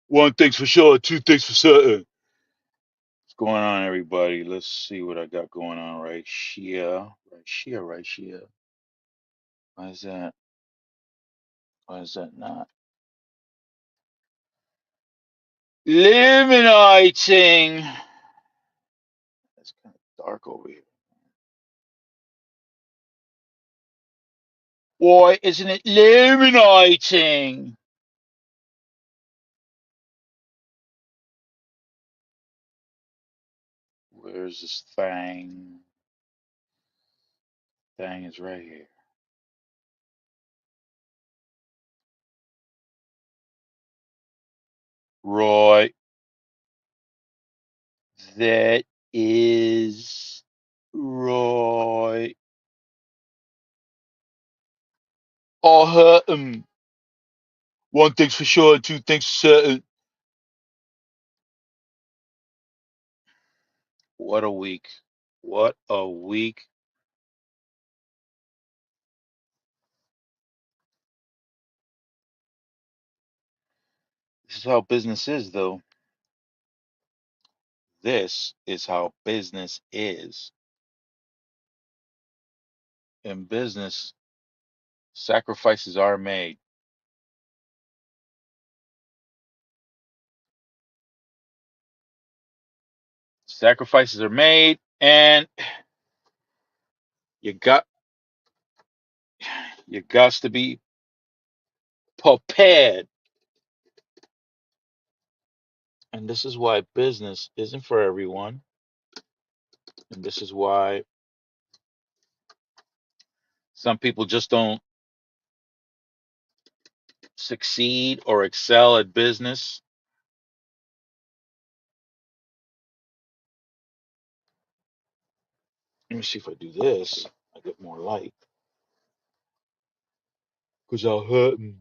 One thing's for sure, two things for certain. What's going on, everybody? Let's see what I got going on right here. Right here. Why is that? Why is that not? Illuminating. It's kind of dark over here. Why isn't it illuminating? Where's this thing? Thing is right here. Right. That is right. I'll hurt him. One thing's for sure, two things for certain. What a week. What a week. This is how business is, though. This is how business is. In business, sacrifices are made. Sacrifices are made, and you got to be prepared. And this is why business isn't for everyone. And this is why some people just don't succeed or excel at business. Let me see if I do this. I get more light. Because I'll hurt me.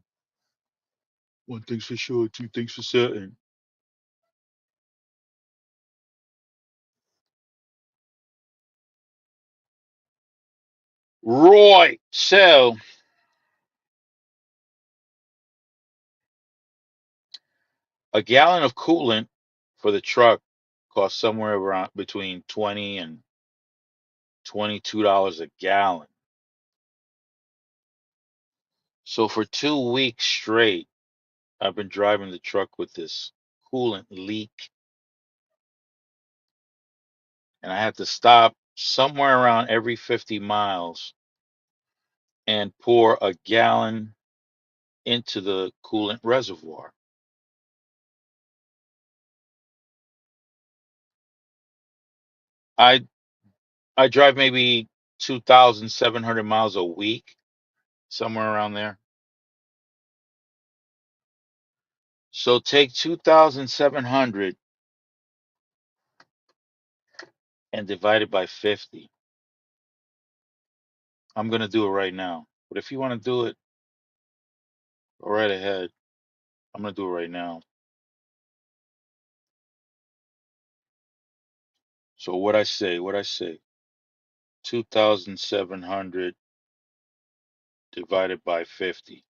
One thing's for sure, two things for certain. Right. So a gallon of coolant for the truck costs somewhere around between 20 and $22 a gallon. So for 2 weeks straight, I've been driving the truck with this coolant leak, and I have to stop somewhere around every 50 miles and pour a gallon into the coolant reservoir. I I drive maybe 2,700 miles a week, somewhere around there. So take 2,700 and divide it by 50. I'm gonna do it right now. But if you want to do it, go right ahead. I'm gonna do it right now. So what I say, 2,700 divided by 50.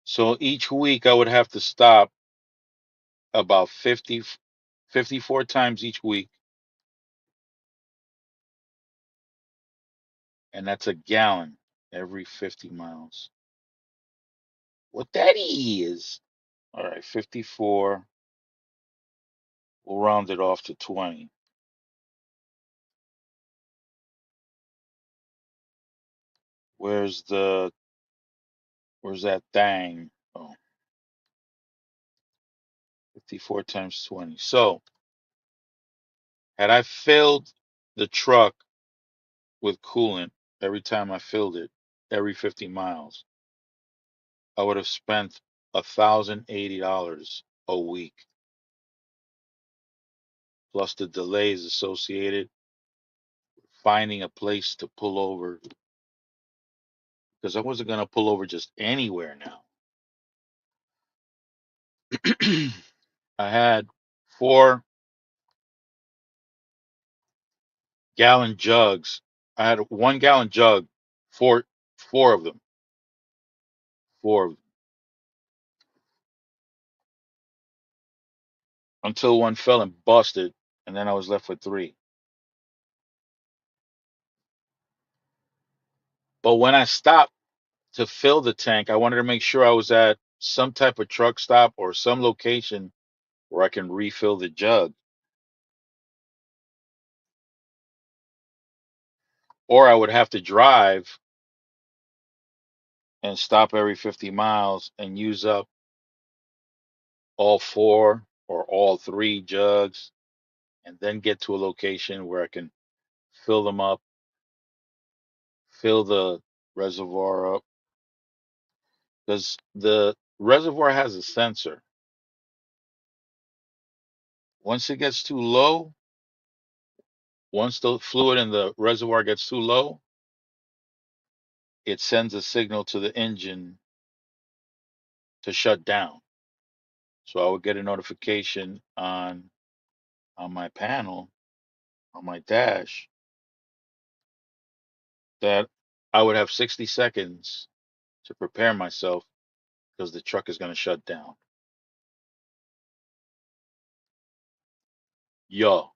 So each week I would have to stop about 54 times each week, and that's a gallon every 50 miles. What that is. All right, 54. We'll round it off to 20. Where's the where's that thing? Oh, 54 times 20. So, had I filled the truck with coolant every time I filled it, every 50 miles, I would have spent $1,080 a week, plus the delays associated finding a place to pull over, because I wasn't going to pull over just anywhere now. I had 4-gallon jugs. I had a 1-gallon jug, four of them, four of them. until one fell and busted, and then I was left with three. But when I stopped to fill the tank, I wanted to make sure I was at some type of truck stop or some location where I can refill the jug, or I would have to drive and stop every 50 miles and use up all four or all three jugs and then get to a location where I can fill them up, fill the reservoir up. Because the reservoir has a sensor. Once it gets too low, once the fluid in the reservoir gets too low, it sends a signal to the engine to shut down. So I would get a notification on my panel, on my dash, that I would have 60 seconds to prepare myself because the truck is going to shut down. Yo.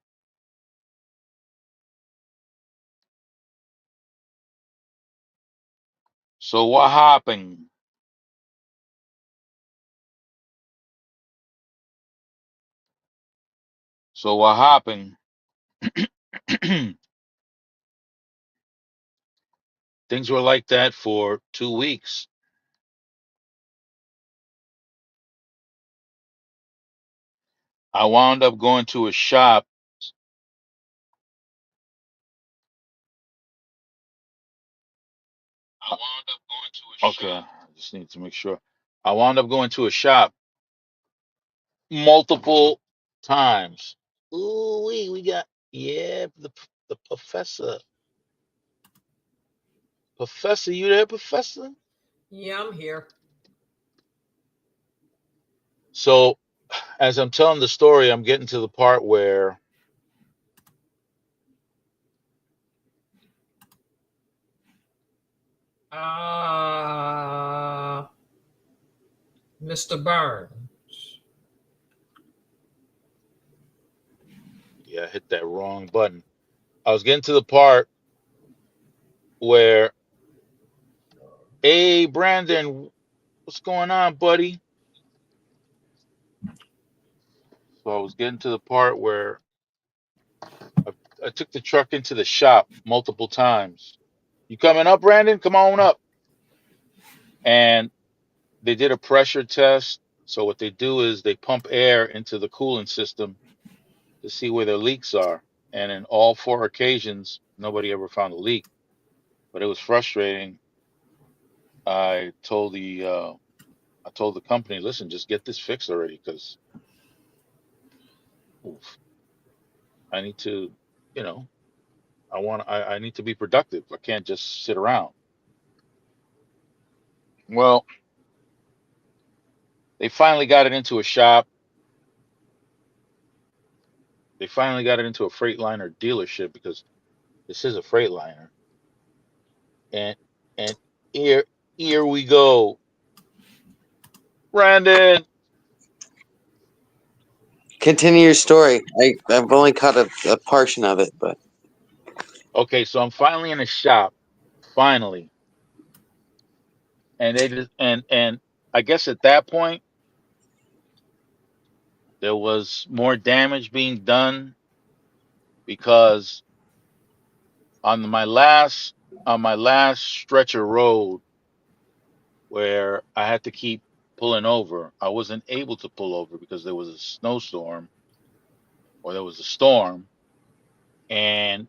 So what happened? So what happened? Things were like that for 2 weeks. I wound up going to a shop. Okay, I just need to make sure. I wound up going to a shop multiple times. Ooh, we got, yeah, the professor. Professor, you there, Professor? Yeah, I'm here. So as I'm telling the story, I'm getting to the part where Uh, Mr. Burns. yeah, I hit that wrong button. I was getting to the part where, hey, Brandon, what's going on, buddy? So I was getting to the part where I, I took the truck into the shop multiple times. You coming up, Brandon? Come on up. And they did a pressure test. So what they do is they pump air into the coolant system to see where their leaks are. And in all four occasions, nobody ever found a leak. But it was frustrating. I told the company, listen, just get this fixed already, because I need to, you know, I need to be productive. I can't just sit around. Well, they finally got it into a shop. They finally got it into a Freightliner dealership, because this is a Freightliner. And and here here we go. Brandon. Continue your story. I've only caught a portion of it, but Okay, so I'm finally in a shop. Finally. And they just and I guess at that point there was more damage being done, because on my last stretch of road where I had to keep pulling over, I wasn't able to pull over because there was a snowstorm, or there was a storm, and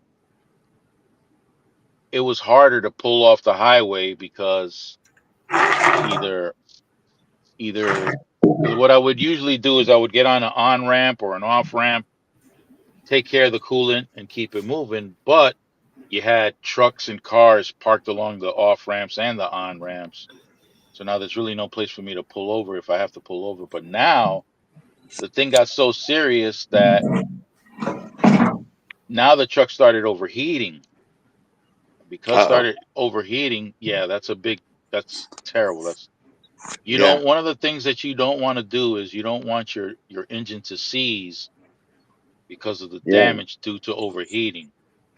it was harder to pull off the highway, because either either because what I would usually do is I would get on an on ramp or an off ramp, take care of the coolant and keep it moving, but you had trucks and cars parked along the off ramps and the on ramps. So now there's really no place for me to pull over if I have to pull over. But now the thing got so serious that now the truck started overheating. Because uh oh. started overheating, yeah, that's terrible. You Yeah. don't. One of the things that you don't want to do is you don't want your engine to seize because of the Yeah. damage due to overheating.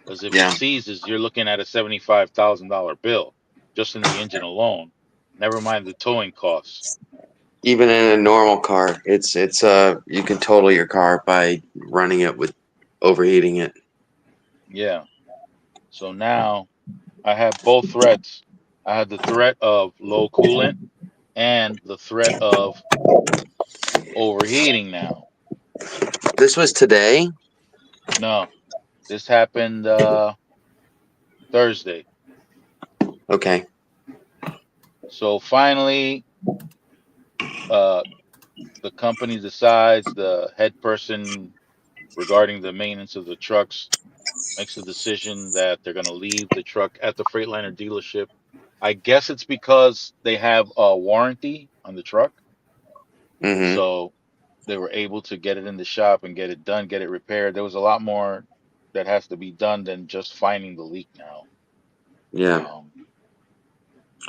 Because if it Yeah. seizes, you're looking at a $75,000 bill just in the engine alone. Never mind the towing costs. Even in a normal car, it's you can total your car by running it with overheating it. Yeah. So now I have both threats. I had the threat of low coolant and the threat of overheating now. This was today. No, this happened Thursday. Okay. So finally, uh, the company decides, the head person regarding the maintenance of the trucks makes the decision that they're going to leave the truck at the Freightliner dealership. I guess it's because they have a warranty on the truck. Mm-hmm. So they were able to get it in the shop and get it done, get it repaired. There was a lot more that has to be done than just finding the leak now. Yeah. Um,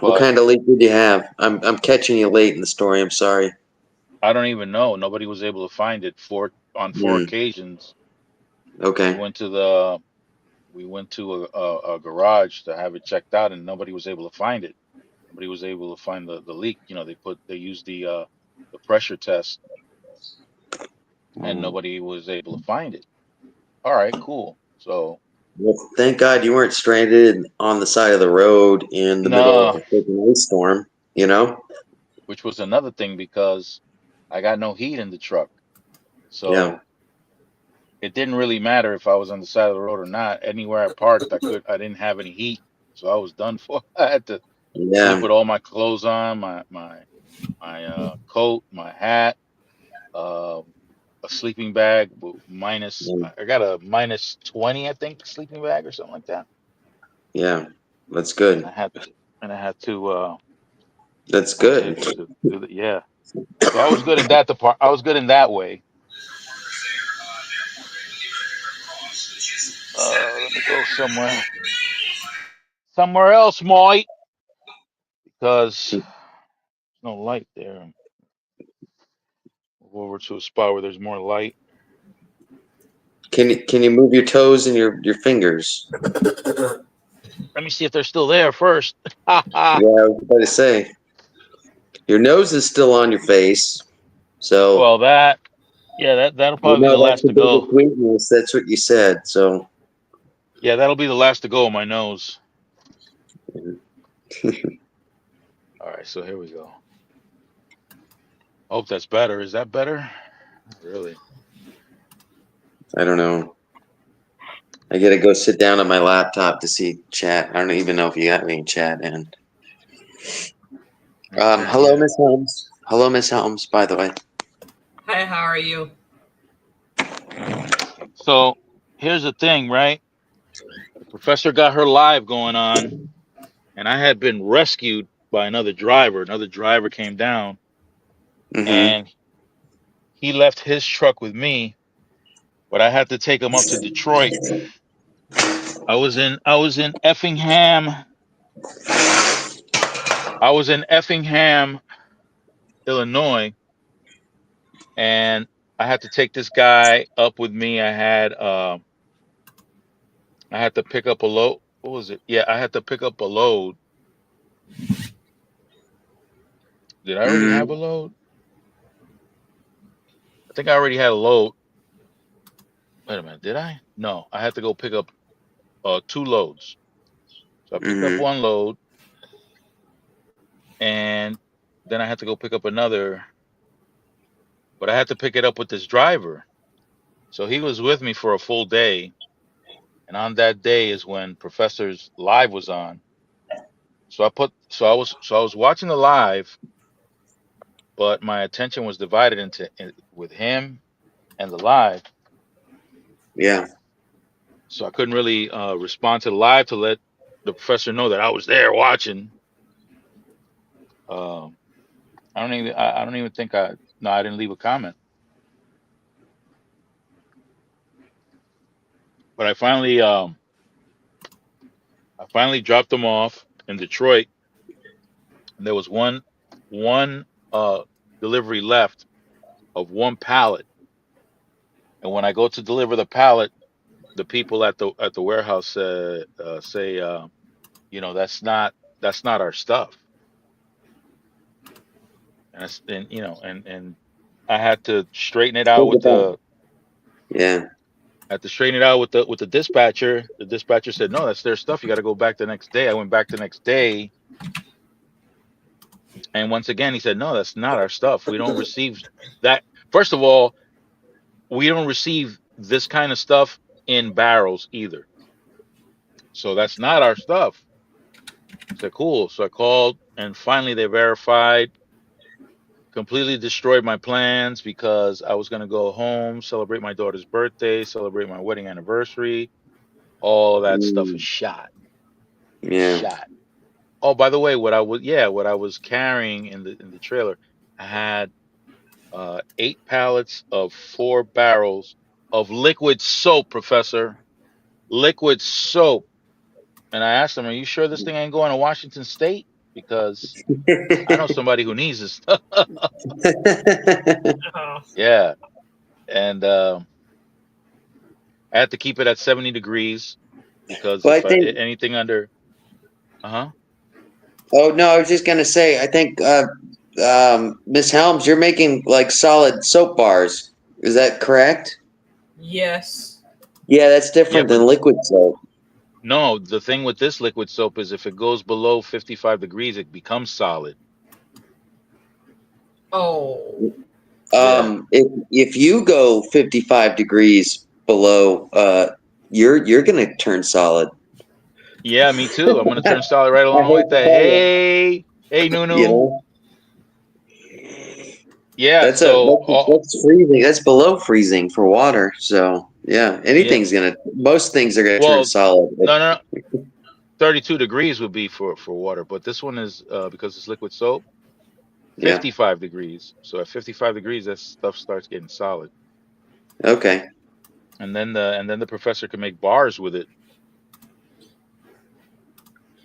What but kind of leak did you have? I'm catching you late in the story. I'm sorry. I don't even know. Nobody was able to find it. On four Mm. occasions. We Okay. went to the we went to a garage to have it checked out, and nobody was able to find it. Nobody was able to find the leak. They used the pressure test, and Mm. nobody was able to find it. All right, cool. So Well, thank God you weren't stranded on the side of the road in the middle of no, a freaking ice storm. You know? which was another thing because I got no heat in the truck. Yeah. So it didn't really matter if I was on the side of the road or not. Anywhere I parked, I didn't have any heat. So I was done for. I had to sleep Yeah. with all my clothes on, my coat, my hat, um, a sleeping bag minus. Yeah. I got a minus 20, I think, sleeping bag or something like that. Yeah. That's And good. That's I was good. able to do that. Yeah. So I was good in that depart. I was good in that way. Let me go somewhere else, Mike, because there's no light there. Go over to a spot where there's more light. Can you move your toes and your fingers? Let me see if they're still there first. Yeah, I was about to say your nose is still on your face, so Well, yeah, that'll I probably be know the that's last the to go. biggest weakness. That's what you said. So Yeah, that'll be the last to go. My nose. All right, so here we go. Hope that's better. Is that better? Not really. I don't know. I gotta go sit down on my laptop to see chat. I don't even know if you got any chat in. Okay, Hello, yeah. Miss Holmes. Hello, Miss Holmes. By the way. Hi, how are you? So here's the thing, right? The professor got her live going on, and I had been rescued by another driver. Another driver came down, Mm-hmm. and he left his truck with me, but I had to take him up to Detroit. I was in Effingham. I was in Effingham, Illinois, and I had to take this guy up with me. I had to pick up a load. What was it? Yeah, I had to pick up a load. Did I already have a Mm-hmm. load? I think I already had a load. Wait a minute, did I? No, I had to go pick up two loads. So I picked up Mm-hmm. one load, and then I had to go pick up another, but I had to pick it up with this driver. So he was with me for a full day, and on that day is when Professor's live was on. So I was watching the live, but my attention was divided with him and the live. Yeah. So I couldn't really respond to the live to let the professor know that I was there watching. Um, I don't even think no, I didn't leave a comment. But I finally dropped them off in Detroit, and there was one one delivery left of one pallet, and when I go to deliver the pallet, the people at the warehouse say, that's not our stuff, and and I had to straighten it out Think with about the Yeah. I had to straighten it out with the dispatcher. The dispatcher said, no, that's their stuff. You got to go back the next day. I went back the next day, and once again he said, no, that's not our stuff. We don't receive that. First of all, we don't receive this kind of stuff in barrels either. So that's not our stuff. I said, cool. So I called, and finally they verified. Completely destroyed my plans because I was going to go home, celebrate my daughter's birthday, celebrate my wedding anniversary. All of that stuff is Mm, shot. yeah. Shot. Oh, by the way, what I was carrying in the trailer, I had 8 pallets of 4 barrels of liquid soap, Professor. Liquid soap. And I asked them, "Are you sure this thing ain't going to Washington State? Because I know somebody who needs this stuff." Uh, Yeah, and I had to keep it at 70 degrees because Well, I if think. anything under, uh-huh. Oh no, I was just gonna say. I think Miss Helms, you're making like solid soap bars. Is that correct? yes. Yeah, that's Yeah, different but than liquid soap. no, the thing with this liquid soap is if it goes below 55 degrees, it becomes solid. Oh, Yeah. If you go 55 degrees below, you're gonna turn solid. Yeah, me too. I'm gonna turn solid right I along hate with to that. tell you, Hey, you Nunu. know, Yeah, that's freezing. That's below freezing for water. So yeah, yeah. most things are gonna turn Well, solid. no, no, no. 32 degrees would be for water, but this one is because it's liquid soap, Yeah. 55 degrees. So at 55 degrees, that stuff starts getting solid. Okay. And then the professor can make bars with it.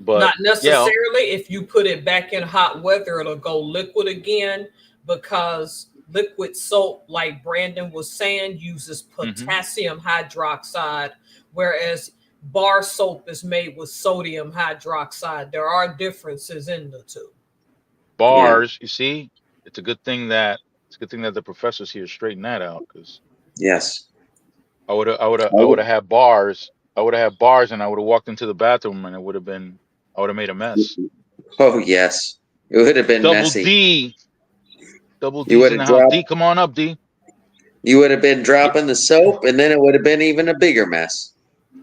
But not yeah, necessarily. If you put it back in hot weather, it'll go liquid again because liquid soap, like Brandon was saying, uses hmm potassium hydroxide, whereas bar soap is made with sodium hydroxide. There are differences in the two. Yeah. bars, you see, it's a good thing that the professors here straighten that out because Yes. I would have had bars. I would have had bars, and I would have walked into the bathroom, and I would have made a mess. Oh yes. It would have been Double messy. D, double You D's would in the have house. dropped. D, come on up, D. You would have been Yeah, dropping the soap, and then it would have been even a bigger mess.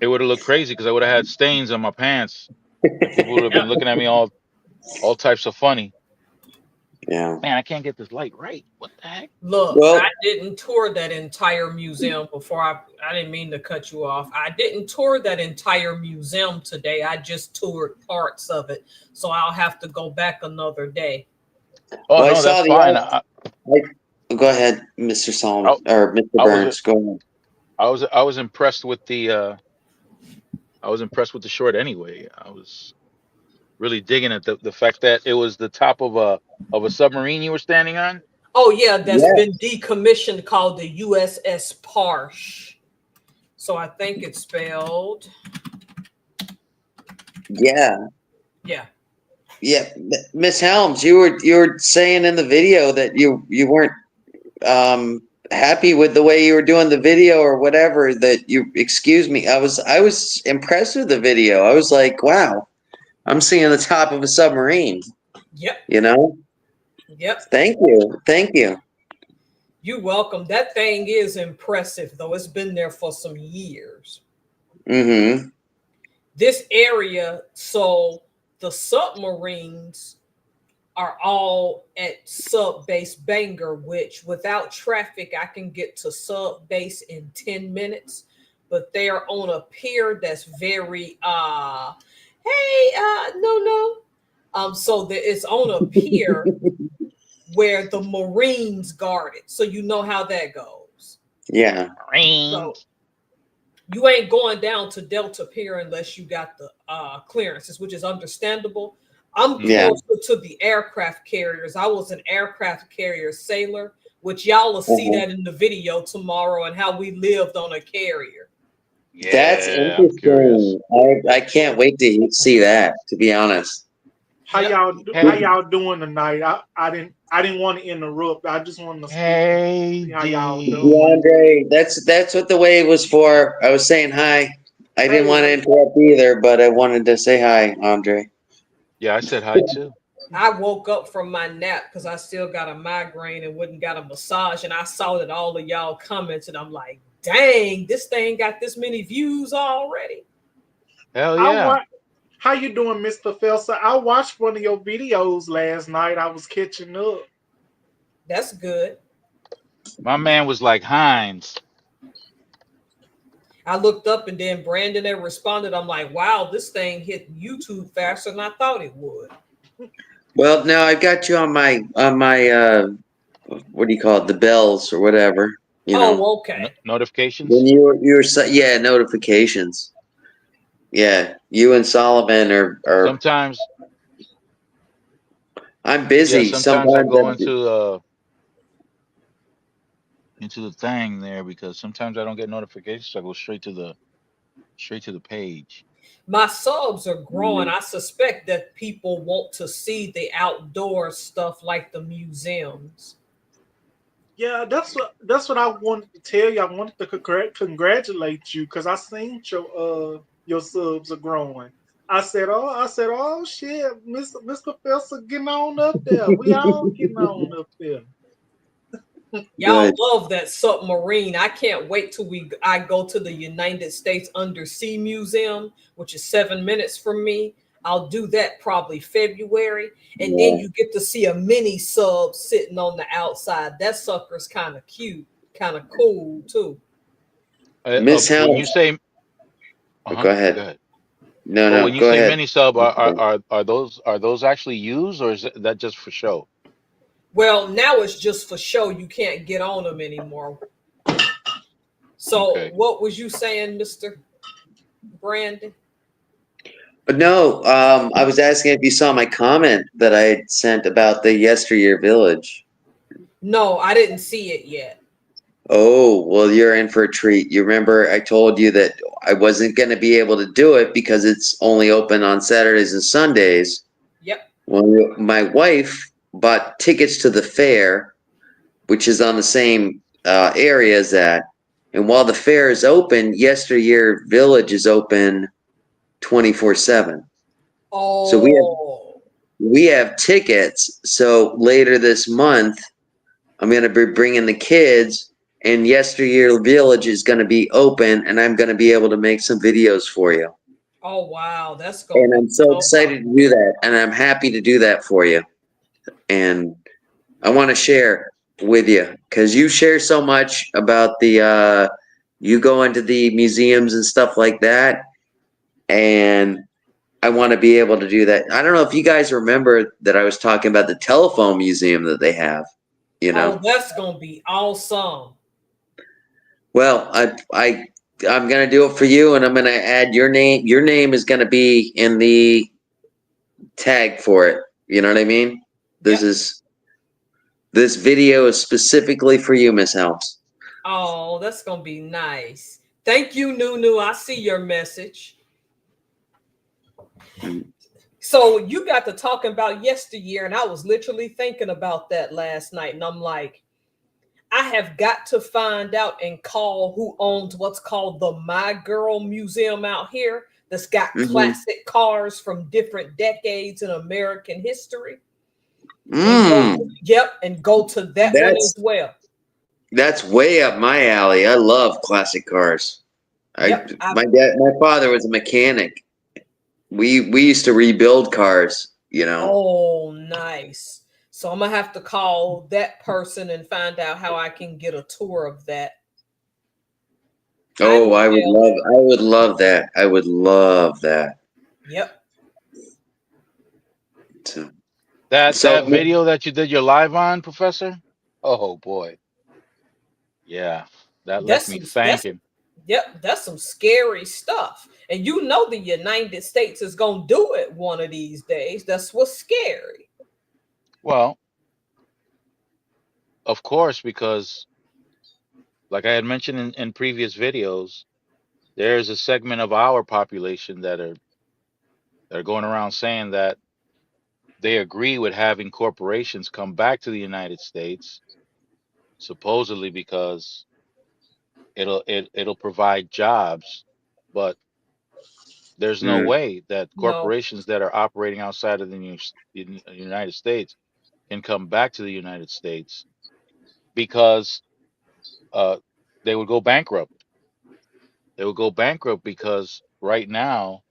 it would have looked crazy because I would have had stains on my pants, and people would have been Yep. looking at me all types of funny. Yeah. Man, I can't get this light right. What the heck? Look, I Well, didn't tour that entire museum before I didn't mean to cut you off. I didn't tour that entire museum today. I just toured parts of it. So I'll have to go back another day. Oh I no, that's saw fine. go ahead, Mr. Solomon I, or Mr. I was Burns. Go ahead. I was impressed with the short anyway. I was really digging at the fact that it was the top of a submarine you were standing on. Oh yeah, that's Yeah. been decommissioned called the USS Parsh. So I think it's spelled Yeah. yeah. Yeah. Miss Helms, you were saying in the video that you weren't happy with the way you were doing the video or whatever. That you excuse me. I was impressed with the video. I was like, wow, I'm seeing the top of a submarine. Yep. You know. Yep. Thank you. Thank you. You're welcome. That thing is impressive though. It's been there for some years. Mm-hmm. This area, so the submarines are all at sub base Bangor, which without traffic I can get to sub base in 10 minutes, but they're on a pier that's very no so that it's on a pier where the Marines guard it, so you know how that goes. Yeah. So you ain't going down to Delta Pier unless you got the clearances, which is understandable. I'm Yeah. closer to the aircraft carriers. I was an aircraft carrier sailor, which y'all will see Uh-huh. that in the video tomorrow and how we lived on a carrier. That's Yeah, I'm curious. interesting. I can't wait to see that, to be honest. Yep. How Hey, y'all doing tonight? I didn't want to interrupt. I just wanted to speak and hey, see how y'all doing. D. DeAndre, that's what the wave was for. I was saying hi. I didn't Hey, want to interrupt either, but I wanted to say hi, Andre. Yeah, I said hi too. I woke up from my nap because I still got a migraine and wouldn't got a massage. And I saw that all of y'all comments, and I'm like, dang, this thing got this many views already. Hell I yeah. wa- how you doing, Mr. Felser? I watched one of your videos last night. I was catching up. That's good. My man was like Heinz. I looked up and then Brandon had responded. I'm like, wow, this thing hit YouTube faster than I thought it would. Well, now I got you on my what do you call it? The bells or whatever. You know, Oh, okay. when Notifications? yeah, notifications. Yeah, you and Solomon are. Sometimes, I'm yeah, busy. sometimes I Sometimes go I'm. into the thing there because sometimes I don't get notifications. So I go straight to the page. My subs are growing. I suspect that people want to see the outdoor stuff like the museums. Yeah, that's what I wanted to tell you. I wanted to congratulate you because I seen your subs are growing. I said, oh shit, Mr. Professor getting on up there. We all getting on up there. Y'all Good. love that submarine. I can't wait till I go to the United States Undersea Museum, which is 7 minutes from me. I'll do that probably February. And then Yeah. you get to see a mini sub sitting on the outside. That sucker's kind of cute, kind of cool too. Miss When you Helms. say, Oh, go go ahead. ahead. No, Oh, no, when you go say ahead. mini sub, are those actually used, or is that just for show? Well, now it's just for show. You can't get on them anymore. So Okay. what was you saying, Mr. Brandon? But no, I was asking if you saw my comment that I had sent about the Yesteryear Village. No, I didn't see it yet. Oh, well, you're in for a treat. You remember I told you that I wasn't going to be able to do it because it's only open on Saturdays and Sundays. Yep. Well, my wife bought tickets to the fair, which is on the same area as that. And while the fair is open, Yesteryear Village is open 24/7. So Oh. we have tickets. So later this month, I'm going to be bringing the kids, and Yesteryear Village is going to be open, and I'm going to be able to make some videos for you. Oh wow, that's gonna And be I'm so so excited to do that, and I'm happy to do that for you. And I want to share with you because you share so much about the you go into the museums and stuff like that, and I want to be able to do that. I don't know if you guys remember that I was talking about the telephone museum that they have, you Oh, know. that's gonna be awesome. Well, I'm gonna do it for you, and I'm gonna add your name. Your name is gonna be in the tag for it. You know what I mean? This Yep. is this video is specifically for you, Miss Helms. Oh, that's gonna be nice. Thank you, Nunu. I see your message. So you got to talking about yesteryear, and I was literally thinking about that last night, and I'm like, I have got to find out and call who owns what's called the My Girl Museum out here that's got Mm-hmm. classic cars from different decades in American history. And Mm, go to that one as that's well. that's way up my alley. I love classic cars. Yep. My father was a mechanic. We used to rebuild cars. You know. Oh, nice. So I'm gonna have to call that person and find out how I can get a tour of that. Hi, Oh, Michelle. I would love that. I would love that. Yep. So, That so video that you did your live on, Professor? Oh boy. Yeah. That left That's me that's thinking. Yep, that's some scary stuff. And you know the United States is going to do it one of these days. That's what's scary. Well, of course, because like I had mentioned in previous videos, there's a segment of our population that are going around saying that they agree with having corporations come back to the United States, supposedly because it'll provide jobs, but there's no Mm. way that No, corporations that are operating outside of the United States can come back to the United States because uh, they would go bankrupt. They would go bankrupt because right now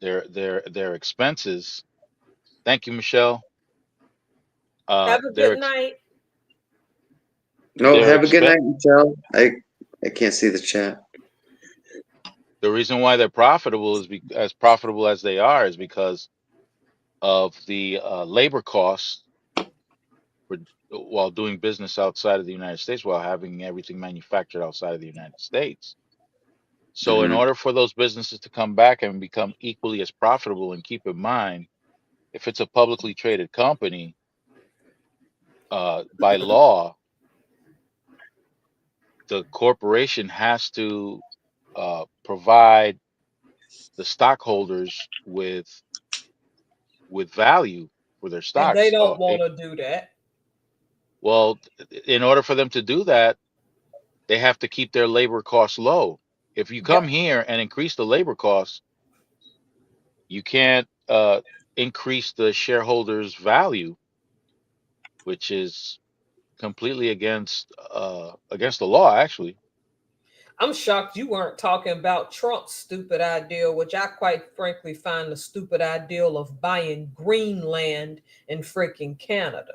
their expenses. Thank you, Michelle. have a Their good night. No, their have a good expense. night, Michelle. I can't see the chat. The reason why they're profitable is as profitable as they are is because of the labor costs for, while doing business outside of the United States, while having everything manufactured outside of the United States. So, in Hmm. order for those businesses to come back and become equally as profitable, and keep in mind, if it's a publicly traded company, by law, the corporation has to provide the stockholders with value for their And they stocks. don't want to do that. Well, in order for them to do that, they have to keep their labor costs low. If you come Yep. here and increase the labor costs, you can't increase the shareholders' value, which is completely against the law, actually. I'm shocked you weren't talking about Trump's stupid ideal, which I quite frankly find the stupid ideal of buying Greenland in freaking Canada.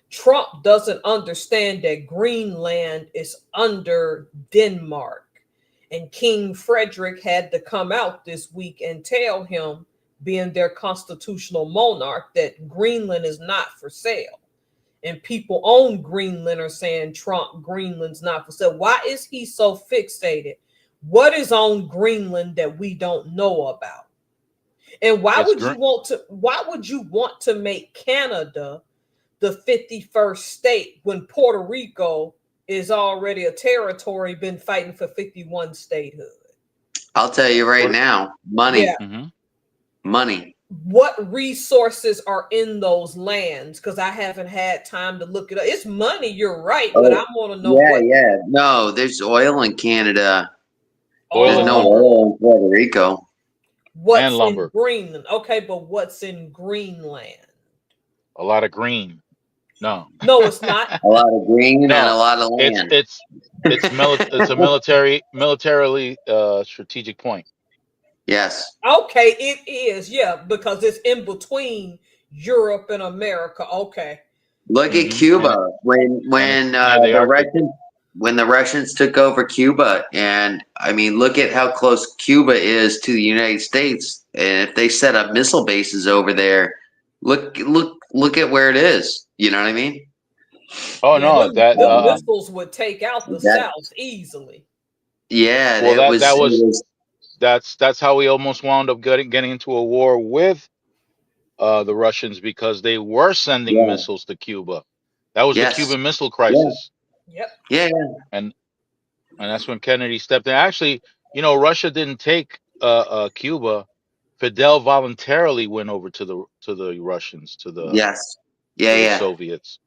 Trump doesn't understand that Greenland is under Denmark. And King Frederick had to come out this week and tell him, being their constitutional monarch, that Greenland is not for sale. And people on Greenland are saying Trump, Greenland's not for sale. Why is he so fixated? What is on Greenland that we don't know about? And It's why would you want to make Canada the 51st state when Puerto Rico is already a territory been fighting for 51 statehood? I'll tell you right now, Yeah. money, hmm money. What resources are in those lands? Because I haven't had time to look it up. It's money, you're right, but I Oh, want to know yeah, what yeah. No, there's oil in Canada. oil There's and no oh lumber oil in Puerto Rico. and what's in lumber. Greenland. Okay, but what's in Greenland? A lot of green. No, No, it's not. A lot of green and a no. lot of It's land. it's it's a militarily strategic point. Yes. Okay, it is, yeah, because it's in between Europe and America. Okay. Look at And Cuba and it's near the Arctic. When the Russians took over Cuba, and I mean, look at how close Cuba is to the United States. And if they set up missile bases over there, look at where it is. You know what I mean? Oh Yeah, no, that them missiles would take out the That South easily. yeah, well it that was. It was was that's how we almost wound up getting into a war with the Russians because they were sending yeah, missiles to Cuba. That was the yes, Cuban Missile yeah, Crisis, Yep. yeah, and that's when Kennedy stepped in. Actually, Russia didn't take Cuba. Fidel voluntarily went over to the Russians, yes, yeah, to the yeah. Soviets.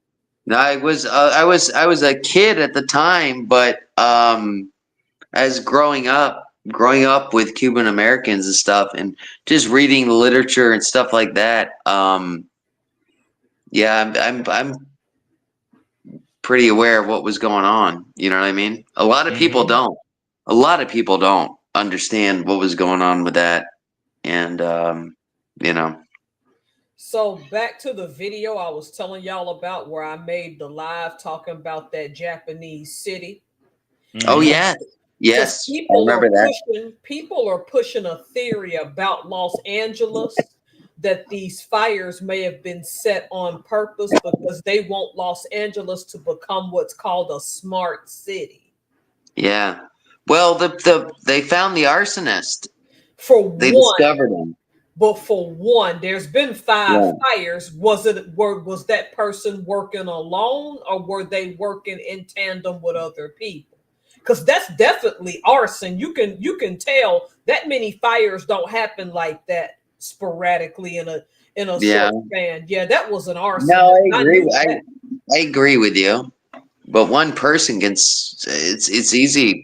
No, I was a kid at the time, but as growing up with Cuban Americans and stuff, and just reading the literature and stuff like that. Yeah, I'm pretty aware of what was going on. You know what I mean? A lot of people Hmm don't. A lot of people don't understand what was going on with that, and you know. So back to the video I was telling y'all about where I made the live talking about that Japanese city. Oh hmm yeah, Because yes, I remember that. people are pushing a theory about Los Angeles that these fires may have been set on purpose because they want Los Angeles to become what's called a smart city. Yeah. Well, they found the arsonist. For They one, discovered him. but for one, there's been 5 Yeah. fires. Was that person working alone, or were they working in tandem with other people? Because that's definitely arson. You can tell that many fires don't happen like that sporadically in a Yeah. short span. Yeah, that was an arson. No, I I agree. knew that. I agree with you. But one person can. It's easy.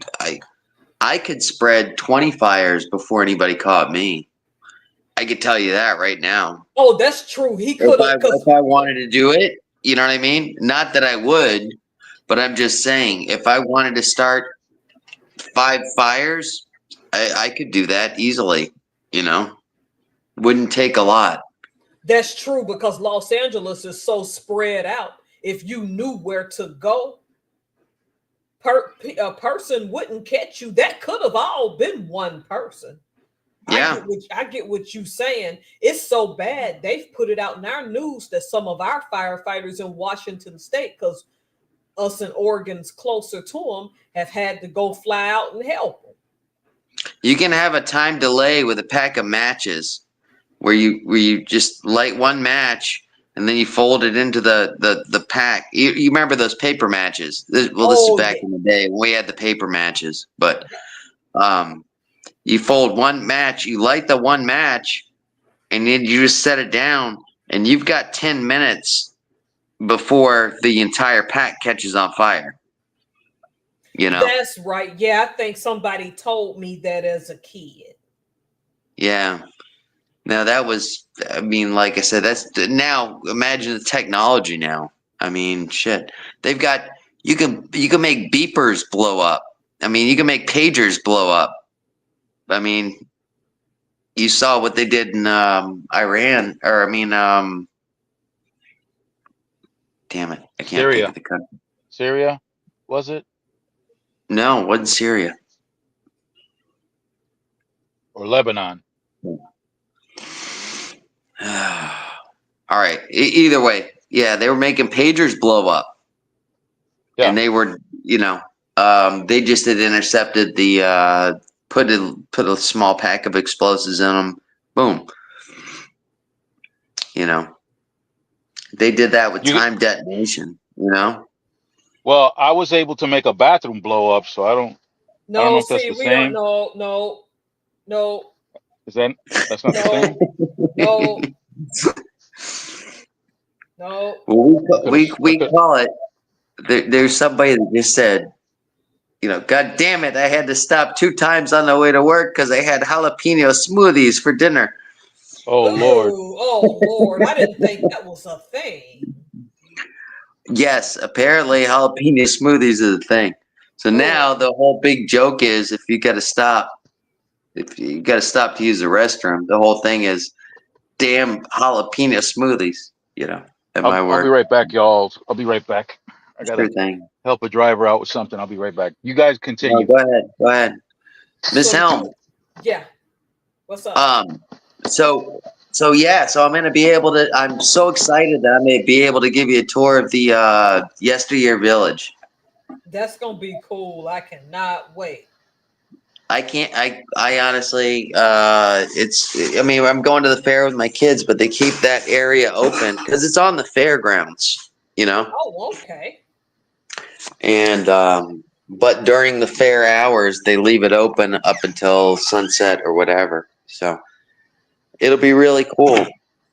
I could spread 20 fires before anybody caught me. I could tell you that right now. Oh, that's true. He If could have, if because I wanted to do it, you know what I mean? Not that I would, but I'm just saying if I wanted to start 5 fires, I could do that easily, you know? Wouldn't take a lot. that's true, because Los Angeles is so spread out. If you knew where to go, a person wouldn't catch you. That could have all been one person. Yeah. I get what you saying. It's so bad they've put it out in our news that some of our firefighters in Washington State, because us in Oregon's closer to them, have had to go fly out and help them. You can have a time delay with a pack of matches where you just light one match and then you fold it into the pack. You remember those paper matches? This is Oh back yeah, in the day when we had the paper matches. But you fold one match, you light the one match, and then you just set it down, and you've got 10 minutes before the entire pack catches on fire. You know? that's right. Yeah, I think somebody told me that as a kid. Yeah. Now that was, I mean, like I said, that's now. Imagine the technology now. I mean, shit. They've got you can make beepers blow up. I mean, you can make pagers blow up. I mean, you saw what they did in Iran, or I mean, damn it, I can't think Syria. of the country. Syria, was it? No, it wasn't Syria. Or Lebanon? All right. Either way, yeah, they were making pagers blow up, Yeah. and they were, they just had intercepted the put a small pack of explosives in them. Boom. You know, they did that with You time detonation. You know. well, I was able to make a bathroom blow up, so I don't know No, if that's see, the we don't. same. No, no, no, Is that's not the no, same? no, no. Well, I could have I we could call it. There's somebody that just said, God damn it, I had to stop 2 times on the way to work because I had jalapeno smoothies for dinner. Oh Lord. Ooh, oh Lord, I didn't think that was a thing. Yes, apparently jalapeno smoothies is a thing. So now Oh, the whole big joke is if you got to stop to use the restroom, the whole thing is damn jalapeno smoothies, at my I'll be work. right back, y'all. I'll be right back. I Sure gotta thing. help a driver out with something. I'll be right back. You guys No, continue. go ahead. Go ahead. Miss so Helm. you, yeah. What's up? Um, so yeah, so I'm gonna be able to. I'm so excited that I may be able to give you a tour of the Yesteryear Village. That's gonna be cool. I cannot wait. I can't. I honestly. It's. I mean, I'm going to the fair with my kids, but they keep that area open because it's on the fairgrounds. Oh, okay. And but during the fair hours, they leave it open up until sunset or whatever. So it'll be really cool.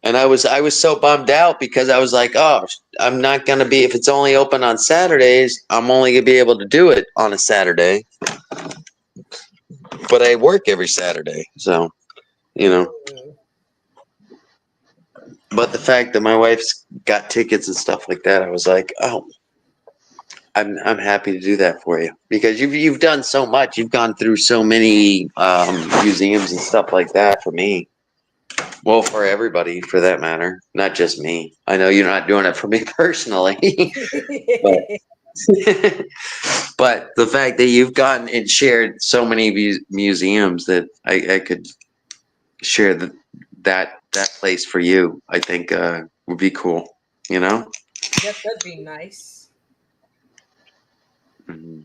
And I was so bummed out because I was like, oh, I'm not gonna be if it's only open on Saturdays. I'm only gonna be able to do it on a Saturday. But I work every Saturday, so you know. Ooh. But the fact that my wife's got tickets and stuff like that, I was like, oh, I'm happy to do that for you because you've done so much. You've gone through so many museums and stuff like that for me. Well, for everybody, for that matter, not just me. I know you're not doing it for me personally, but but the fact that you've gone and shared so many museums that I could share that place for you, I think would be cool. You know. Yes, that'd be nice. Mhm.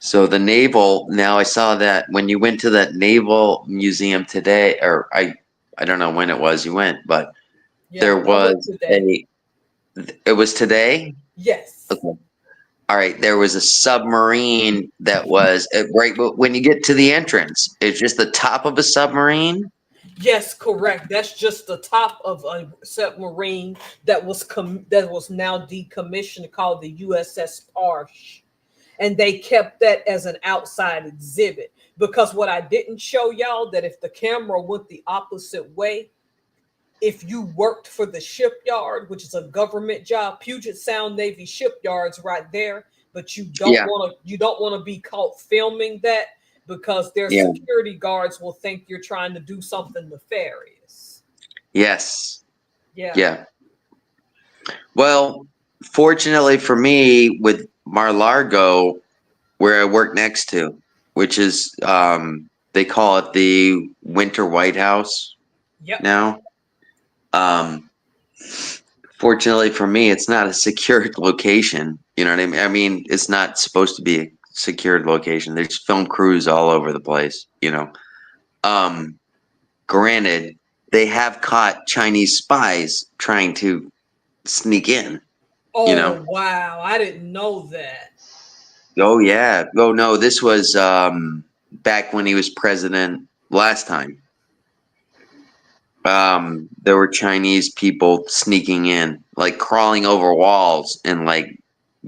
So the naval, now I saw that when you went to that naval museum today, or I don't know when it was you went, but Yeah, there I went was today. it was today? Yes. Okay. All right, there was a submarine that was right when you get to the entrance. It's just the top of a submarine. Yes, correct. That's just the top of a submarine that was now decommissioned, called the USS Parsh, and they kept that as an outside exhibit. Because what I didn't show y'all, that if the camera went the opposite way, if you worked for the shipyard, which is a government job, Puget Sound Navy shipyard's right there, but Yeah, you don't want to be caught filming that, because their yeah, security guards will think you're trying to do something nefarious. yes, Yeah. yeah. Well, fortunately for me, with Mar-Largo, where I work next to, which is they call it the Winter White House Yep. now. Um, Fortunately for me, it's not a secured location. You know what I mean? I mean, it's not supposed to be a secured location. There's film crews all over the place, you know. Um, Granted, they have caught Chinese spies trying to sneak in, you Oh know. wow, I didn't know that. Oh yeah. Oh no, this was back when he was president last time. There were Chinese people sneaking in, like crawling over walls and like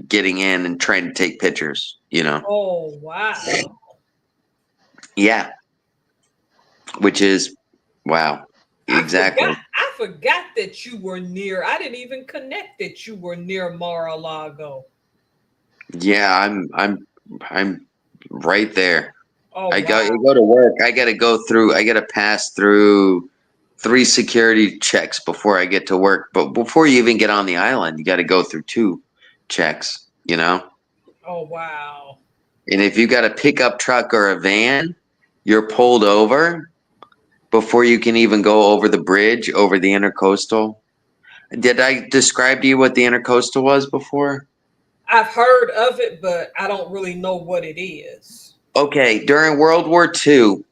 getting in and trying to take pictures, you know. Oh wow. Yeah, which is wow. Exactly. I forgot that you were near. I didn't even connect that you were near Mar-a-Lago. Yeah, I'm right there. Oh I wow. go to work. I got to pass through 3 security checks before I get to work. But before you even get on the island, you got to go through 2 checks, you know? Oh wow. And if you got a pickup truck or a van, you're pulled over before you can even go over the bridge over the intercoastal. Did I describe to you what the intercoastal was before? I've heard of it, but I don't really know what it is. Okay, during World War II,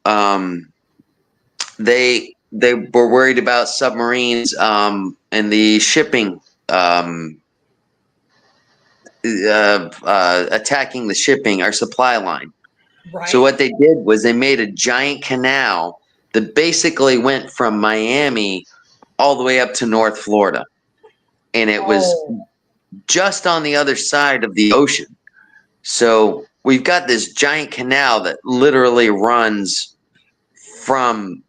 they were worried about submarines and the shipping attacking the shipping, our supply line. So Right? what they did was they made a giant canal that basically went from Miami all the way up to North Florida, and it was Oh, just on the other side of the ocean. So we've got this giant canal that literally runs from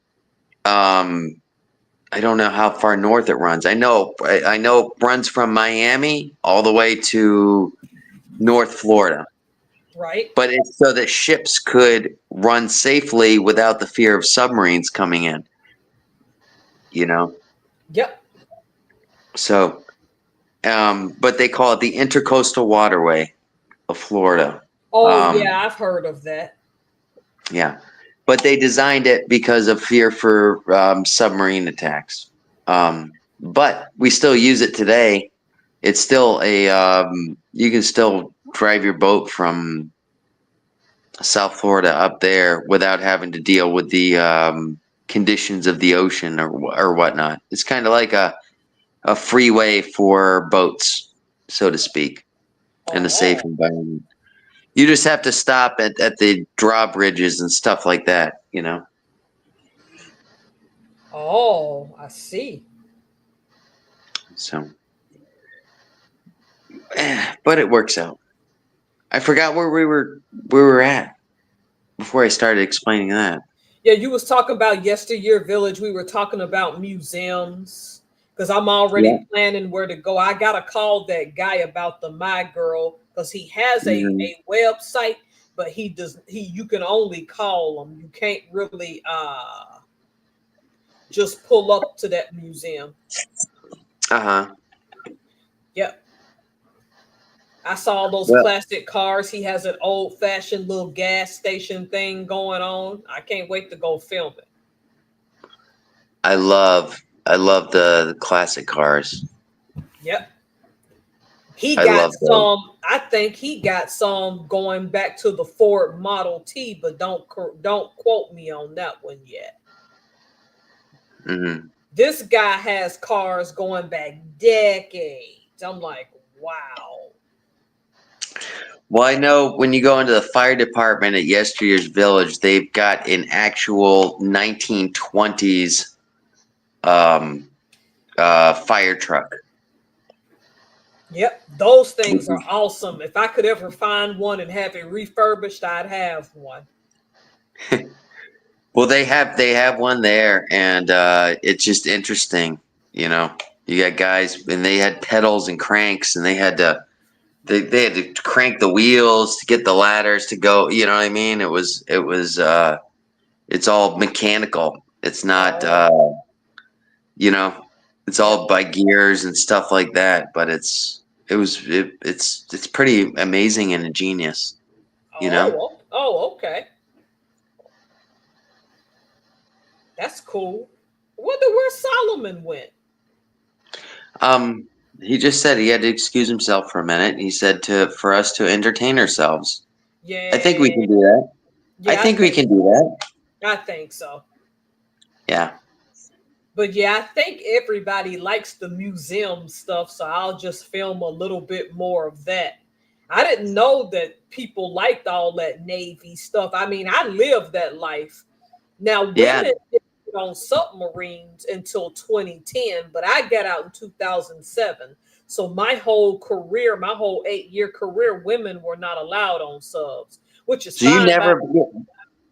I don't know how far north it runs. I know it runs from Miami all the way to North Florida. right? But it's so that ships could run safely without the fear of submarines coming in, you know. Yep. So but they call it the Intercoastal Waterway of Florida. Oh Um yeah, I've heard of that. yeah. But they designed it because of fear for submarine attacks. But we still use it today. It's still a you can still drive your boat from South Florida up there without having to deal with the conditions of the ocean or whatnot. It's kind of like a freeway for boats, so to speak, in a safe Oh, environment. You just have to stop at the drawbridges and stuff like that, you know. oh, I see. So, but it works out. I forgot where we were at before I started explaining that. Yeah, you was talking about Yesteryear Village. We were talking about museums, because I'm Yeah. already planning where to go. I gotta call that guy about the My Girl, because he has Mhm. a website, but he you can only call him. You can't really just pull up to that museum. Uh-huh. Yep. I saw those Well, classic cars. He has an old fashioned little gas station thing going on. I can't wait to go film it. I love the classic cars. Yep. He I got love that. some. I think he got some going back to the Ford Model T, but don't quote me on that one yet. Hmm. This guy has cars going back decades. I'm like, wow. Well, I know when you go into the fire department at Yesteryear's Village, they've got an actual 1920s fire truck. Yep, those things are awesome. If I could ever find one and have it refurbished, I'd have one. Well, they have one there, and it's just interesting. You know, you got guys, and they had pedals and cranks, and they had to crank the wheels to get the ladders to go. You know what I mean? It's all mechanical. It's not Oh, you know, it's yep. all by gears and stuff like that. But it's pretty amazing and ingenious. You know. Okay. That's cool. Wonder where Solomon went. Um, he just said he had to excuse himself for a minute. He said for us to entertain ourselves. I think we Yeah, can do that. I yeah, think we can do that. I think so. Yeah. But yeah, I think everybody likes the museum stuff, so I'll just film a little bit more of that. I didn't know that people liked all that Navy stuff. I mean, I lived that life. Now, Yeah. women didn't get on submarines until 2010, but I got out in 2007. So my whole career, my whole 8-year career, women were not allowed on subs, which is So you fine by never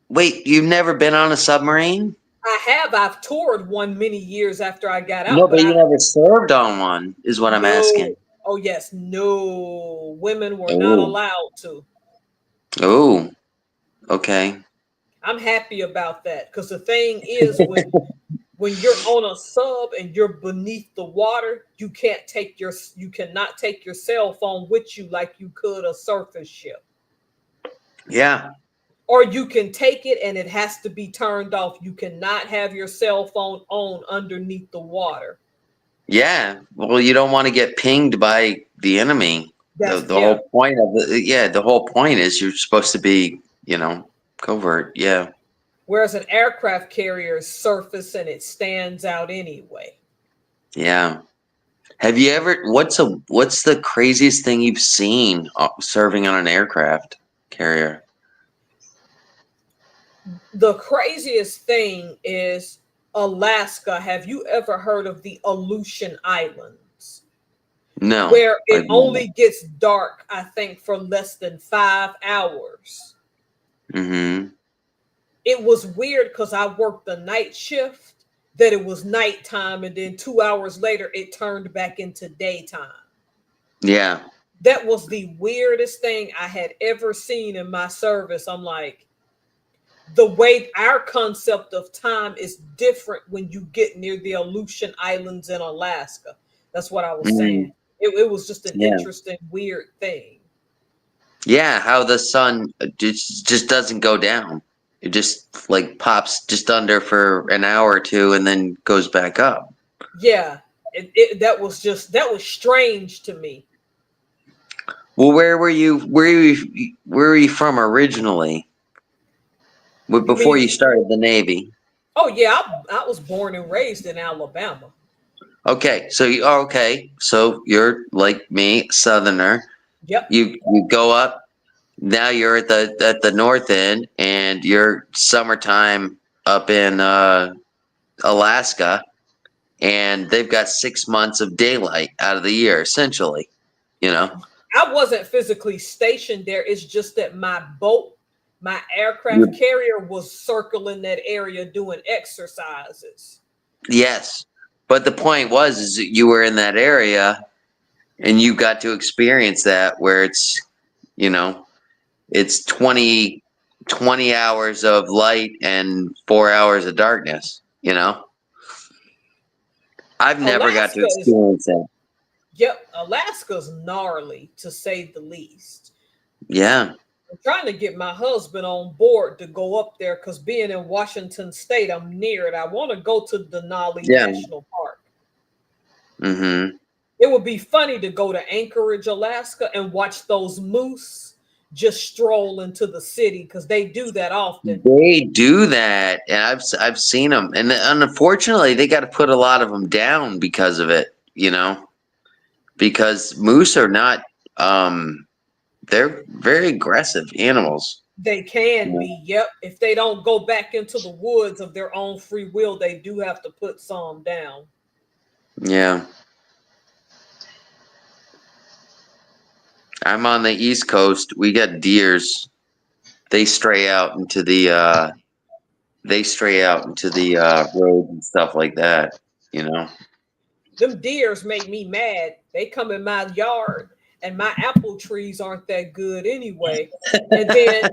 wait, you've never been on a submarine? I've toured one many years after I got No, out, but but you never served on one, is what I'm no, asking. oh yes, no, women were not Oh. allowed to. Oh, okay. I'm happy about that because the thing is, when you're on a sub and you're beneath the water, you cannot take your cell phone with you like you could a surface ship. Yeah. Or you can take it and it has to be turned off. You cannot have your cell phone on underneath the water. Yeah. Well, you don't want to get pinged by the enemy. The That's the yeah. whole point of the whole point is you're supposed to be, covert. Yeah. Whereas an aircraft carrier is surface and it stands out anyway. Yeah. Have you ever what's the craziest thing you've seen serving on an aircraft carrier? The craziest thing is Alaska. Have you ever heard of the Aleutian Islands? No. Where it I've not. only gets dark, I think, for less than 5 hours. Mm-hmm. It was weird because I worked the night shift, that it was nighttime, and then 2 hours later it turned back into daytime. Yeah. That was the weirdest thing I had ever seen in my service. I'm like, the way our concept of time is different when you get near the Aleutian Islands in Alaska. That's what I was saying. Mm, It was just an yeah. interesting, weird thing. Yeah, how the sun just doesn't go down. It just like pops just under for an hour or two and then goes back up. Yeah, that was strange to me. Well, where were you from originally? You Before you mean, started the Navy? oh yeah, I was born and raised in Alabama. Okay, so you're like me, Southerner. Yep. You go up. Now you're at the north end, and you're summertime up in Alaska, and they've got 6 months of daylight out of the year, essentially. You know. I wasn't physically stationed there. It's just that my aircraft You- carrier was circling that area doing exercises. Yes, but the point was is that you were in that area, and you got to experience that where you know, it's 20 hours of light and 4 hours of darkness. I've never got to Alaska is experience that. Yep, Alaska's gnarly to say the least. Yeah. I'm trying to get my husband on board to go up there because being in Washington State, I'm near it. I want to go to Denali Yeah. National Park. Mm-hmm. It would be funny to go to Anchorage, Alaska, and watch those moose just stroll into the city because they do that often. They do that, and I've seen them, and unfortunately, they got to put a lot of them down because of it. You know, because moose are not. They're very aggressive animals. They can be, yep. If they don't go back into the woods of their own free will, they do have to put some down. Yeah. I'm on the East Coast. We got deers. They stray out into the road and stuff like that, you know. Them deers make me mad. They come in my yard and my apple trees aren't that good anyway. And then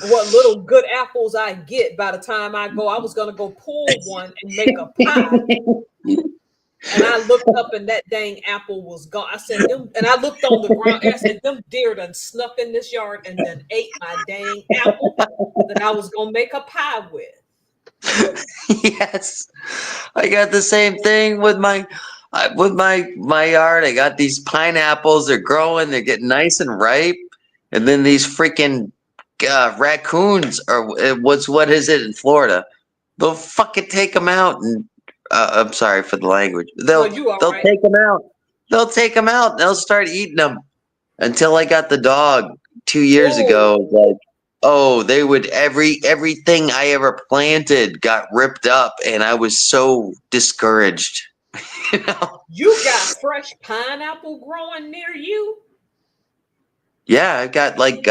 what little good apples I get by the time I go, I was gonna go pull one and make a pie. And I looked up and that dang apple was gone. I said, them, and I looked on the ground. I said, them deer done snuck in this yard and then ate my dang apple that I was gonna make a pie with. Yes, I got the same thing with my yard. I got these pineapples. They're growing. They're getting nice and ripe, and then these freaking raccoons, or what is it in Florida? They'll fucking take them out and. I'm sorry for the language. They'll right. take them out. They'll take them out. They'll start eating them. Until I got the dog 2 years ago. Like, oh, they would everything I ever planted got ripped up, and I was so discouraged. You know? You got fresh pineapple growing near you? Yeah, I got like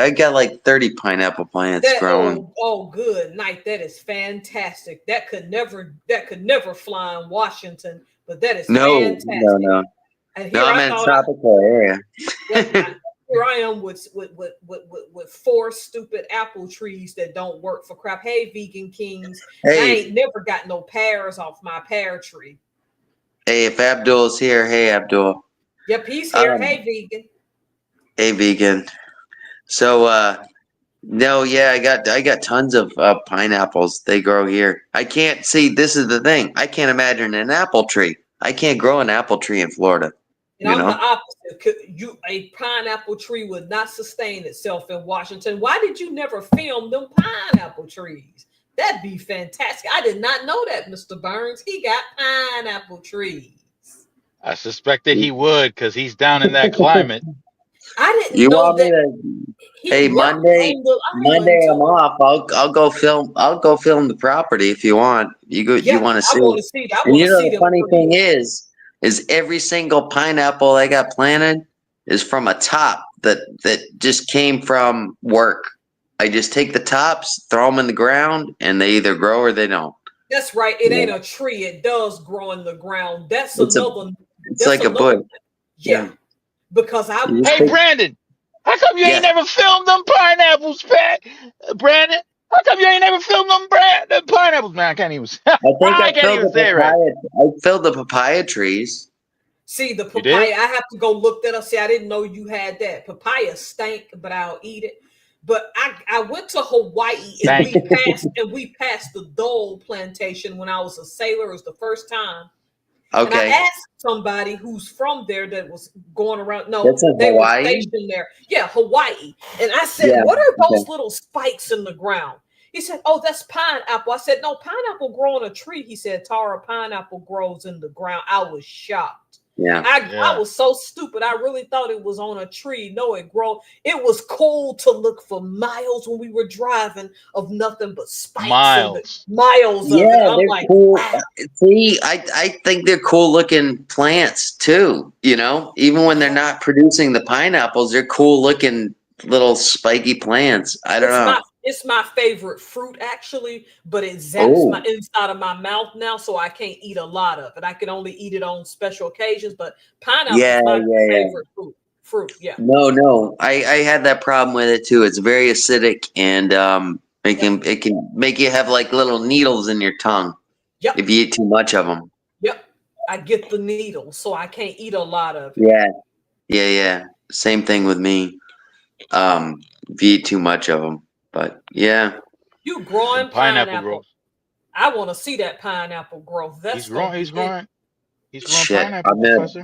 30 pineapple plants growing. Oh, good night. That is fantastic. That could never fly in Washington, but that is fantastic. No. And no, I'm in a tropical area. Here I am with 4 stupid apple trees that don't work for crap. Hey, Vegan Kings, I ain't never got no pears off my pear tree. Hey, if Abdul's here, hey Abdul. Yep, he's here. Hey, Vegan. Hey, Vegan. So, no, yeah, I got tons of pineapples. They grow here. I can't see. This is the thing. I can't imagine an apple tree. I can't grow an apple tree in Florida. And I'm the opposite. A pineapple tree would not sustain itself in Washington. Why did you never film them pineapple trees? That'd be fantastic. I did not know that, Mr. Burns. He got pineapple trees. I suspected he would because he's down in that climate. I didn't know that. Hey, Monday I'm off. I'll go film. I'll go film the property if you want. You want to see? I want to see. The funny thing is every single pineapple I got planted is from a top that just came from work. I just take the tops, throw them in the ground, and they either grow or they don't. That's right. It ain't a tree. It does grow in the ground. It's like a bush. Yeah. Because Hey, Brandon, how come you ain't never filmed them pineapples, Pat? Brandon, how come you ain't never filmed them pineapples? Man, I can't even say it right. I filled the papaya trees. See, the papaya, I have to go look that up. See, I didn't know you had that. Papaya stank, but I'll eat it. But I went to Hawaii and we passed the Dole plantation when I was a sailor. It was the first time. Okay. And I asked somebody who's from there that was going around. No, they were stationed there. Yeah, Hawaii. And I said, what are those little spikes in the ground? He said, oh, that's pineapple. I said, no, pineapple grow on a tree. He said, Tara, pineapple grows in the ground. I was shocked. Yeah. I was so stupid. I really thought it was on a tree. No, it grow. It was cold to look for miles when we were driving of nothing but spikes. Miles. Yeah, they're like, cool. Wow. See, I think they're cool looking plants too. You know, even when they're not producing the pineapples, they're cool looking little spiky plants. I don't know. It's my favorite fruit, actually, but it zaps my inside of my mouth now, so I can't eat a lot of it. I can only eat it on special occasions, but pineapple is my favorite fruit. Yeah. No. I had that problem with it too. It's very acidic, and it can make you have like little needles in your tongue. Yep. If you eat too much of them. Yep. I get the needles, so I can't eat a lot of it. Yeah. Same thing with me. If you eat too much of them. But yeah, you growing pineapple growth. I want to see that pineapple growth. He's growing pineapple, Professor.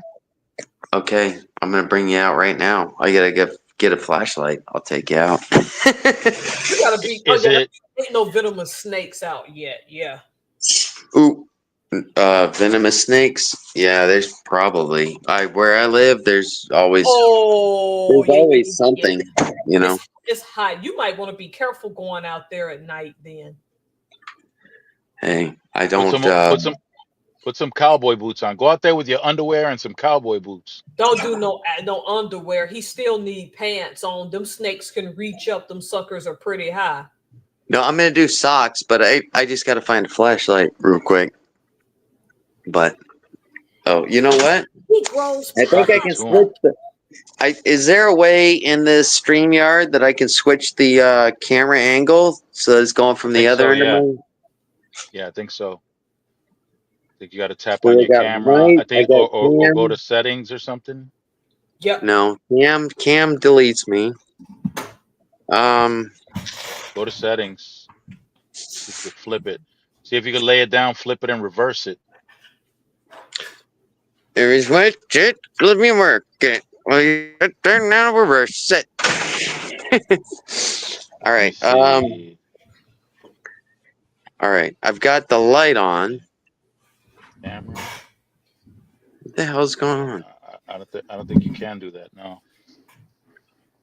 Okay, I'm gonna bring you out right now. I gotta get a flashlight. I'll take you out. You gotta be. Oh Is yeah, it ain't no venomous snakes out yet. Yeah. Ooh, venomous snakes. Yeah, there's probably. Where I live, there's always Oh there's yeah, yeah, always yeah. something. You know. It's hot. You might want to be careful going out there at night. Then Hey, I put don't. put some cowboy boots on. Go out there with your underwear and some cowboy boots. don't do no underwear. He still need pants on. Them snakes can reach up. Them suckers are pretty high. No, I'm gonna do socks, but I just gotta find a flashlight real quick. But you know what? He grows. I think I can switch the. Is there a way in this StreamYard that I can switch the camera angle so it's going from the Think other so, end yeah. of my? Yeah, I think so. I think you got to tap So on I your got camera. right, I think, I got or go cam. to settings or something. Yep. No, cam deletes me. Go to settings. See if you can flip it. See if you can lay it down, flip it, and reverse it. There is what shit. Let me work it. Well, you turn now reverse it. All right. Let me see. All right. I've got the light on. Camera. What the hell's going on? I don't think you can do that. No.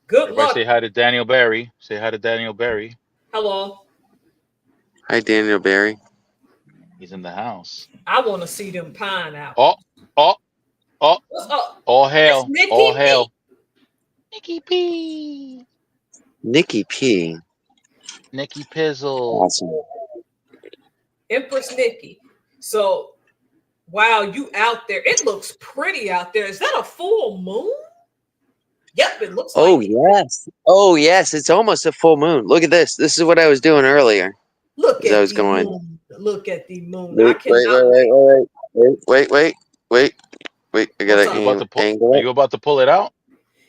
Good Everybody luck. say hi to Daniel Barry. Say hi to Daniel Barry. Hello. Hi, Daniel Barry. He's in the house. I want to see them pineapple. Oh, What's up? all hail. It's Nikki All P. hail. Nikki P. Nikki P. Nikki Pizzle. Awesome. Empress Nikki. So, wow, you out there. It looks pretty out there. Is that a full moon? Yep, it looks Oh like it. yes. Oh yes. It's almost a full moon. Look at this. This is what I was doing earlier. Look As I at was the going. moon. Look at the moon. I Wait. cannot Wait. I What's gotta up? angle Are it. you about to pull it out?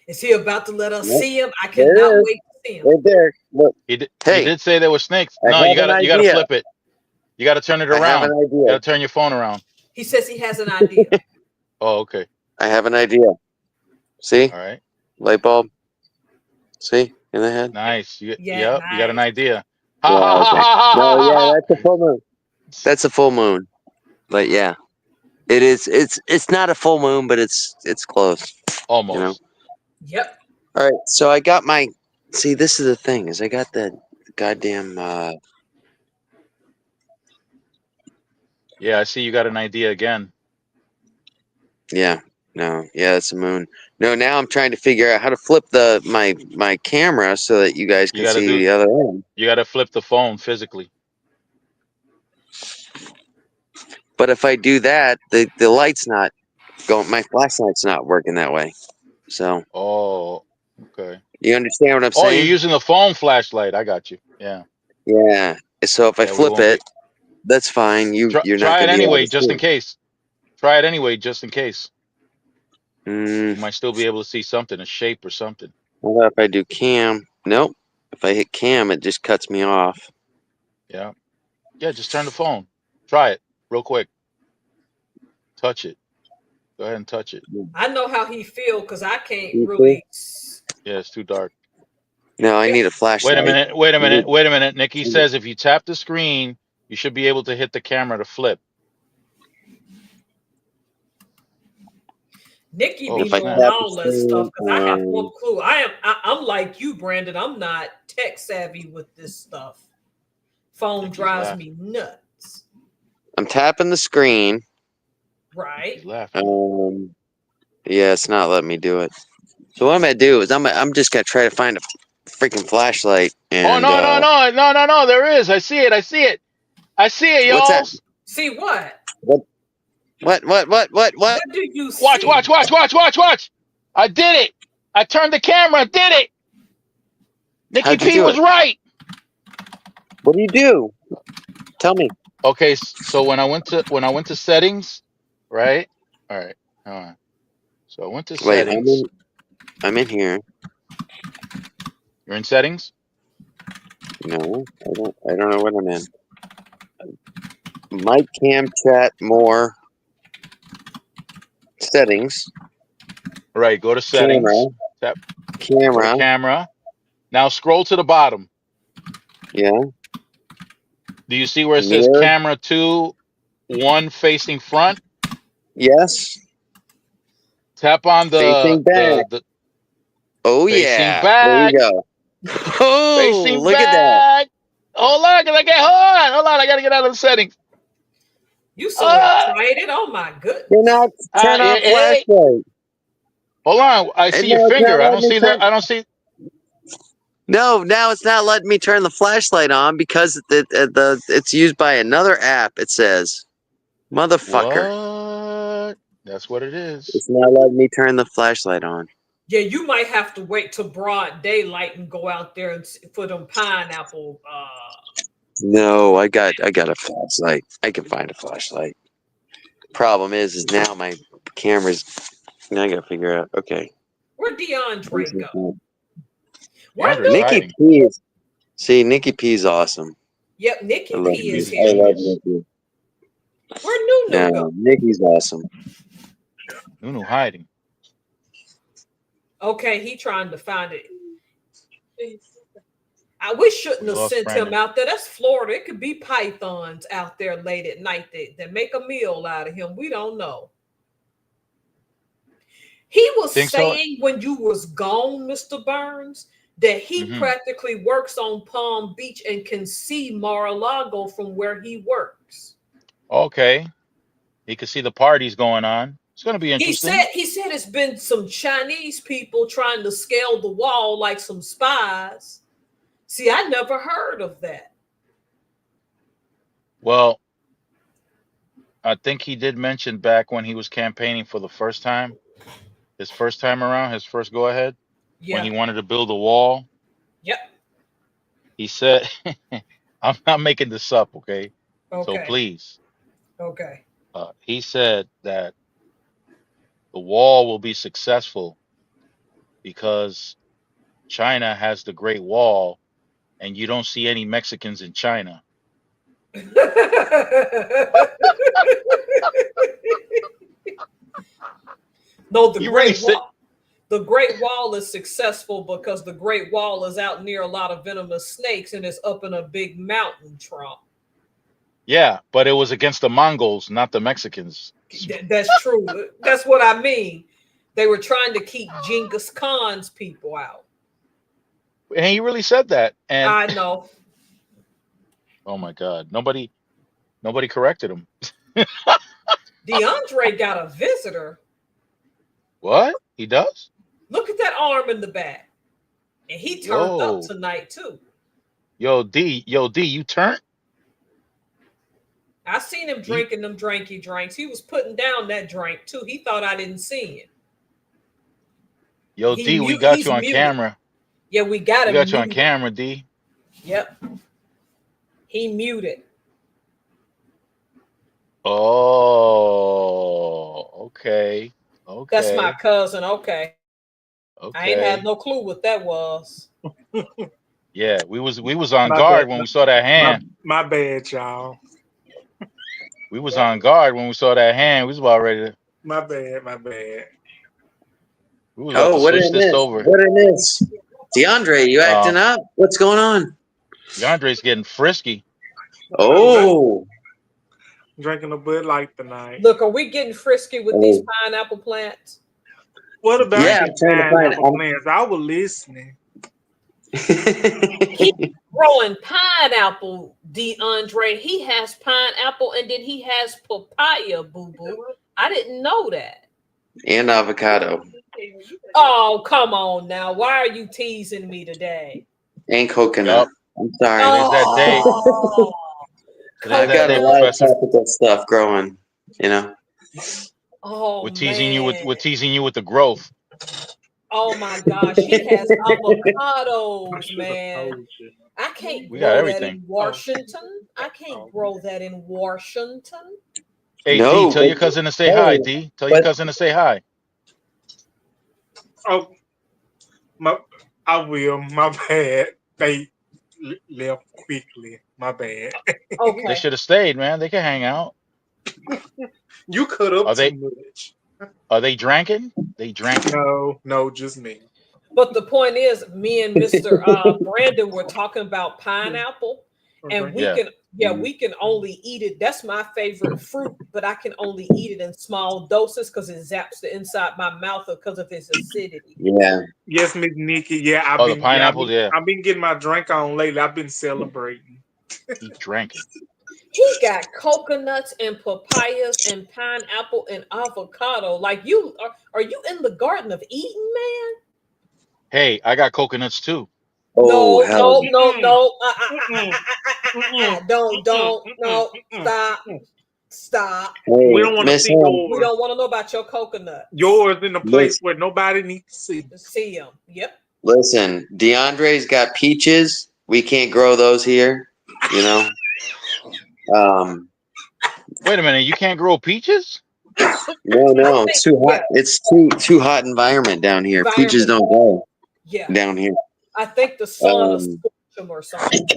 Is he about to let us Nope. see him? I There it cannot is. wait to see him. Right there. Look. He did Hey, say there were snakes. I No, have you an gotta idea. flip it. You gotta turn it I have around. an You idea. gotta turn your phone around. He says he has an idea. Oh, okay. I have an idea. See? All right. Light bulb. See? In the head? Nice. Yeah, Yep. You got an nice. idea. Yeah, Ha ha okay. ha No, yeah, ha that's a full moon. That's a full moon. But yeah. It is it's not a full moon, but it's close. Almost. You know? Yep. All right, so I got my. See, this is the thing is I got the goddamn. Yeah, I see you got an idea again. Yeah, no, yeah, it's a moon. No, now I'm trying to figure out how to flip my camera so that you guys You can gotta see do. the other end. You gotta flip the phone physically. But if I do that, the light's not going. My flashlight's not working that way. So Oh, okay. you understand what I'm Oh, you're saying? using the phone flashlight. I got you. Yeah. Yeah. So if I Yeah, we flip won't it, be. that's fine. You're not Try it gonna be able anyway, to see just in it. case. Try it anyway, just in case. Mm, You might still be able to see something, a shape or something. what about if I do cam? Nope. If I hit cam, it just cuts me off. Yeah. Yeah, just turn the phone. Try it real quick. Touch it. Go ahead and touch it. I know how he feel because I can't You really. Yeah, it's too dark. No, I need a Wait flashlight. a minute. Wait a minute. Wait a minute. Nikki Mhm. says if you tap the screen, you should be able to hit the camera to flip. Nikki Oh, be If I knowing tap the all that stuff because I have no screen, clue. I'm like you, Brandon. I'm not tech savvy with this stuff. Phone Nikki's drives laughing. me nuts. I'm tapping the screen. Right? He's laughing. Yeah, it's not letting me do it. So what I'm gonna do is I'm just gonna try to find a freaking flashlight and. Oh no! There is. I see it. I see it, What's y'all. that? See what? What? What do you see? Watch! I did it. I turned the camera. Did it. Nikki How'd you P do was it? right. What do you do? Tell me. Okay, so when I went to settings, right? All right. All right. So I went to Wait, settings. I'm in here. You're in settings. No, I don't know what I'm in. Mic cam chat more settings. Right. Go to settings. Camera. Tap. Go to Camera. camera. Now scroll to the bottom. Yeah. Do you see where it says Mirror. camera 2, 1 facing front? Yes. Tap on Facing back. the Oh facing yeah. There you back. go. Oh, Facing look at that. back. Hold on, hold on. I gotta get out of the settings. You so excited. Oh my goodness. You're not turn off Hey, flashlight. hold on. I see your No, it's not finger. I don't letting me see turn. the. I don't see. No, now it's not letting me turn the flashlight on because it's used by another app. It says, motherfucker. What? That's what it is. It's not letting me turn the flashlight on. Yeah, you might have to wait till broad daylight and go out there and for them pineapple. No, I got a flashlight. I can find a flashlight. Problem is now my camera's. Now I gotta figure out. Okay. Where DeAndre go? DeAndre's Where Nikki hiding. P is. See, Nikki P is awesome. Yep, Nikki I love P is Nikki. here. I love Nikki. Where Nunu Yeah, go? Nikki's awesome. Nunu hiding. Okay, he trying to find it. We shouldn't have Lost sent him Brandon. out there. That's Florida. It could be pythons out there late at night that make a meal out of him. We don't know. He was Think so? saying when you was gone, Mr. Burns, that he Mhm. practically works on Palm Beach and can see Mar-a-Lago from where he works. Okay. He could see the parties going on. It's gonna be He interesting. said it's been some Chinese people trying to scale the wall like some spies. See, I never heard of that. Well, I think he did mention back when he was campaigning for the first time, his first time around, his first go ahead, when he Yeah. wanted to build a wall. Yep. He said, I'm not making this up, okay? So Okay. please. Okay. He said that the wall will be successful because China has the Great Wall and you don't see any Mexicans in China. No, the You really Great said, Wall. The Great Wall is successful because the Great Wall is out near a lot of venomous snakes and it's up in a big mountain trunk. yeah, but it was against the Mongols, not the Mexicans. That's true. That's what I mean. They were trying to keep Genghis Khan's people out. And he really said that. And I know. oh my God, nobody corrected him. DeAndre got a visitor. What? He does? Look at that arm in the back. And he turned Yo. up tonight too. Yo, D, you turned? I seen him drinking them drinky drinks. He was putting down that drink too. He thought I didn't see it. Yo, D, we got you on camera. Yeah, we got him. We got you on camera, D. Yep. He muted. Oh, okay. Okay. That's my cousin. Okay. Okay. I ain't had no clue what that was. Yeah, we was on My guard bad. when we saw that hand. My bad, y'all. We was on guard when we saw that hand. We was about ready to. My bad. My bad. We was about to what switch did I this miss? over. What did I miss? DeAndre, you acting up? What's going on? DeAndre's getting frisky. Oh, Drinking a Bud Light tonight. Look, are we getting frisky with these pineapple plants? What about Yeah, these I'm trying to find it. pineapple plants? I was listening. Growing pineapple, DeAndre. He has pineapple and then he has papaya, boo-boo. I didn't know that. And avocado. Oh, come on now. Why are you teasing me today? And coconut. I'm sorry. Today's that day. Oh, I've got a lot of tropical stuff growing, you know. oh, We're teasing you man. with the growth. Oh my gosh, he has avocados, man. I can't We grow got that everything. in Washington. I can't grow that in Washington. Hey, No, D, tell your cousin to say hi, D. Tell your cousin to say hi. Oh, I will. My bad. They left quickly. My bad. Okay. They should have stayed, man. They can hang out. You cut up Are they- too much. Are they drinking? They drinking. No, just me. But the point is, me and Mr. Brandon were talking about pineapple, and Okay. we Yeah. can, we can only eat it. That's my favorite fruit, but I can only eat it in small doses because it zaps the inside my mouth because of its acidity. Yeah. Yes, Miss Nikki. Yeah, Oh, the pineapples. Yeah, I've been getting my drink on lately. I've been celebrating. he drinking. He got coconuts and papayas and pineapple and avocado. Like you are you in the Garden of Eden, man? Hey, I got coconuts too. Oh, No, hell. no. Mm-mm, mm-mm, Don't, mm-mm, no. mm-mm. Stop. We Hey, don't want to Miss see Helms, We yours. don't want to know about your coconuts. Yours in a place Miss, where nobody needs to see. See them. Yep. listen, DeAndre's got peaches. We can't grow those here, you know. Wait a minute, you can't grow peaches? No, I it's think, too hot. It's too hot environment down here. Peaches environment. don't grow Yeah. down here. I think the sun will Um, scorch them or something.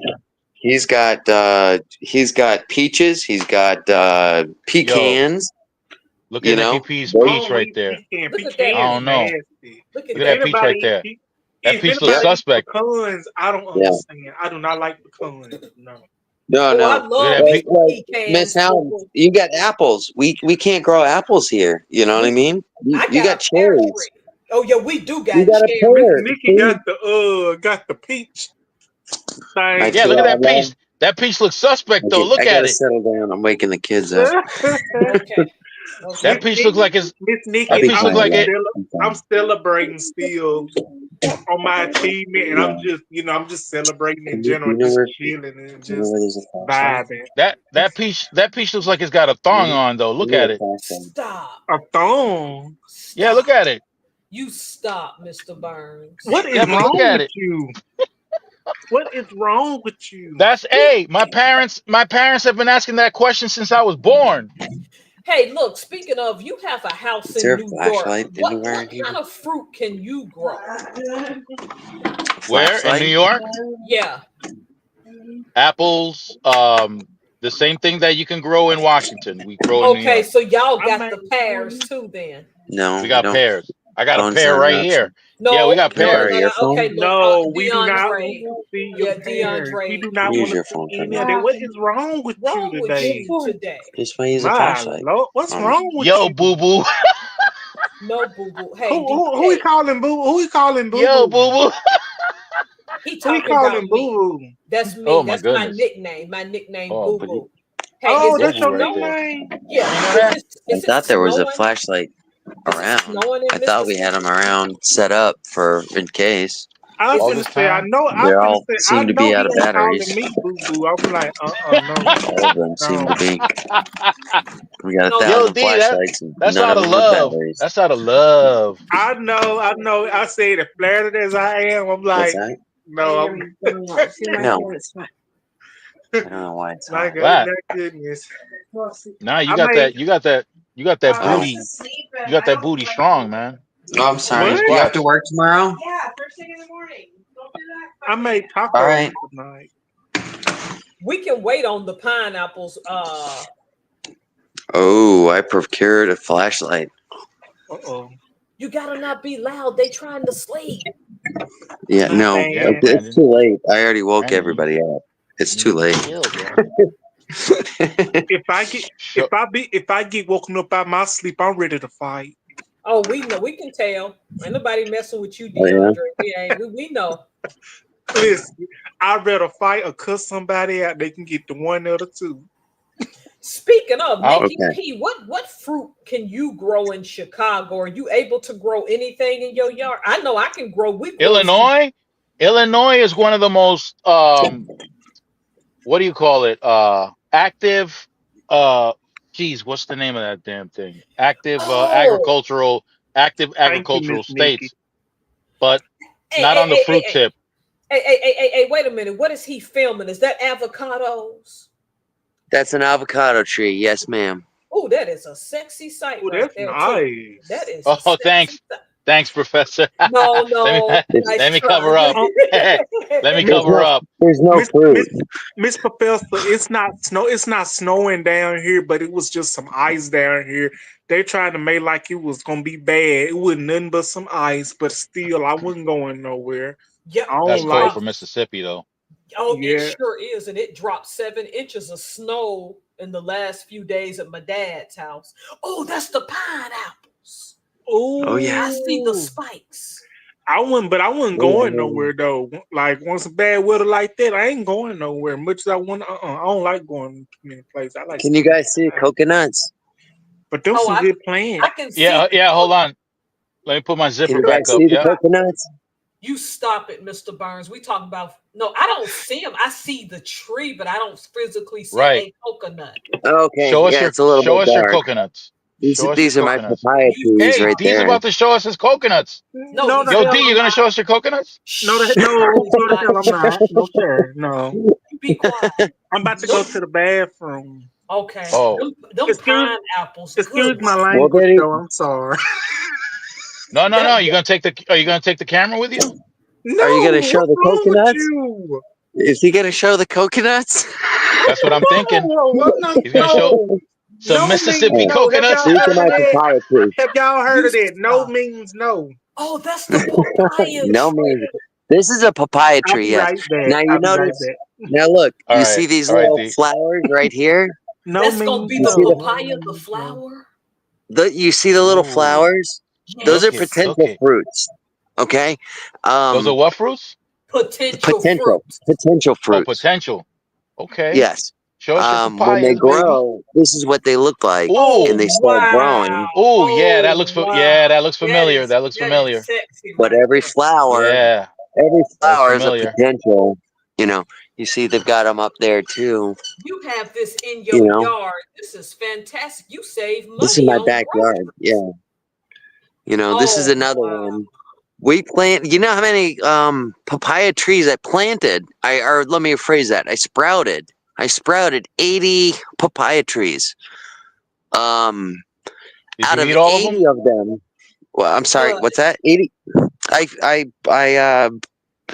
he's got peaches. He's got pecans. Look You at Nicky know, P's those, peach right there. Pecan. Look at that. I Pecan is don't know. nasty. Look Look at at that. that peach right there. That If peach looks anybody eats suspect. pecans, I don't Yeah. understand. I do not like pecans. No. no. I Look at love that me peach. Like, pecans. Miss Helms, you got apples. We can't grow apples here. You know what I mean? You I got got a pear cherries. tree. Oh yeah, we do got You got a cherries. Miss pear. Nikki See? got the peach I thing. Yeah, tell look at you, that peach. That peach looks suspect though. okay, Look I at gotta it. settle down. I'm waking the kids up. Okay. That peach looks like it's. Miss I'll That Nikki, be peach look quiet, like it. y'all. I'm I'm fine. celebrating still on my achievement, and Yeah. I'm just celebrating in Can you, general, you know just where chilling and you know just where there's a flashlight? vibing. That peach looks like it's got a thong on though. You Look need at a it. flashlight. Stop. A thong. Yeah, look Stop. at it. You stop, Mr. Burns. What is Yeah, but look wrong at with it. you? What is wrong with you? That's my parents have been asking that question since I was born. Hey, look, speaking of, you have a house Is there in a New York. flashlight anywhere What in here? kind of fruit can you grow? Where in New Flashlight? York? Yeah. Apples. The same thing that you can grow in Washington. We grow in New Okay, York. so y'all I got might, the pears too then. No, We we got don't. pears. I got a Phone's pear not an right option. here. No, Yeah, we got Can I borrow pears. your phone? Okay, look, no, we do not want DeAndre, to see your yeah, parents. We DeAndre, do not Use want to your see phone for any me. of that. What is wrong with you wrong with today? you today? Just want to use a My flashlight. Lord, what's Um, wrong with Yo, you? boo boo. No, boo boo. Hey, Who he calling boo? Who he calling boo Yo, boo? boo boo. he Who he talking about calling me. boo boo? That's me. Oh my That's my goodness. nickname. My nickname, Oh, Boo but Boo. Hey, Oh, is it that's boo boo your right there. nickname. Yeah. You know that? I Is it thought there was a snowing? flashlight Is it around. snowing in I thought we Mississippi? had them around set up for in case. I'm Is All it finna this say, I time? know. I'm They finna all say, I seem to know be he out of ain't calling batteries. me boo boo. I'm like, no, All of them seem no. to be. We got no? 1,000 Yo, D, flashlights and that's none out of of them with love. batteries. That's out of love. I know. I said, as flattered as I am, I'm What's like, that? no, I'm No, I don't know why it's like, hot. oh What? my goodness. Now you I got made that booty. You got that booty strong, man. Oh, I'm sorry. what? Do you have to Squats. work tomorrow? I made All tacos right. tonight. We can wait on the pineapples. Oh, I procured a flashlight. Uh-oh. You gotta not be loud. They trying to sleep. Yeah, My no, Yeah, bad. it's Brandon. too late. I already woke Brandon, everybody up. It's you too need to late. chill, Brandon. Sure. If I get woken up out my sleep, I'm ready to fight. Oh, we know. We can tell. Ain't nobody messing with you, Oh, yeah? DeAndre. We ain't. We know. Listen, I'd rather fight or cuss somebody out. They can get the one or the two. Speaking of I'll- Nikki Okay. P, what fruit can you grow in Chicago? Are you able to grow anything in your yard? I know I can grow. We grow Illinois is one of the most what do you call it? Active geez, what's the name of that damn thing? Active Oh, active Thank you, Miss agricultural Nikki. states, but hey, not hey, on the hey, fruit hey, tip. hey, wait a minute. What is he filming? Is that avocados? That's an avocado tree. Yes, ma'am. Oh, that is a sexy sight Oh, right that's there, too. nice. That is a Oh, sexy sight. thanks, Professor. No, let nice me try. cover up. Um, Let me There's cover no, up. there's no Miss fruit. Miss Professor, it's not snowing down here, but it was just some ice down here. they tried to make like it was gonna be bad. It was nothing but some ice, but still, I wasn't going nowhere. Yep, I That's don't it cold like. for dropped. Mississippi, though. Oh, it Yeah. sure is, and it dropped 7 inches of snow in the last few days at my dad's house. Oh, that's the pineapples. Oh yeah. I see the Ooh. spikes. I wasn't going Ooh. nowhere though. Like once bad weather like that, I ain't going nowhere. Much as I want, I don't like going to many places. I like Can you staying guys see the inside. coconuts? But them Oh, some good plants. I can see Yeah, the yeah. Hold on. Let me put my Can zipper you back guys up. see the Yeah. coconuts? You stop it, Mr. Burns. We talking about no, I don't see them. I see the tree, but I don't physically see Right. a coconut. Okay, Show us yeah, your it's a little show bit us your dark. coconuts. These Show us your these are my coconuts. papaya You trees Hey, right D's there. about to show us his coconuts. no, No, he's the Yo, not. D, hell you I'm gonna show not. us your coconuts? No, Shh. no, He's no, the not. hell I'm not. No, sir. No. You be quiet. I'm about to go to the bathroom. Okay. Oh, Them Excuse, pineapples, excuse good. my Well, language, then, though. I'm sorry. no, no, That no. You gonna take the? Are you gonna take the camera with you? are you No, gonna show what's the wrong with coconuts? you? Is he gonna show the coconuts? That's what I'm thinking. No, I'm not. He's gonna show No, some no means Mississippi Hey, no. Have coconuts. y'all these are heard of my that? papaya trees. Have y'all heard you of that? No stop. means no. Oh, that's the papaya No tree. man, this is a papaya I'll tree. be Yes. right back. Now you I'll be right notice. back. Now look, you see these All right, little D. flowers right here. No That's gonna means be You the see no. the No papaya, the means no. flower. you see the little Ooh, flowers. Those Yes. are look it, look potential it. fruits. Okay. Those are what fruits? Potential Potential fruit. potential Oh, fruits. potential. Okay. Yes. Show us your When they papayas, baby. grow, this is what they look like, and Ooh, they Oh start wow. growing. ooh, yeah. Oh That looks. wow. Yeah, that looks That familiar. is That looks that is familiar. sexy But right there. Yeah, every that looks flower is a familiar. potential. You know, you see they've got them up there too. You have this in You your know, yard. This is fantastic. You save this is money my on backyard. groceries. Yeah. You know, this is Oh another wow. one. We plant. You know how many papaya trees I planted? Or let me rephrase that. I sprouted 80 papaya trees. Um, Did out you of eat all of them? 80 of them. Well, I'm sorry. Uh, What's that? 80. I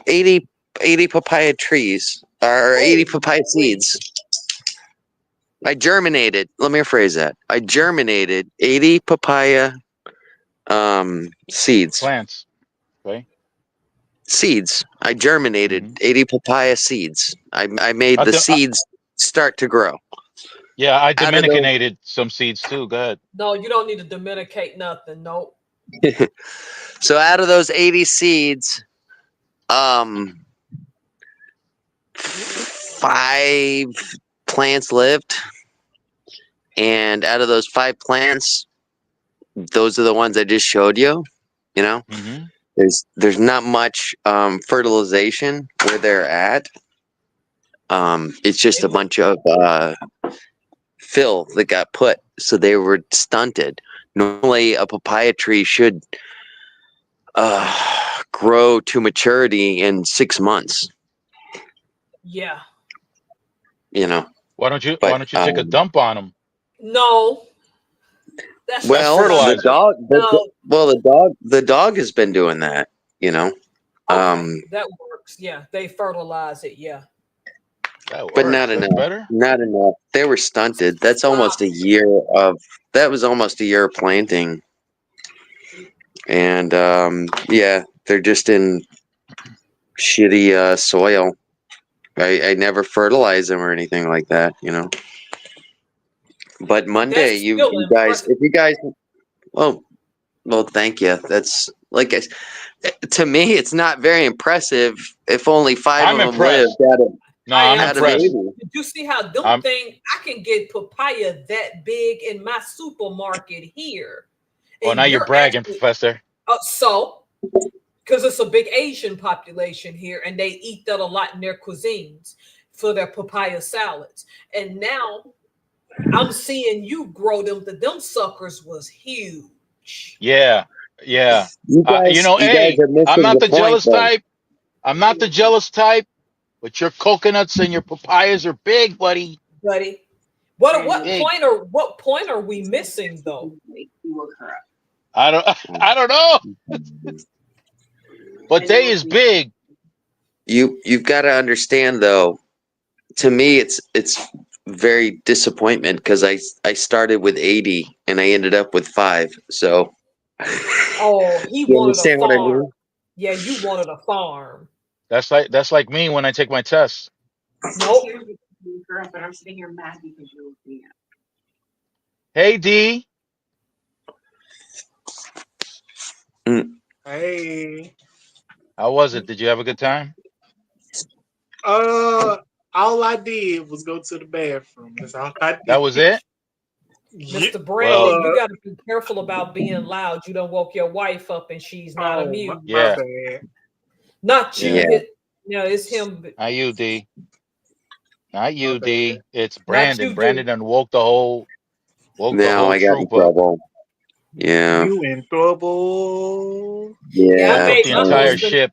80 80 papaya trees or 80 oh papaya wait. seeds. I germinated. Let me rephrase that. I germinated 80 papaya seeds. Plants. Okay. Seeds. I germinated Hmm. 80 papaya seeds. I made I the th- seeds start to grow. yeah, I Out of those Dominicanated some seeds too. Go ahead. No, you don't need to dominicate nothing. Nope. so out of those 80 seeds, um 5 plants lived, and out of those 5 plants, those are the ones I just showed you, you know? Hmm. There's not much fertilization where they're at. It's just a It, bunch of fill that got put, so they were stunted. Normally, a papaya tree should grow to maturity in 6 months. yeah. You know, Why don't you but take a dump on them? No. That's That's just well, the fertilizer. dog, no. the dog has been doing that. You know, Okay, that works. Yeah, they fertilize it. Yeah. That but works. not That's enough. better. Not enough. They were stunted. That's Stop almost a it. year of. That was almost a year of planting, and yeah, they're just in shitty soil. I never fertilize them or anything like that. You know. But Monday, That's still you guys, impressive. if you guys, oh, well, thank you. That's like to me, it's not very impressive if only 5 I'm of them lived impressed. I No, I'm am out of too. impressed. 80. Did you see how them I'm thing? I can get papaya that big in my supermarket here, Oh, now and you're you're bragging, actually Professor. so because it's a big Asian population here, and they eat that a lot in their cuisines for their papaya salads. And now I'm seeing you grow them. Them suckers was huge. Yeah, yeah. You guys Hey, are I'm missing not the the point, jealous though. type. I'm not the jealous type, but your coconuts and your papayas are big, buddy. Buddy. What Big. point are we missing though? I don't I don't know. But they is big. You've got to understand, though. To me, it's very disappointment because I started with 80 and I ended up with 5. So Oh, he you wanted a understand what I farm. mean? Yeah, you wanted a farm. That's like me when I take my test. Nope. But I'm sitting here mad because you're looking at. Hey D, Hey, how was it? Did you have a good time? all I did was go to the bathroom. That's all I That did. was it? Yeah, Mr. Well, Brandon, you got to be careful about being loud. You don't woke your wife up and she's not oh, amused. my yeah, bad. Not you. yeah. Yeah. It's him. Not you, D. Not My you, bad. D. It's Not Brandon. you, D. Brandon done woke the Now whole I got in troop up. trouble. Yeah. You in trouble. Yeah, I Woke Yeah. up made the my entire husband. ship.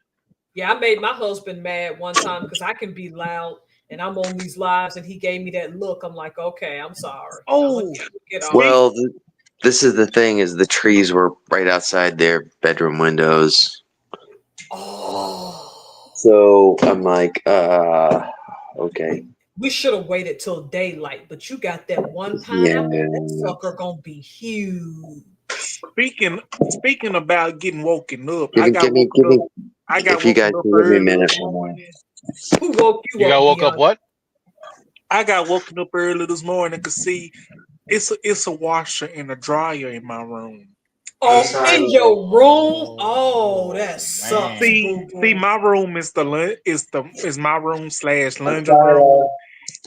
Yeah, I made my husband mad one time because I can be loud and I'm on these lives and he gave me that look. I'm like, okay, I'm sorry. I'm gonna Oh, get off. Well, this is the thing: is the trees were right outside their bedroom windows. Oh, So I'm like, okay, we should have waited till daylight, but you got that one yeah. pineapple. That sucker gonna be huge. speaking about getting woken up, Give I me, got give me, woken give up. me. I got If you guys woken up can give me a early minute this for that. morning. Who woke you You got up, woke up Deanna? what? I got woken up early this morning to see it's a washer and a dryer in my room. Oh, in your room? Oh, Oh that sucks, man. boo See, boo. my room is my room / laundry room,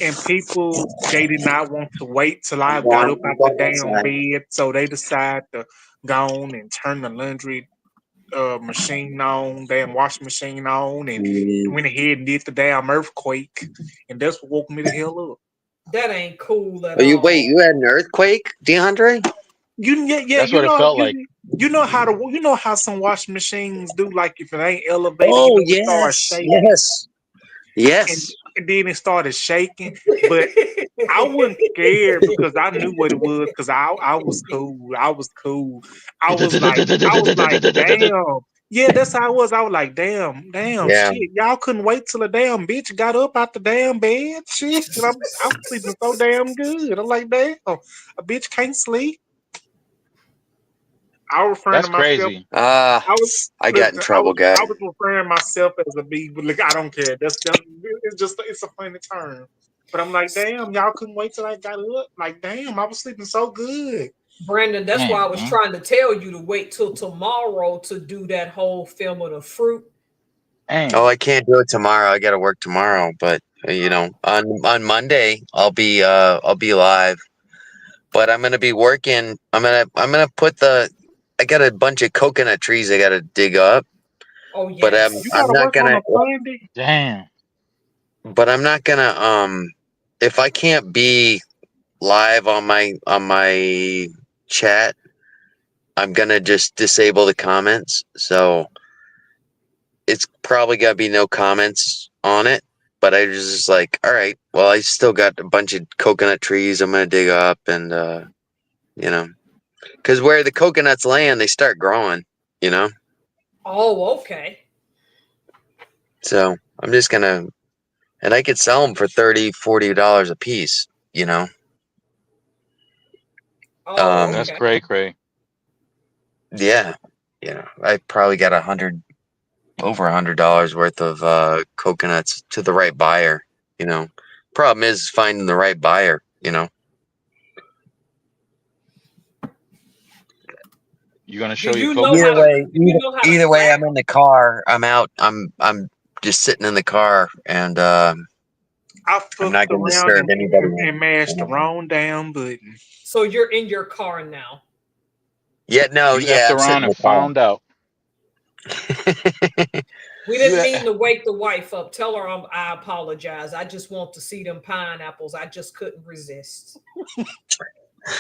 and people they did not want to wait till I got up I'm out the going damn outside. bed, so they decided to go on and turn the laundry machine on, damn washing machine on, and Mm. went ahead and did the damn earthquake, and that's what woke me the hell up. That ain't cool at Oh, wait, all. you had an earthquake, DeAndre? Yeah, That's what it felt like. you know how some washing machines do, like if it ain't elevated, Oh, it starts yes, shaking, yes, and, yes. and then it started shaking, but I wasn't scared because I knew what it was because I was cool. I was cool. I was like, damn. Yeah, that's how I was. I was like, damn, Yeah. shit. Y'all couldn't wait till a damn bitch got up out the damn bed. Shit. And I'm sleeping so damn good. I'm like, damn, a bitch can't sleep. I was referring That's to myself. crazy. I was I got in listen, trouble, guys. I was referring myself as a B, but look, I don't care. That's it's a funny term. But I'm like, damn, y'all couldn't wait till I got up. Like, damn, I was sleeping so good. Brandon, that's why I Damn, was man. trying to tell you to wait till tomorrow to do that whole film of the fruit. Oh, Damn. I can't do it tomorrow. I got to work tomorrow, but on Monday I'll be live. But I'm gonna be working. I'm gonna put the. I got a bunch of coconut trees I got to dig up, Oh but You yes. I'm gotta not work on gonna. a Sunday. Damn. But I'm not gonna. If I can't be live on my chat, I'm gonna just disable the comments. So it's probably gonna be no comments on it. But I was just like, all right, well, I still got a bunch of coconut trees I'm gonna dig up, and you know, because where the coconuts land, they start growing, you know. Oh, okay. So I'm just gonna, and I could sell them for $30-$40 a piece, you know. Oh, That's okay. cray. Yeah, I probably got over $100 worth of coconuts to the right buyer, you know. Problem is finding the right buyer, you know. You gonna Do show your you know how Either to coconuts? way, do you know how to either way, craft? I'm in the car. I'm out. I'm just sitting in the car, and I I'm not fucked going to around disturb anybody. and mashed the wrong damn button. So you're in your car now. No, You effed I'm around sitting in and the car. found out. We You didn't e- mean to wake the wife up. Tell her I apologize. I just want to see them pineapples. I just couldn't resist.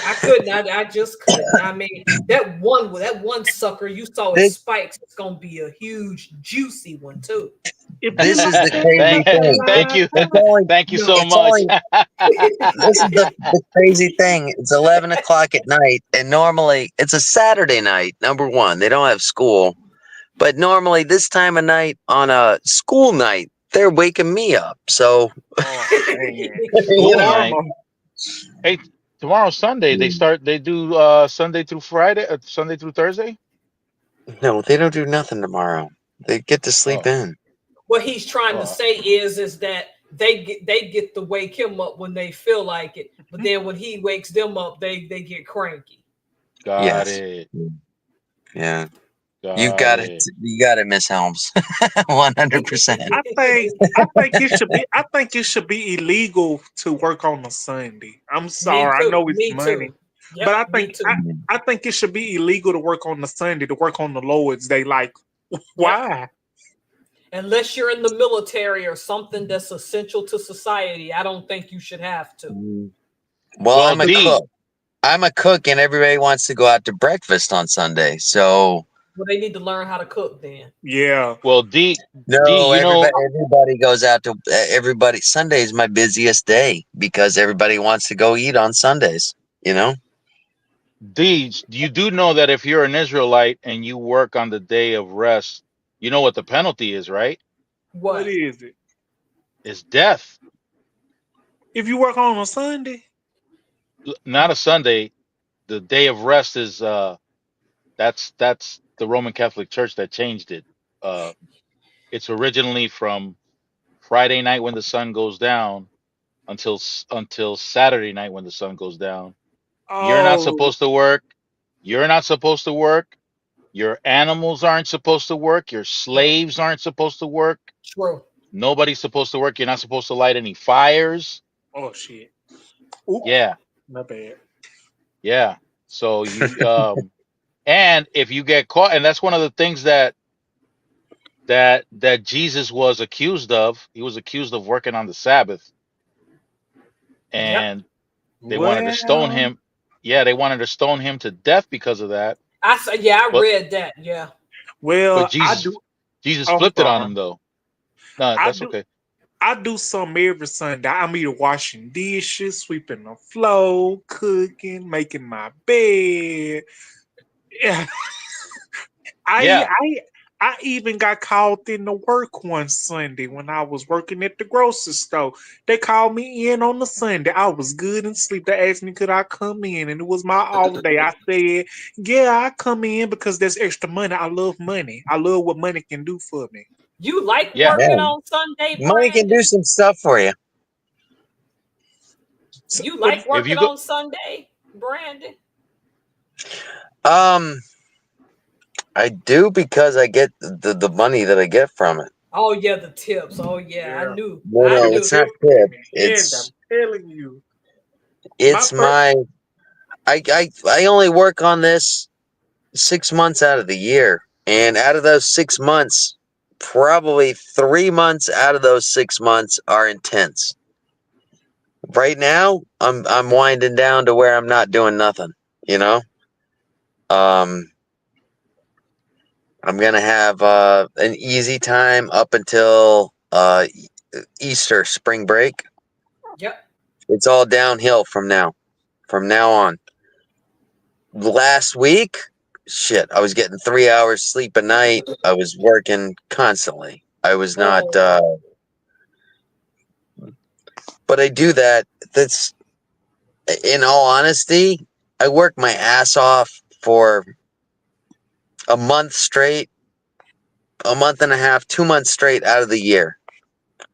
I couldn't. I just couldn't. I mean, that one sucker you saw his This spikes. It's gonna be a huge, juicy one too. If you this look is the at crazy thank, the thing. thank live, you. It's only Thank you so it's much. only this is the crazy thing. It's 11 o'clock at night, and normally it's a Saturday night. Number one, they don't have school, but normally this time of night on a school night, they're waking me up. So Oh man. you Cooling know, night. Hey, tomorrow's Sunday. They do Sunday through Friday, Sunday through Thursday. no, they don't do nothing tomorrow. They get to sleep Oh, in. What he's trying to oh, say is that they get to wake him up when they feel like it, but then when he wakes them up, they get cranky. got Yes. it. Yeah. Got You got it. it. You got it, Miss Helms. 100%. I think it should be illegal to work on a Sunday. I'm Me sorry, I too. know it's Me money, too. but Yep. Me too. I think it should be illegal to work on the Sunday to work on the Lord's Day. Like, why? Unless you're in the military or something that's essential to society, I don't think you should have to. Well, Well, I'm a D, cook. I'm a cook, and everybody wants to go out to breakfast on Sunday. So Well, they need to learn how to cook then. Yeah. well, D, no, you know, everybody goes out to everybody. Sunday is my busiest day because everybody wants to go eat on Sundays. You know. D, you do know that if you're an Israelite and you work on the day of rest, you know what the penalty is, right? What What? is it? It's death. If you work on a Sunday, Not a Sunday. The day of rest is that's the Roman Catholic Church that changed it. Uh, it's originally from Friday night when the sun goes down until Saturday night when the sun goes down. You're not oh, supposed to work. You're not supposed to work. Your animals aren't supposed to work. Your slaves aren't supposed to work. True. Nobody's supposed to work. You're not supposed to light any fires. oh shit. Ooh, Yeah, not bad. yeah. So you and if you get caught, and that's one of the things that Jesus was accused of. He was accused of working on the Sabbath, Yep. and they wanted to stone Well, him. Yeah, they wanted to stone him to death because of that. I But read that. Yeah. but I Jesus do. Jesus I'm flipped it on sorry. him though. No, I that's do. okay. I do some every Sunday. I'm either washing dishes, sweeping the floor, cooking, making my bed. Yeah. I Yeah, I I even got called in to work one Sunday when I was working at the grocery store. They called me in on the Sunday. I was good and sleep. They asked me could I come in, and it was my off day. I said, "Yeah, I come in because there's extra money. I love money. I love what money can do for me." You like yeah. working Man, on Sunday, money can do Brandon? some stuff for you. So, You but like If you working go, on Sunday, Brandon? Um, I do because I get the money that I get from it. Oh yeah, the tips. Oh yeah, I yeah, knew. No, I no, them knew. it's not tips tip. came in hand. I'm It's telling you, my it's first. my I only work on this 6 months out of the year, and out of those 6 months, probably 3 months out of those 6 months are intense. Right now, I'm winding down to where I'm not doing nothing. You know, um, I'm gonna have an easy time up until Easter, spring break. Yep. It's all downhill from now. From now on. Last week, shit, I was getting 3 hours sleep a night. I was working constantly. I was not, Oh, but I do that. That's, in all honesty, I work my ass off for a month straight, a month and a half, 2 months straight out of the year.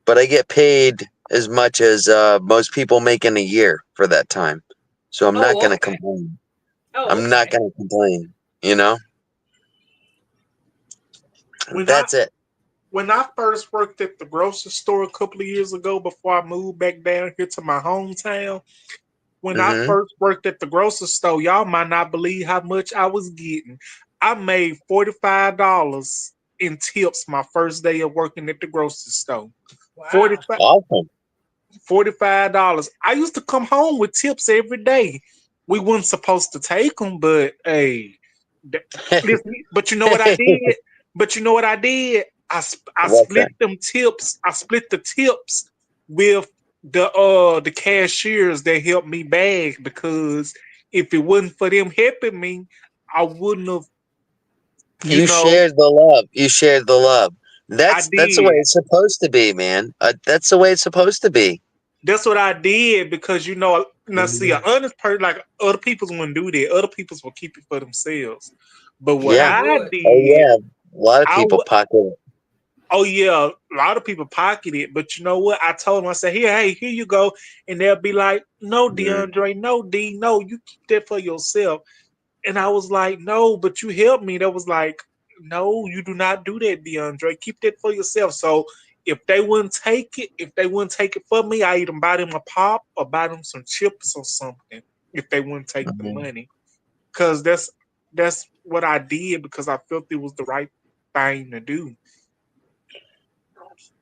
But I get paid as much as most people make in a year for that time. So I'm not going to okay. complain. Oh, I'm not okay. going to complain, you know? When I That's it. when I first worked at the grocery store a couple of years ago before I moved back down here to my hometown, when I Mm-hmm. first worked at the grocery store, y'all might not believe how much I was getting. I made $45 in tips my first day of working at the grocery store. Wow. 45 Awesome. $45. I used to come home with tips every day. We weren't supposed to take them, but hey, listen, but you know what I did? But you know what I did? I What's that? split them tips. I split the tips with the cashiers that helped me bag because if it wasn't for them helping me, I wouldn't have, you You know. shared the love. You shared the love. That's the did. way it's supposed to be, man. That's the way it's supposed to be. That's what I did because now see, an honest person like other people's wouldn't do that. Other people's will keep it for themselves. But what They Yeah. I would. Oh did, yeah. A lot of I people would. pocket it. Oh yeah, a lot of people pocket it, but you know what? I told them, I said, here you go, and they'll be like, no, DeAndre, no, D, no, you keep that for yourself. And I was like, no, but you helped me. That was like, no, you do not do that, DeAndre. Keep that for yourself. So if they wouldn't take it for me, I either buy them a pop or buy them some chips or something. If they wouldn't take the Mhm. money, because that's what I did because I felt it was the right thing to do.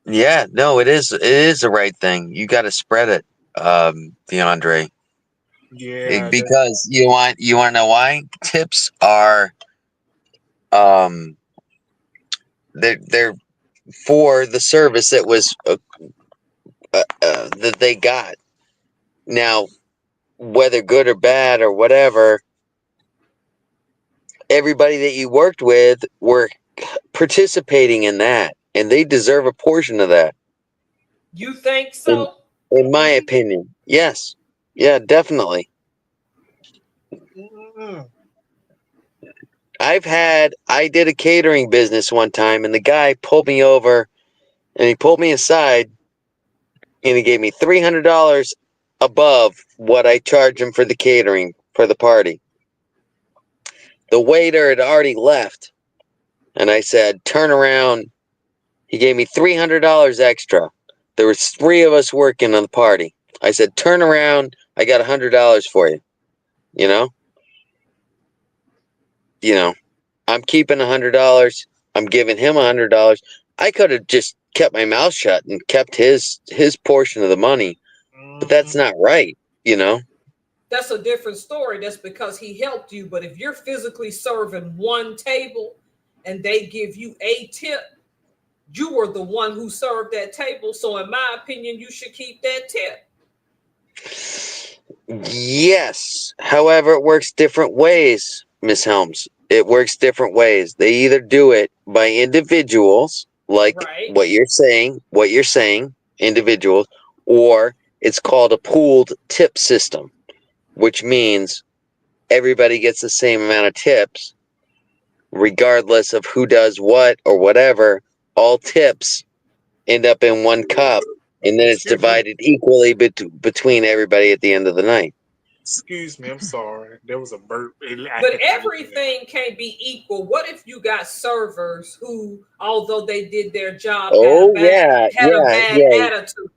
Yeah, no, it is. It is the right thing. You got to spread it, DeAndre, Yeah, because you want to know why? Tips are um they're for the service that was that they got. Now, whether good or bad or whatever, everybody that you worked with were participating in that, and they deserve a portion of that. You think In so? in my opinion, yes, yeah, definitely. Mm. I did a catering business one time, and the guy pulled me over, and he pulled me aside, and he gave me $300 above what I charged him for the catering for the party. The waiter had already left, and I said, "Turn around." He gave me $300 extra. There was three of us working on the party. I said, "Turn around. I got $100 for you." You know, you know. I'm keeping $100. I'm giving him $100. I could have just kept my mouth shut and kept his portion of the money, but that's Mhm. not right. You know. That's a different story. That's because he helped you. But if you're physically serving one table and they give you a tip, you were the one who served that table. So, in my opinion, you should keep that tip. Yes. However, it works different ways, Miss Helms. It works different ways. They either do it by individuals, like Right. what you're saying, individuals, or it's called a pooled tip system, which means everybody gets the same amount of tips, regardless of who does what or whatever. All tips end up in one cup, and then it's Excuse me. divided equally between everybody at the end of the night. Excuse me. I'm sorry. There was a burp. I But had to do that. everything can't be equal. What if you got servers who, although they did their job, Oh yeah, had a bad yeah. attitude?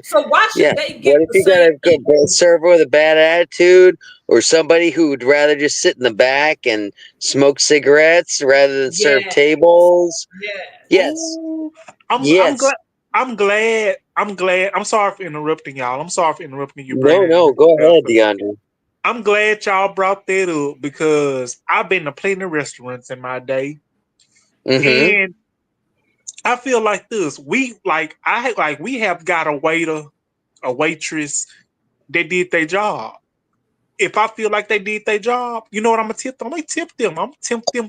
So why Yeah. should they What get if the you got same a equal? server with a bad attitude, or somebody who would rather just sit in the back and smoke cigarettes rather than serve Yes, tables? yes. Yes, Ooh, I'm yes. glad. I'm glad. I'm sorry for interrupting y'all. I'm sorry for interrupting you, No, Brandon and no. Mr. Go ahead, Pepper. DeAndre. I'm glad y'all brought that up because I've been to plenty of restaurants in my day, Mm-hmm. and I feel like this. We have got a waiter, a waitress that did their job. If I feel like they did their job, you know what I'm gonna tip them? I'm gonna tip them. I'm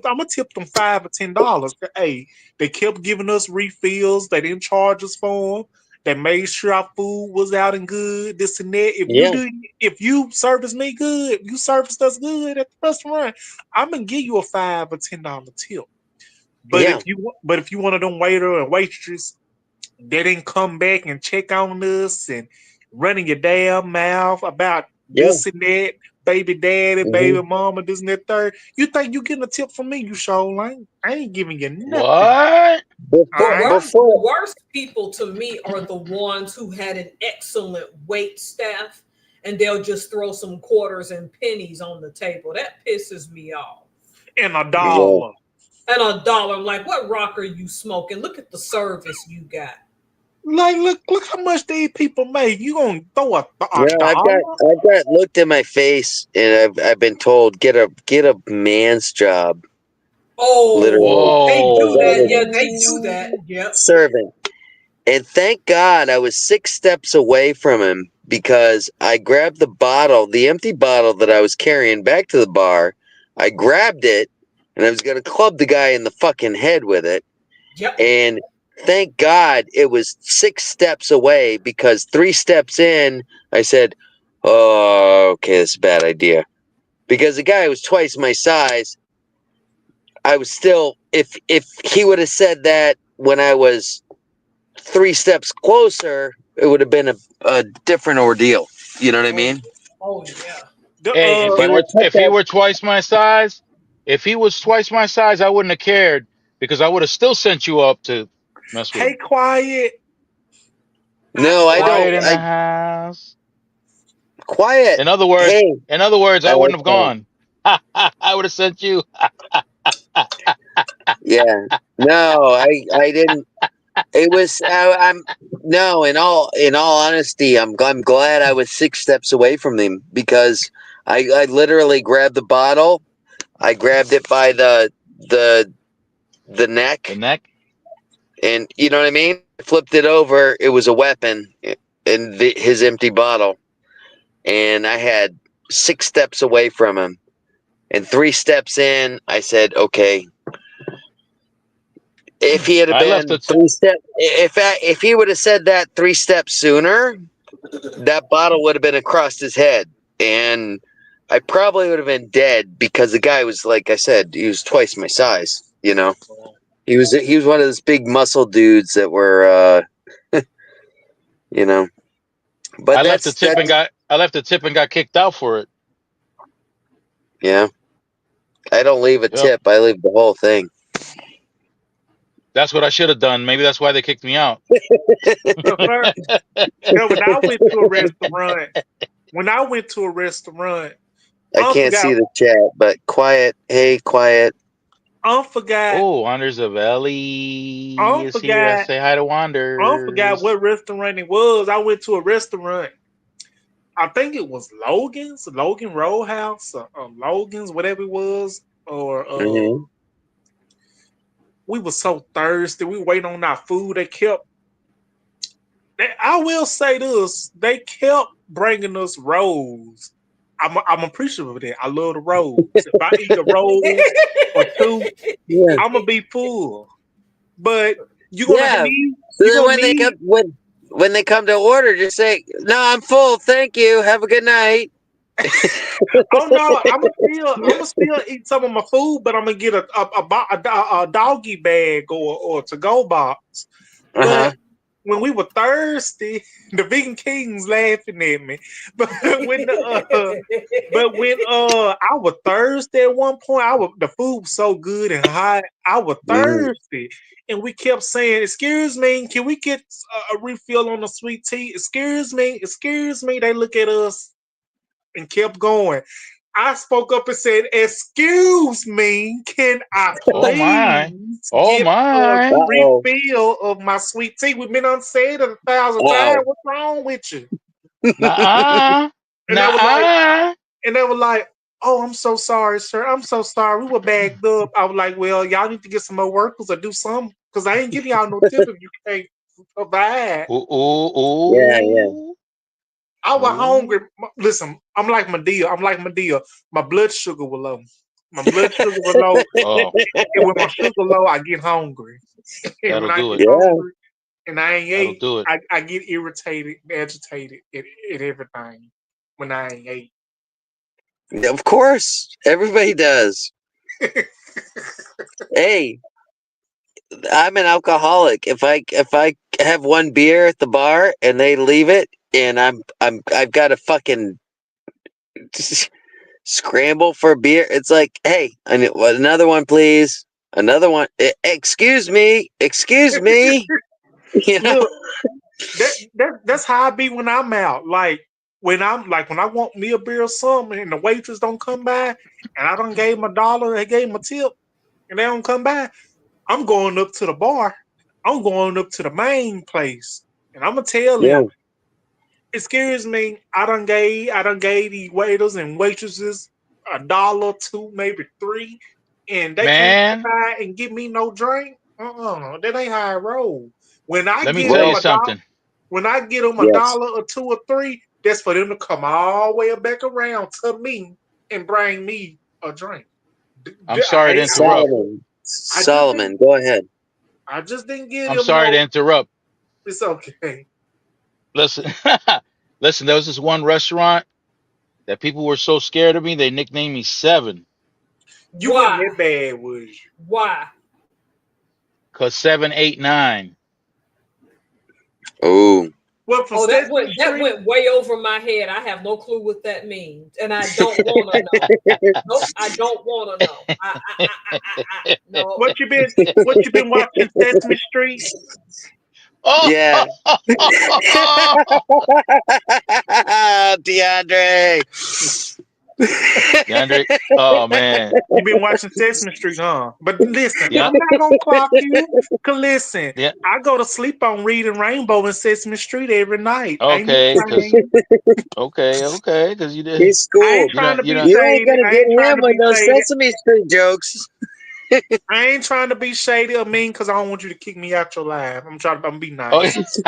gonna tip them $5 or $10. Hey, they kept giving us refills. They didn't charge us for them. They made sure our food was out and good. This and that. Yeah, If you service me good, you serviced us good at the restaurant. I'm gonna give you a $5 or $10 tip. yeah, But if you one of them waiter and waitress, they didn't come back and check on us and running your damn mouth about yeah. this and that, baby daddy, Mm-hmm. baby mama, this and that third. You think you getting a tip from me? You sure ain't. I ain't giving you nothing. What? The All Before, right. worst, the before. worst people to me are the ones who had an excellent wait staff and they'll just throw some quarters and pennies on the table. That pisses me off. And a Yeah. dollar. And $1, I'm like, what rock are you smoking? Look at the service you got. Like, look how much these people make. You gonna throw a No, dollar? I've got looked in my face, and I've been told get a man's job, literally Oh, they do that. Whoa. Yeah, they do that. Yep. servant. And thank God I was 6 steps away from him, because I grabbed the bottle, the empty bottle that I was carrying back to the bar. I grabbed it, and I was going to club the guy in the fucking head with it. Yep. And thank God it was 6 steps away, because 3 steps in, I said, "Oh, okay, that's a bad idea." Because the guy was twice my size. I was still, if he would have said that when I was 3 steps closer, it would have been a different ordeal. You know what I mean? Oh yeah. The, Hey, But I took if he that. were twice my size, if he was twice my size, I wouldn't have cared because I would have still sent you up to mess with hey, him. quiet. No, I don't. Quiet in the house. Quiet. Hey, In other words, I I like wouldn't have quiet. gone. I would have sent you. Yeah. No, I didn't. It was. I'm no. In all honesty, I'm glad I was 6 steps away from him, because I literally grabbed the bottle. I grabbed it by the The neck, neck. and you know what I mean. Flipped it over. It was a weapon in his empty bottle, and I had 6 steps away from him. And 3 steps in, I said, "Okay." If he had I left been the. 3 steps, if he would have said that 3 steps sooner, that bottle would have been across his head, and I probably would have been dead, because the guy was, like I said, he was twice my size. You know, he was one of those big muscle dudes that were, you know. But I left the that's tip and got. I left the tip and got kicked out for it. yeah. I don't leave a Yep. tip. I leave the whole thing. That's what I should have done. Maybe that's why they kicked me out. No, when I went to a restaurant, I I can't forgot. see the chat, but quiet. Hey, quiet. I forgot. Oh, Wanders of Ellie I is here. forgot. Say hi to I forgot Wanders. what restaurant it was. I went to a restaurant. I think it was Logan Roadhouse, or Logan's, whatever it was. Or Hmm. we were so thirsty. We waiting on our food. I will say this. They kept bringing us rolls. I'm appreciative of that. I love the rolls. If I eat a roll or two, Yeah. I'm gonna be full. But you're gonna Yeah. need. So You're then gonna need. when they come to order, just say, "No, I'm full. Thank you. Have a good night." Oh no, I'm gonna still eat some of my food, but I'm gonna get a doggy bag or to go box. Uh huh. But when we were thirsty, the vegan kings laughing at me. But when I was thirsty at one point, the food was so good and hot. I was Hmm. thirsty, and we kept saying, "Excuse me, can we get a refill on the sweet tea? Excuse me." They look at us and kept going. I spoke up and said, "Excuse me, can I Oh my. please Oh get a my. Uh-oh. refill of my sweet tea?" We've been unsaid it 1,000 times. Uh-oh. What's wrong with you? Nuh-uh. And they were like, Nuh-uh. "Oh, I'm so sorry, sir. I'm so sorry. We were bagged up." I was like, "Well, y'all need to get some more workers or do something, because I ain't giving y'all no tip if you can't provide." Ooh, ooh, Yeah, yeah. ooh. I was hungry. Ooh. Listen, I'm like Medea. My blood sugar was low. My blood sugar was low. Oh, And when my sugar low, I get hungry. And that'll when I do get it. Yeah. hungry and I ain't That'll ate, do it. I get irritated, agitated at everything when I ain't ate. Of course, everybody does. Hey, I'm an alcoholic. If I have one beer at the bar and they leave it, and I've got to fucking scramble for beer. It's like, hey, I need another one, please. Another one. Excuse me. Excuse me. You know. Look, that's how I be when I'm out. When I want me a beer or something and the waitress don't come by and I don't gave them $1, they gave them a tip and they don't come by, I'm going up to the bar. I'm going up to the main place. And I'm gonna tell Yeah. them, "Excuse me, I done gave the waiters and waitresses $1, two, maybe three, and they can't come Man, by and give me no drink. That ain't how I roll. When I let me get tell them you Well, a dollar, something. when I get them a yes. dollar or two or three, that's for them to come all the way back around to me and bring me a drink. I'm sorry to interrupt. Solomon. I just did. Solomon, go ahead. I just didn't get I'm him sorry to no. interrupt. It's okay. Listen, listen. There was this one restaurant that people were so scared of me, they nicknamed me Seven, You wasn't Why? that bad, was you? Why? cause 7, 8, 9. Oh, What from Oh, Sesame that Street? went way over my head. I have no clue what that means, and I don't want to know. Nope, I don't want to know. No. What you been watching Sesame Street? Oh, yeah. DeAndre. DeAndre. Oh man. You been watching Sesame Street, huh? But listen, Yeah. I'm not gonna clock you. Cause listen, Yeah. I go to sleep on Reading Rainbow and Sesame Street every night. Ain't no Okay. Cause shame. okay. Cause you did. He's schooled. You know. You know. You ain't gonna I get ain't trying him to with be those shady. Sesame Street jokes. I ain't trying to be shady or mean because I don't want you to kick me out your life. I'm be Oh. nice.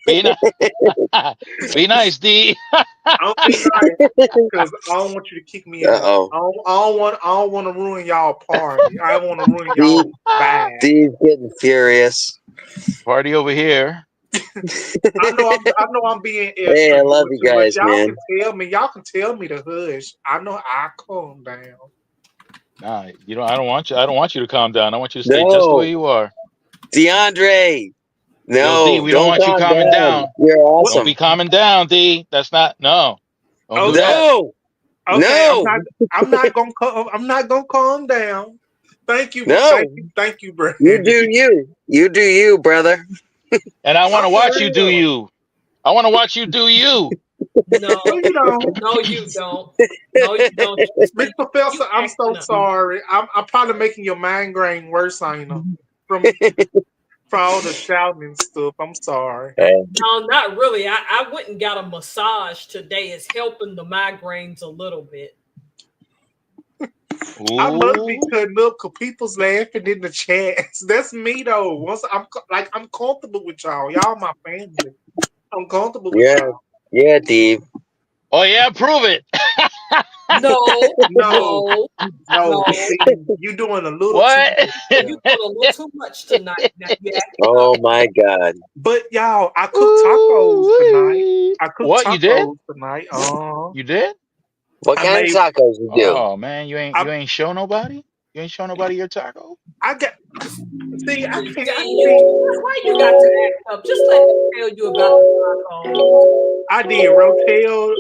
Be nice. Be nice, D. I'll be nice because I don't want you to kick me out. Uh-oh. I don't want to ruin y'all party. I don't want to ruin D, y'all vibe. D's getting furious. Party over here. I know I'm being extra. Hey, I love but- you guys, but man. y'all can tell me to hush. I know I calm down. Nah, you know. I don't want you. I don't want you to calm down. I want you to stay just the way No, you are. DeAndre. Yo, D. No, We don't don't want you calm calming down. down. You're Don't awesome. be calming down, D. That's not. No. Don't do Okay. that. No, Okay, no, I'm not gonna calm down. Thank you, no. thank you, Brandon. You do you. You do you, brother. And I want to I'm watch for you do real. you. I want to watch you do you. No, No, you don't. no, you don't. No, you don't. Miss Professor, You I'm so acting up. sorry. I'm probably making your migraine worse, I know. From all the shouting and stuff. I'm sorry. No, not really. I went and got a massage today. It's helping the migraines a little bit. I must be Ooh. cutting up because people's laughing in the chats. That's me though. Once I'm comfortable with y'all. Y'all my family. I'm comfortable with Yeah, y'all. yeah, Dave. Oh yeah, prove it. No, No, no, no. no. See, you doing a little What? too much. You're doing a little too much tonight. Now you acting Oh up. my God. But y'all, I cooked tacos tonight. Ooh-wee. I cooked What you did? tacos tonight. You did? What I kind made. of tacos you do? Oh man, I, you ain't show nobody? You ain't show nobody your taco? I got. See, I can't. Why you got to act up? Just let him tell you about the taco. I did rotel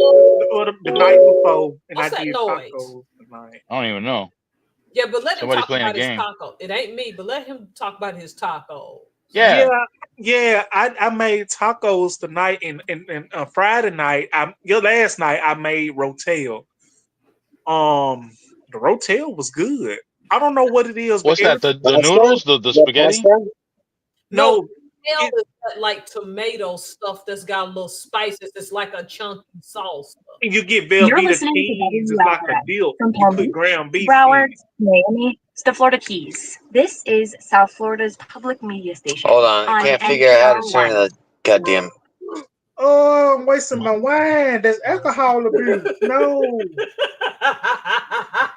the night before, and I What's that did noise? tacos tonight. I don't even know. Yeah, but let him Somebody talk playing a about his game. taco. It ain't me, but let him talk about his taco. Yeah. Yeah. I made tacos tonight, and Friday night. Last night I made rotel. The rotel was good. I don't know what it is, but What's that? The Pasta? noodles? The The spaghetti? pasta? no, Hell it- is that like tomato stuff that's got a little spices. It's like a chunky sauce. you get You're Velveeta listening to cheese. It's like a dip. from You Palm put Beach, ground beef in Broward, it. Miami, to the Florida Keys. This is South Florida's public media station. Hold on, I can't figure out how to turn the goddamn. Oh, I'm wasting my wine. That's alcohol abuse. No.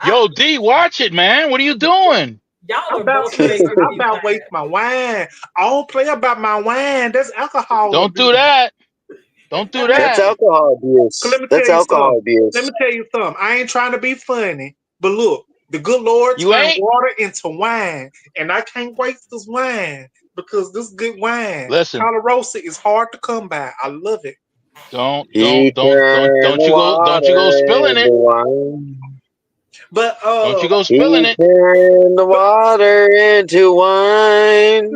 Yo, D, watch it, man. What are you doing? Y'all I'm are about both making me mad. waste my wine. I don't play about my wine. That's alcohol Don't abuse. do that. Don't do That's that. alcohol abuse. So let me That's tell you alcohol something. abuse. Let me tell you something. I ain't trying to be funny, but look, the good Lord You turned ain't? water into wine, and I can't waste this wine because this good wine, Listen, Colarosa, is hard to come by. I love it. don't He turned the you go spilling water into it. wine. But Don't you go He spilling it. turned the water into wine.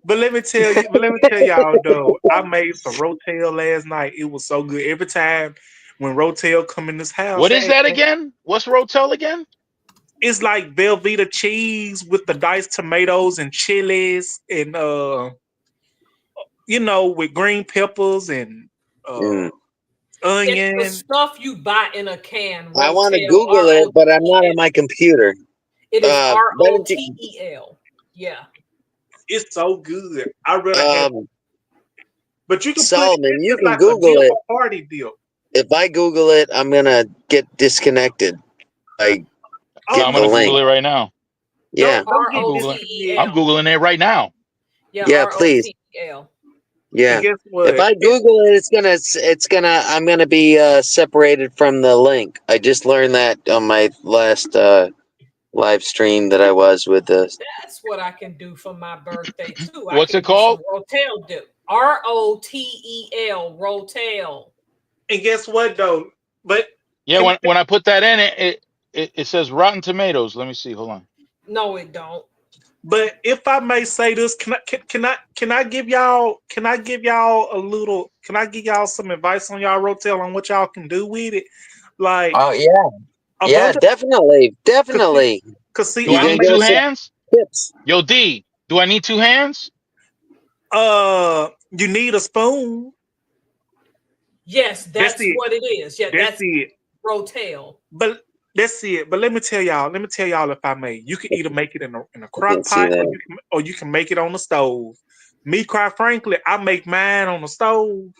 But let me tell y'all though, I made some rotel last night. It was so good. Every time when rotel come in this house, What is that again? What's rotel again? it's like Velveeta cheese with the diced tomatoes and chilies and with green peppers and Mm. It's the onion. stuff you buy in a can. I want to Rotel, Google it, but I'm not on my computer. It is why don't you- ROTEL. Yeah. It's so good. I rather have, but you can Solomon, put you it's can like Google a dip, it. a party dip. If I Google it, I'm gonna get disconnected. I'm the gonna link. Google it right now. Yeah. Don't I'm get this googling. to me. I'm googling it right now. Yeah, Yeah, please. ROTEL. Yeah. And guess If what? I Google it, I'm gonna be separated from the link. I just learned that on my last live stream that I was with the. That's what I can do for my birthday too. I What's can it get some called? Rotel dip. ROTEL, Rotel. And guess what though? But Yeah, can when I put that in, it says Rotten Tomatoes. Let me see. Hold on. No, it don't. but if I may say this, can I give y'all some advice on y'all Rotel on what y'all can do with it? Like Oh yeah, a yeah, bunch of definitely. cause see Do You I I gonna need give two us some hands? tips? Yo, D, do I need two hands? you need a spoon. Yes, That's that's it. what it is. Yeah, That's that's it. Rotel. But that's it. But let me tell y'all, if I may, you can either make it in a I crock can't see pot that. or you can make it on the stove. Me, quite frankly, I make mine on the stove.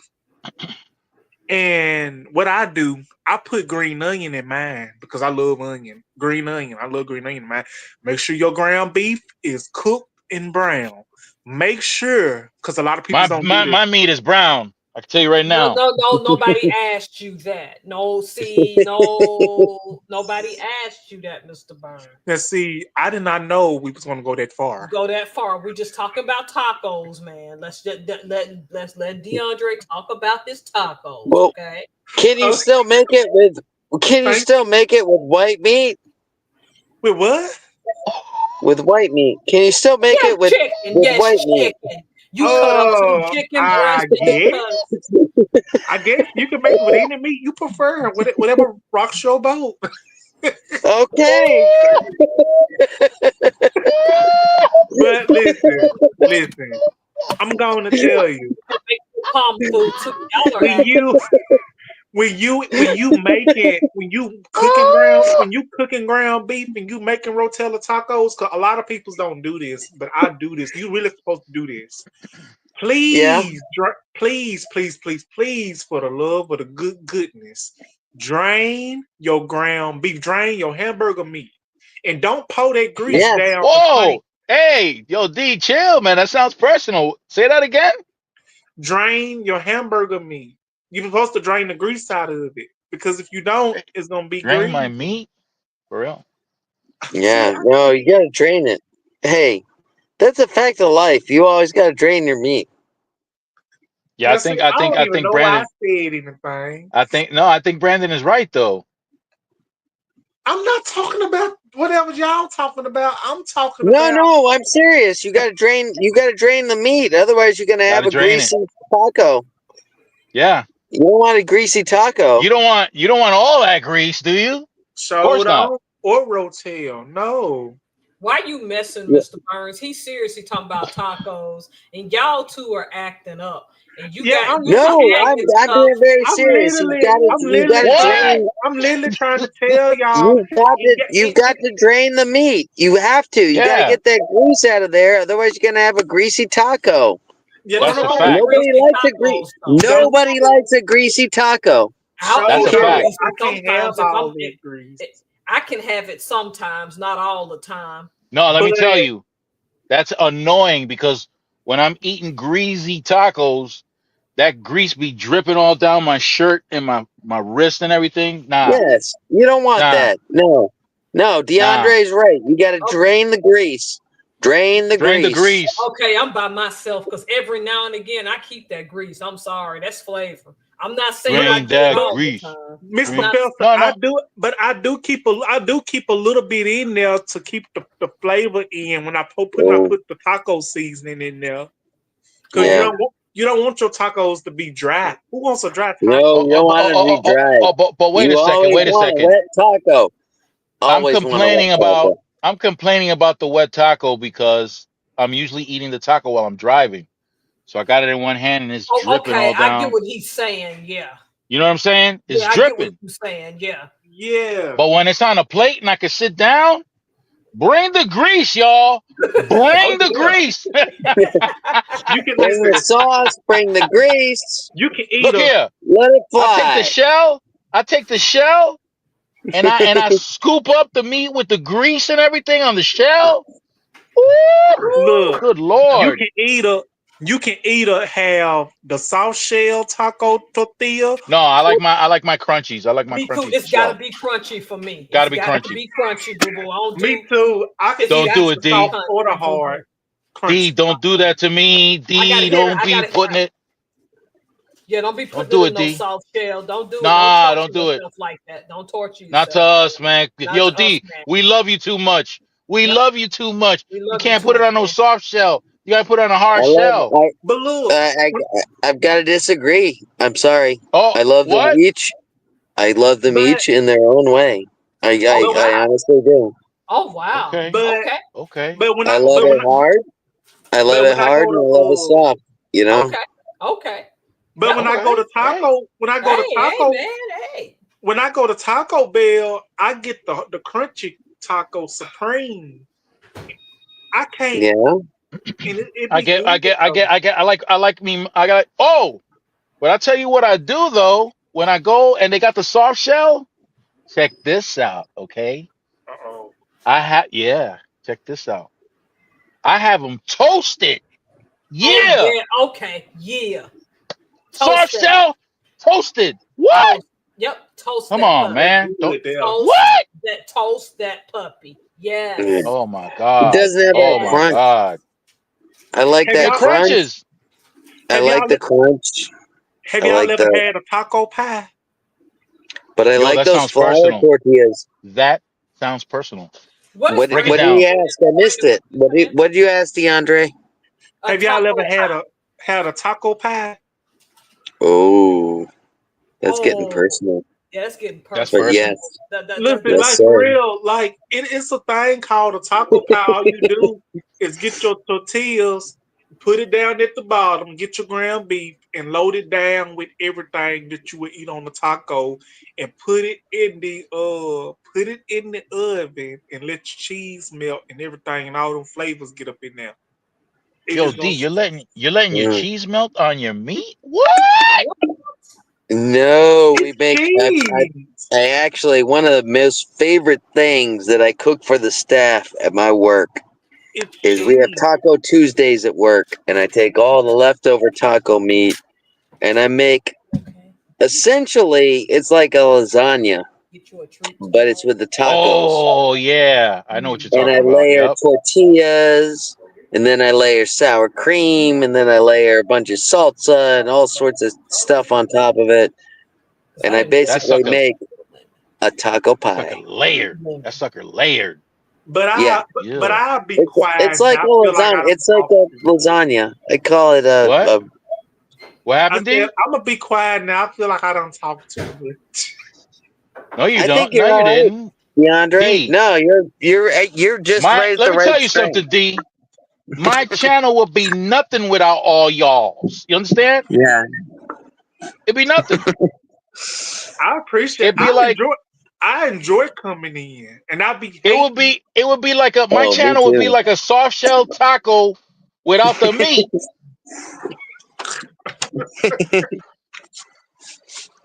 And what I do, I put green onion in mine because I love onion. Green onion. I love green onion in mine. Make sure your ground beef is cooked and brown. Make sure, because a lot of people My don't do my this. my meat is brown. I can tell you right No, now. no, no, nobody asked you that. No, see, no, nobody asked you that, Mr. Burns. Now, see, I did not know we was going to go that far. Go that far. We just talking about tacos, man. Let's let DeAndre talk about his tacos, Well, okay? can you Oh, still make it with? Can you thank- still make it with white meat? Wait, what? With white meat, can you still make Yeah, it with chicken. Yes, white meat? chicken. You cut up some chicken breast I and you guess. cut. I guess you can make it with any meat you prefer, whatever rocks your boat. Okay. But listen. I'm going to tell you, Make palm food too. Y'all are when you cooking ground beef and you making Rotella tacos, cause a lot of people don't do this, but I do this. You really supposed to do this. Yeah. Please, for the love of the goodness, drain your ground beef, drain your hamburger meat, and don't pour that grease Yes. down the sink. Whoa! Hey, yo, D, chill, man. That sounds personal. Say that again. Drain your hamburger meat. You're supposed to drain the grease out of it because if you don't, it's gonna be Drain my greasy. meat for real. Yeah. No, you gotta drain it. Hey, that's a fact of life. You always gotta drain your meat. Yeah, Now, see, I don't I even think know why I Brandon. said anything. I think Brandon is right though. I'm not talking about whatever y'all talking about. I'm talking No, about no, I'm serious. You gotta drain. You gotta drain the meat. Otherwise, you're gonna Got have to a drain it. greasy taco. Yeah. You don't want a greasy taco. You don't want all that grease, do you? Of course not. Soda or Rotel. No. Why you messing, Yeah. Mr. Burns? He's seriously talking about tacos, and y'all two are acting up. And you Yeah, got I'm you No, can I'm act I'm stuff. being very serious. What? I'm literally trying to tell y'all. You've got to drain the meat. You have to. You got to Yeah. get that grease out of there. Otherwise, you're gonna have a greasy taco. Yeah, What's That's a wrong fact. with Nobody greasy likes a tacos, though? Nobody likes a greasy taco. I'll You eat Soda, a can't. greasy I can't have sometimes if all that grease. I can have it sometimes, not all the time. No, let But me tell you. That's annoying because when I'm eating greasy tacos, that grease be dripping all down my shirt and my wrist and everything. Nah. Yes, you don't want Nah. that. No, no. Nah. DeAndre's right. You got to Okay. drain the grease. Drain the Drain the grease. grease. Okay, I'm by myself because every now and again I keep that grease. I'm sorry, that's flavor. I'm not saying I Drain do it that all grease. the time. Miss Drain. Professor, No. I do keep a little bit in there to keep the flavor in when I put Oh, the taco seasoning in there. Because yeah. you don't want your tacos to be dry. Who wants a dry taco? No, you don't want it to be dry. But wait You a second. always Wait a want a second. wet taco. Always want a wet taco. I'm complaining about the wet taco because I'm usually eating the taco while I'm driving. So I got it in one hand and it's Oh, dripping okay, all I get down. what he's saying. Yeah, You know what I'm saying? It's yeah, I get what dripping. you're saying. Yeah. Yeah. But when it's on a plate and I can sit down, bring the grease, y'all. Bring the grease. You can Bring the listen. sauce. Bring the grease. You can eat Look a here. Let it I take the fly. shell. I take the shell and I scoop up the meat with the grease and everything on the shell. Ooh, Look, good you Lord. can either have the soft shell taco tortilla. No, I like my crunchies. I like my Me too. crunchies It's got to shell. be crunchy for me. Gotta It's be got to crunchy. be crunchy, boo boo. I don't Me do. too. I can It's eat Don't got do to it, the be D. soft or the crunchy, boo boo. hard D, crunchy don't do taco. that to me. I gotta D, hear it. don't I be gotta hear putting it. it. Yeah, don't be Don't putting do it in it, no D. soft shell. Don't do it. Don't Nah, torture don't do it. yourself like that. Don't torture Not to yourself. us, man. Not Yo, to us, D, man. we love you too much. We Yep. love you too much. We You love you can't too put it much, on no man. soft shell. You gotta put it on a I hard love. shell. But look, I've got to disagree. I'm sorry. Oh, I love them what? each. I love them but each in their own way. I Oh I, but I wow. honestly do. Oh wow. Okay, but Okay. okay. but when I I love but when it I hard. I love but it when I hard, go and I love it to soft. You know. Okay. Okay. but Yep. when I go Okay. to Hey. taco when I go Hey, to hey, taco man. Hey. when I go to Taco Bell, I get the crunchy taco supreme. I can't, Yeah. and it I be get, I good get, I though. get, I get. I like me. I got. Oh, but I tell you what I do though. When I go and they got the soft shell, check this out. Okay, Uh-oh. yeah. Check this out. I have them toasted. Oh Yeah, yeah. Okay. Yeah. soft Toast that. shell, toasted. What? Toast. Yep. Toast Come that on, puppy. That's man. Don't. good there. Toast What? that. Toast that puppy. Mm. Yes. Oh my It God. doesn't have that Oh my Yes. crunch. God. I like Have It that y'all crunch. crunches. I have like y'all the crunch. have I y'all like ever the, had a taco pie? but I Yo, like that those sounds flour personal. tortillas. That sounds personal. What is Break it What did personal? he down. ask? I missed What it. you saying? What did you ask, DeAndre? A Have y'all ever taco had pie. a taco pie? Oh, that's getting Oh, personal. yeah, that's getting That's But personal. yes, personal. Listen, yes, like sir. for real, like it's a thing called a taco pie. All you do is get your tortillas, put it down at the bottom, get your ground beef, and load it down with everything that you would eat on the taco, and put it in the oven, and let your cheese melt and everything, and all them flavors get up in there. It Yo, is D, gonna. you're letting your Mm. cheese melt on your meat? What? What? No, we It's make. cheese. I actually one of the most favorite things that I cook for the staff at my work It's is we have cheese. Taco Tuesdays at work, and I take all the leftover taco meat and I make Okay. essentially it's like a lasagna, Get you a treat but it's tomorrow. with the tacos. Oh, yeah. I know what you're And talking I about. layer Yep. tortillas, and then I layer sour cream, and then I layer a bunch of salsa and all sorts of stuff on top of it. 'Cause And I I ain't never That basically sucker, make a taco that sucker pie. layered. That lemon. sucker layered. Yeah, But Yeah. I'll be it's quiet like now. a I feel like lasagna. I don't It's like talk a too much. lasagna. I call it What? a What I happened, said D? I'm gonna be quiet now. I feel like I don't talk too much. No, you I think don't. No, you're you all right, didn't. DeAndre. D, No, you're just right at let the me right tell you strength. something, D. My channel would be nothing without all y'alls. You understand? Yeah. It'd be nothing. I appreciate. It'd be like I enjoy coming in, and I be it would hating. be it would be like my Oh, me channel would be too. like a soft shell taco without the meat.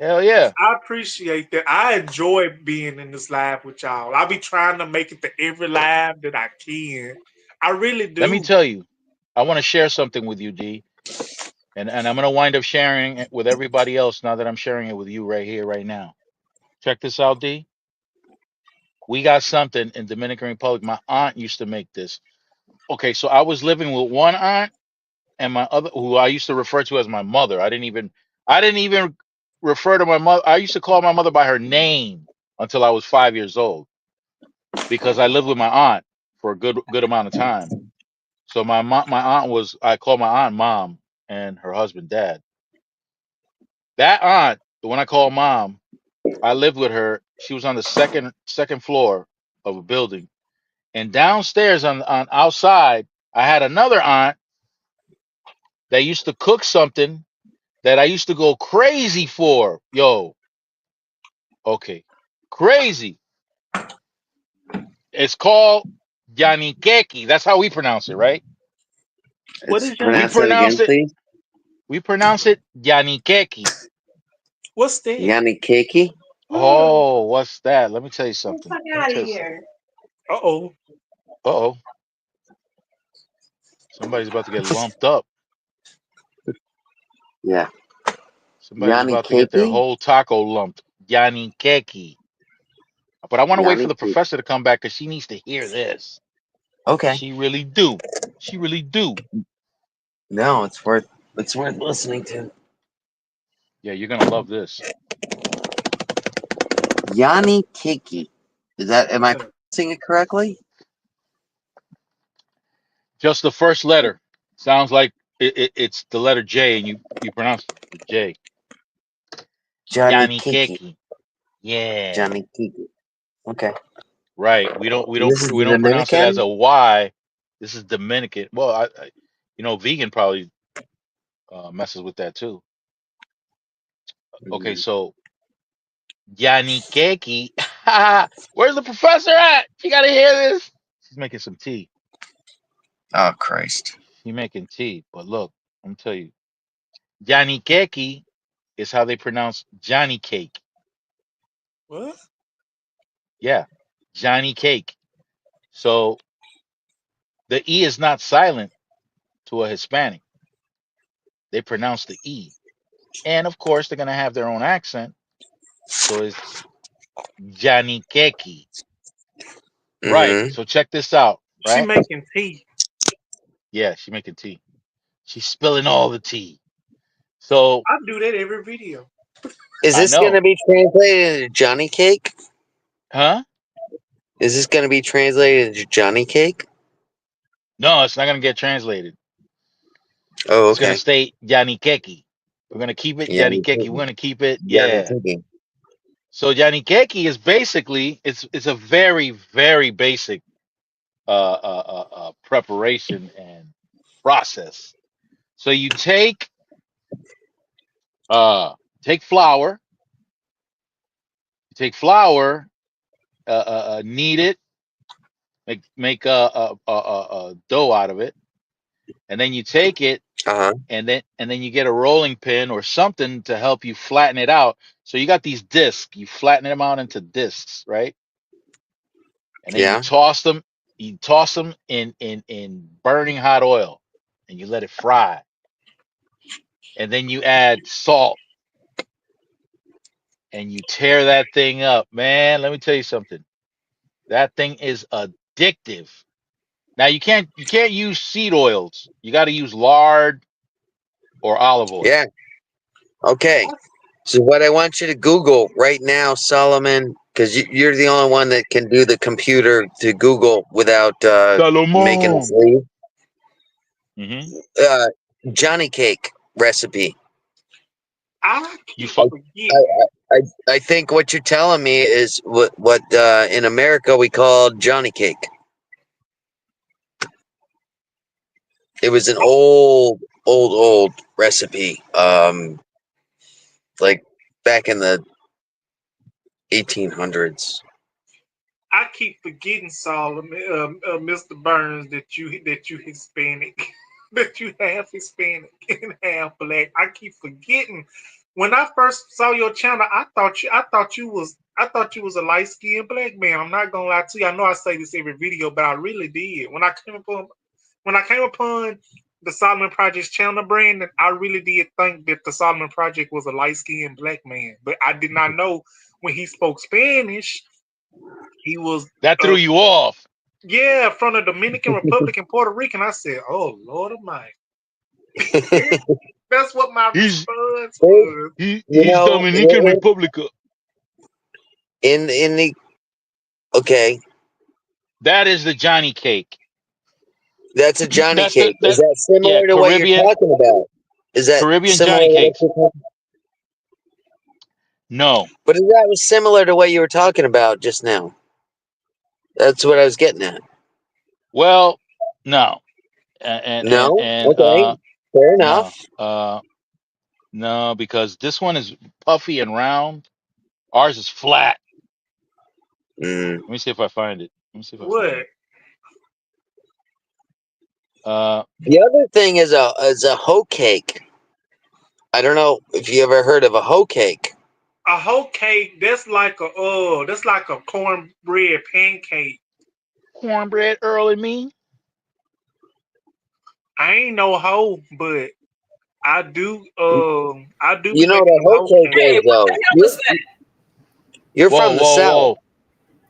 Hell yeah. I appreciate that. I enjoy being in this live with y'all. I be trying to make it to every live that I can. I really Let me do. tell you, I want to share something with you, D. And I'm gonna wind up sharing it with everybody else now that I'm sharing it with you right here, right now. Check this out, D. We got something in Dominican Republic. My aunt used to make this. Okay, so I was living with one aunt and my other, who I used to refer to as my mother. I didn't even refer to my mother. I used to call my mother by her name until I was 5 years old because I lived with my aunt for a good amount of time. So my aunt was, I called my aunt mom and her husband dad. That aunt, the one I call mom, I lived with her. She was on the second floor of a building, and downstairs on outside, I had another aunt that used to cook something that I used to go crazy for. Yo, okay, crazy. It's called yanikeki. That's how we pronounce it, right? What Let's is We pronounce that Yanni? again, pronounce it. please. We pronounce it yanikeki. What's that? Yanni Keki. Oh, what's that? Let me tell you something. Fuck Let me out of tell you something. here. Uh-oh. Uh-oh. Somebody's about to get lumped up. Yeah. Somebody's Yanni about to get their Kiki? whole taco lumped. Yanni Keki. But I want to wait for Yanni the Kiki. professor to come back because she needs to hear this. Okay. She really do. She really do. No, it's worth listening to. Yeah, you're gonna love this. Yanni Kiki. Am I Yeah. pronouncing it correctly? Just the first letter. Sounds like it's the letter J, and you pronounce the J. Johnny Yanni Kiki. Keki. Yeah. Johnny Kiki. Okay. Right. We don't we don't This is we the don't pronounce it as Dominican? a Y. This is Dominican. Well, vegan probably messes with that too. Okay, Mhm. so Yanni Keki. Where's the professor at? You gotta hear this. She's making some tea. Oh, Christ. She's making tea. But look, I'm gonna tell you, Yanni Keki is how they pronounce Johnny Cake. What? Yeah, Johnny Cake. So the E is not silent to a Hispanic. They pronounce the E. And of course, they're going to have their own accent. So it's Johnny Keki. Right. Mm-hmm. So check this out. She Right. making tea. Yeah, she's making tea. She's spilling all the tea. So I do that every video. Is I this going know. to be translated into Johnny Cake? Huh? Is this going to be translated into Johnny Cake? No, it's not going to get translated. Oh, It's going to okay. stay Johnny Keki. We're going to keep it Johnny Johnny Keki. We're Kiki. going to keep it. Johnny Yeah. Kiki. So Johnny Keki is basically it's a very very basic preparation and process. So you take flour, knead it, make a dough out of it, and then you take it Uh-huh. and then you get a rolling pin or something to help you flatten it out. So you got these discs, you flatten them out into discs, right? And then you Yeah. toss them, in burning hot oil, and you let it fry. And then you add salt and you tear that thing up, man. Let me tell you something. That thing is addictive. Now you can't use seed oils. You got to use lard or olive oil. Yeah. Okay. So what I want you to Google right now, Solomon, because you're the only one that can do the computer to Google without making us Salomon. leave. Hmm. Uh, Johnny Cake recipe. I You keep fu- forgetting. I think what you're telling me is what in America we call Johnny Cake. It was an old recipe. Like back in the 1800s. I keep forgetting, Solomon, Mr. Burns, that you Hispanic, that you half Hispanic and half black. I keep forgetting. When I first saw your channel, I thought you was a light skinned black man. I'm not gonna lie to you. I know I say this every video, but I really did. When I came upon the Solomon Project's channel, Brandon, I really did think that the Solomon Project was a light skinned black man, but I did not know when he spoke Spanish. He was that threw you off. yeah, from the Dominican Republic and Puerto Rican. I said, "Oh Lord Almighty." That's what my He's response Hey, was. you he's know, Dominican Republica. in the okay, That is the Johnny Cake. that's a Johnny That's the Cake. Is that that Yeah, similar to what you're talking about? Is that Caribbean similar Johnny to what Cakes. you're talking? No. But that was similar to what you were talking about just now. That's what I was getting at. Well, no. And No? Okay. Fair no. enough. No, because this one is puffy and round. Ours is flat. Mm. Let me see if I find it. Let me see if I find What? it. Uh, The other thing is a hoe cake. I don't know if you ever heard of a hoe cake. A hoe cake, that's like a cornbread pancake. Cornbread early me. I ain't no hoe, but I do be You know what making a them hoe hoe cake cakes. Hey, is, what the though. hell is that? You're Whoa, from the whoa, south. whoa.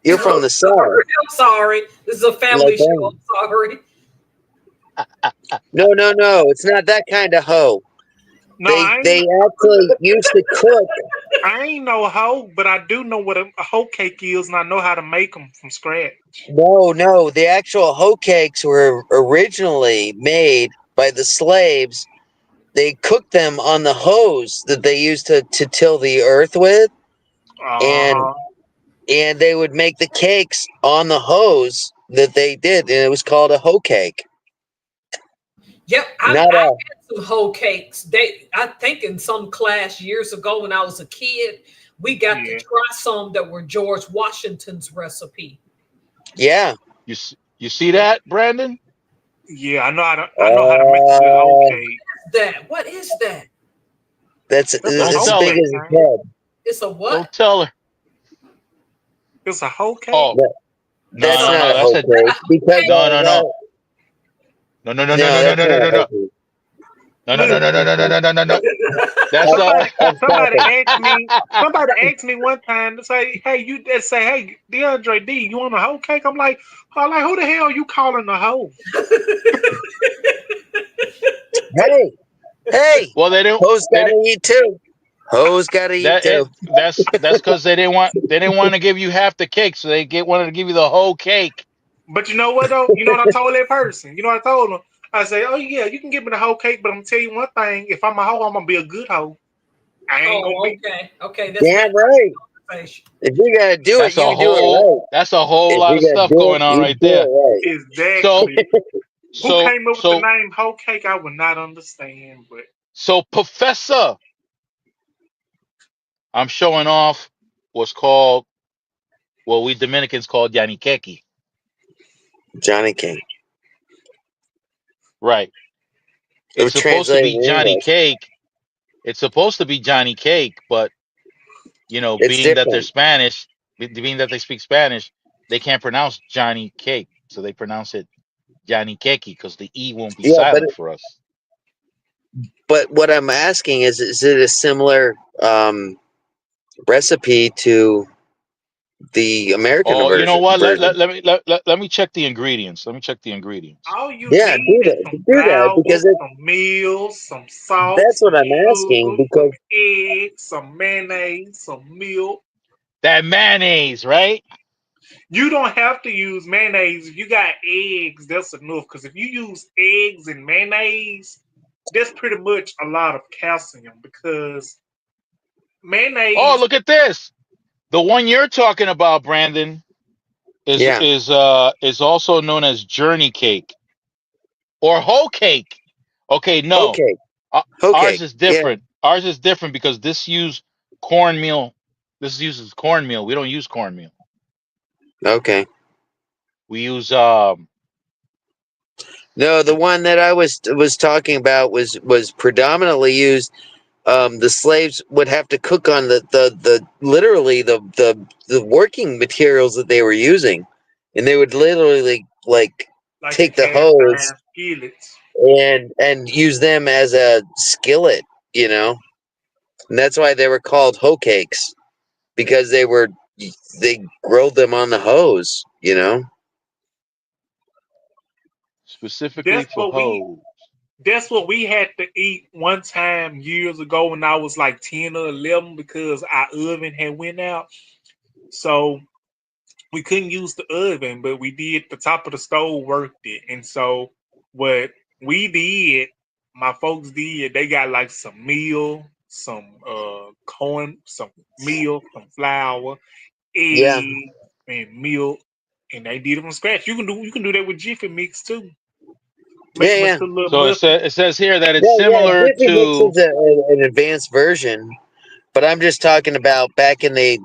You're from the I'm south, sorry. I'm sorry. This is a family like show. them. I'm sorry. No, no, no. It's not that kind of hoe. No, I They ain't actually used to cook. I ain't no hoe, but I do know what a hoe cake is, and I know how to make them from scratch. No, no. The actual hoe cakes were originally made by the slaves. They cooked them on the hoes that they used to till the earth with, and Uh-huh. and they would make the cakes on the hose that they did, and it was called a hoe cake. Yep, Not I a had some whole cakes. I think in some class years ago when I was a kid, we got to Yeah. try some that were George Washington's recipe. yeah. You see that, Brandon? Yeah, I know how to make a good hoe cake. What is that? That's That's a Don't it's hoe as tell big her. cake, as his man. head. It's a what? Don't tell her. It's a hoe cake. Oh, That, It's that's no, a no, not no. a That's hoe a cake because no, no, no, that, no, no, no, no, no, no, no, that's no, not no, a no, hoe no, cake. no, no, no, no, no, Listen, no, no, no, no, no, no. That's Stop, stop somebody it. asked me. Somebody asked me one time to say, "Hey, hey, DeAndre D, you want a hoe cake?" I'm like, who the hell you calling a hoe? Hey, hey, well, they don't. hoes They gotta eat too. Hoes gotta eat that it, too. that's because they didn't want to give you half the cake, so wanted to give you the whole cake. But you know what though? You know what I told that person? You know what I told them? I say, "Oh yeah, you can give me the whole cake, but I'm gonna tell you one thing: if I'm a hoe, I'm gonna be a good hoe. I ain't gonna Oh, be." okay. Okay, that's good Damn right. conversation. If you gotta do it, That's you a do it whole. right. That's a whole If lot you of gotta stuff do it, going on you right do there. it So Exactly. Who so came up with the so name hoe cake? I would not understand, but so Professor, I'm showing off what's called what we Dominicans call Yanikeki. right. Johnny King. Right. It It's was supposed to translated be in Johnny English. Cake. It's supposed to be Johnny Cake, but It's being that they're different. Spanish, being that they speak Spanish, they can't pronounce Johnny Cake, so they pronounce it Johnny Keki because the E won't be Yeah, silent for us. but what I'm asking is it a similar recipe to the American Oh, you know what? version? Let me check the ingredients. Let me check the ingredients. all you Yeah, need is some do that flour, because some meal, some salt, that's what some I'm asking. sugar, some Because eggs, some mayonnaise, some milk. That mayonnaise, right? You don't have to use mayonnaise. If you got eggs, that's enough. Because if you use eggs and mayonnaise, that's pretty much a lot of calcium. Because Oh, mayonnaise, look at this. The one you're talking about, Brandon, is yeah, is is also known as journey cake or whole cake. Okay, no, okay, uh, okay, ours is yeah, different. Ours is different because this use cornmeal. This uses cornmeal. We don't use cornmeal. okay. We use No, the one that I was talking about was predominantly used. The slaves would have to cook on the literally the working materials that they were using, and they would literally like like the take the cast hose iron skillets. and use them as a skillet, you know. And that's why they were called hoe cakes because they grilled them on the hose, you know. specifically That's for what we hoe. That's what we had to eat one time years ago when I was like 10 or 11 because our oven had went out. So we couldn't use the oven, but we did the top of the stove worked it. And so what we did, my folks did, they got like some meal, some corn, some meal, some flour, Yeah, egg, and milk, and they did it from scratch. You can do that with Jiffy Mix too. Make yeah, them yeah. into little So muffins. it says here that it's Yeah, yeah. similar Jiffy Mix to. is an advanced version, but I'm just talking about back in the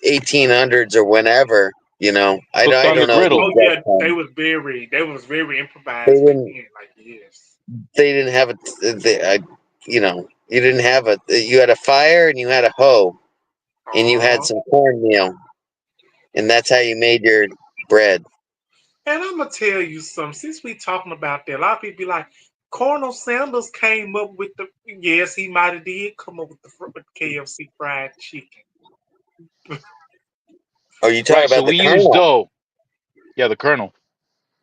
1800s or whenever. You know, Cooked I on the don't know the griddle. Oh exact yeah, they time. was very They improvised back didn't then. Like yes, they didn't have it. I, you know. You didn't have you had a fire and you had a hoe and you had Uh-huh. some cornmeal, and that's how you made your bread. And I'm gonna tell you something. Since we talking about that, a lot of people be like, Colonel Sanders came up with the. Yes, he might have did come up with the KFC fried chicken. Oh, you talking Right. So about the we use Colonel? dough. Yeah, the Colonel.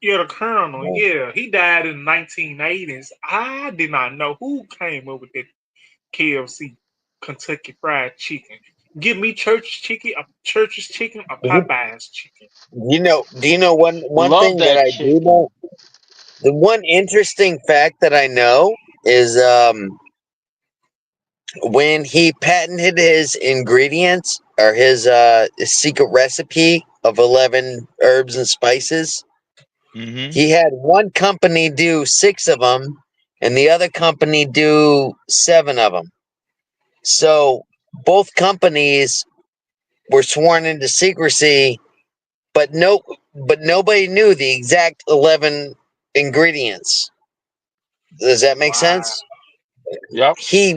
Yeah, the Colonel. Oh. Yeah, he died in the 1980s. I did not know who came up with that KFC Kentucky Fried Chicken. Give me Church's chicken, or Popeye's chicken. Do you know one Love thing that that I do chicken. know? The one interesting fact that I know is when he patented his ingredients or his secret recipe of 11 herbs and spices, Mm-hmm. he had one company do 6 of them and the other company do 7 of them. So both companies were sworn into secrecy, but nobody knew the exact 11 ingredients. Does that make Wow. sense? Yep. He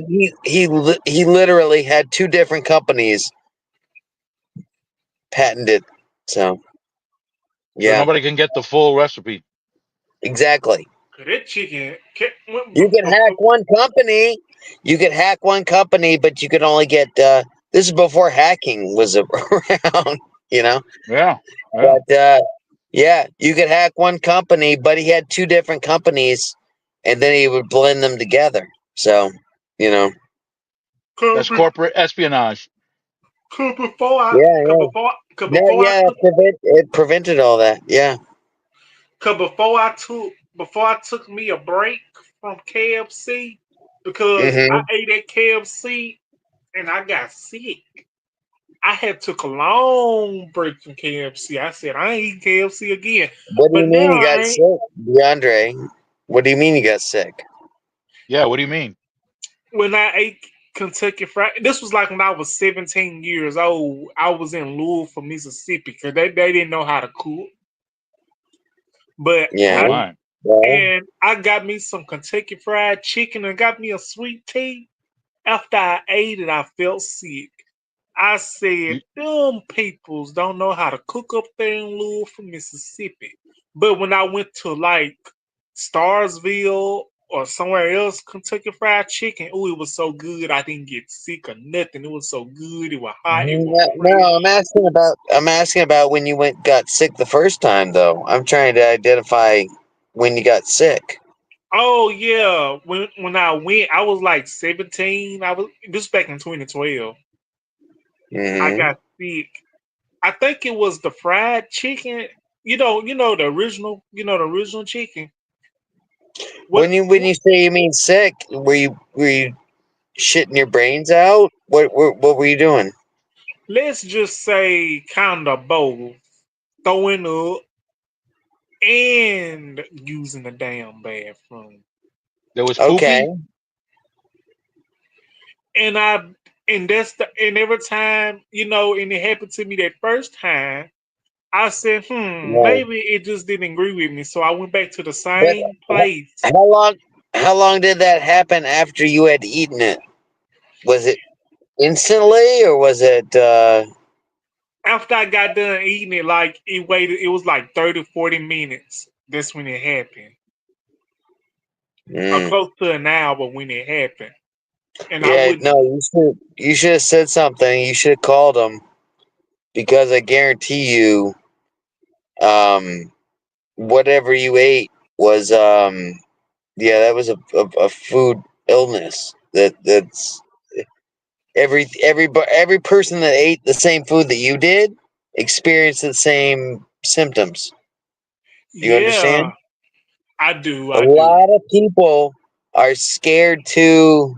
literally had 2 different companies patented. So So yeah, nobody can get the full recipe. exactly. 'Cause that chicken, You can hack one company. You could hack one company, but you could only get. This is before hacking was around, you know. Yeah. Yeah. But yeah, you could hack one company, but he had 2 different companies, and then he would blend them together. So you know, That's cause, corporate espionage. before I, yeah, cause yeah, before, cause no, before I yeah. took, It prevented all that. Yeah. cause before I took me a break from KFC, because I Hmm. ate at KFC and I got sick. I had took a long break from KFC. I said I ain't eating KFC again. What do But you mean now you I got ain't. sick, DeAndre? What do you mean you got sick? Yeah. What do you mean? When I ate Kentucky Fried, this was like when I was 17 years old. I was in Louisville, Mississippi, because they didn't know how to cook. But Oh Yeah. I my. Well, and I got me some Kentucky Fried Chicken and got me a sweet tea. After I ate it, I felt sick. I said, You, them peoples don't know how to cook up there in Louisville, Mississippi. But when I went to like Starsville or somewhere else, Kentucky Fried Chicken, oh, it was so good. I didn't get sick or nothing. It was so good. It was hot. It was no, fresh. no, I'm asking about when you got sick the first time though. I'm trying to identify when you got sick. Oh yeah, when I went, I was like 17. I was this back in 2012. I Hmm. got sick. I think it was the fried chicken. The original. The original chicken. What? When you say you mean sick, were you shitting your brains out? What were you doing? Let's just say kind of both, throwing up and using the damn bathroom. there was Okay. poopy. And and every time and it happened to me that first time. I said, Right. maybe it just didn't agree with me. So I went back to the But same place. how long did that happen after you had eaten it? Was it instantly or was it After I got done eating it, like it was like 30, 40 minutes. That's when it happened. Or mm. close to an hour when it happened. And I Yeah, wouldn't. no, you should have said something. You should have called them because I guarantee you, um, whatever you ate was, yeah, that was a food illness. That's every person that ate the same food that you did experienced the same symptoms. Do you Yeah, understand? I do. A I do. lot of people are scared to.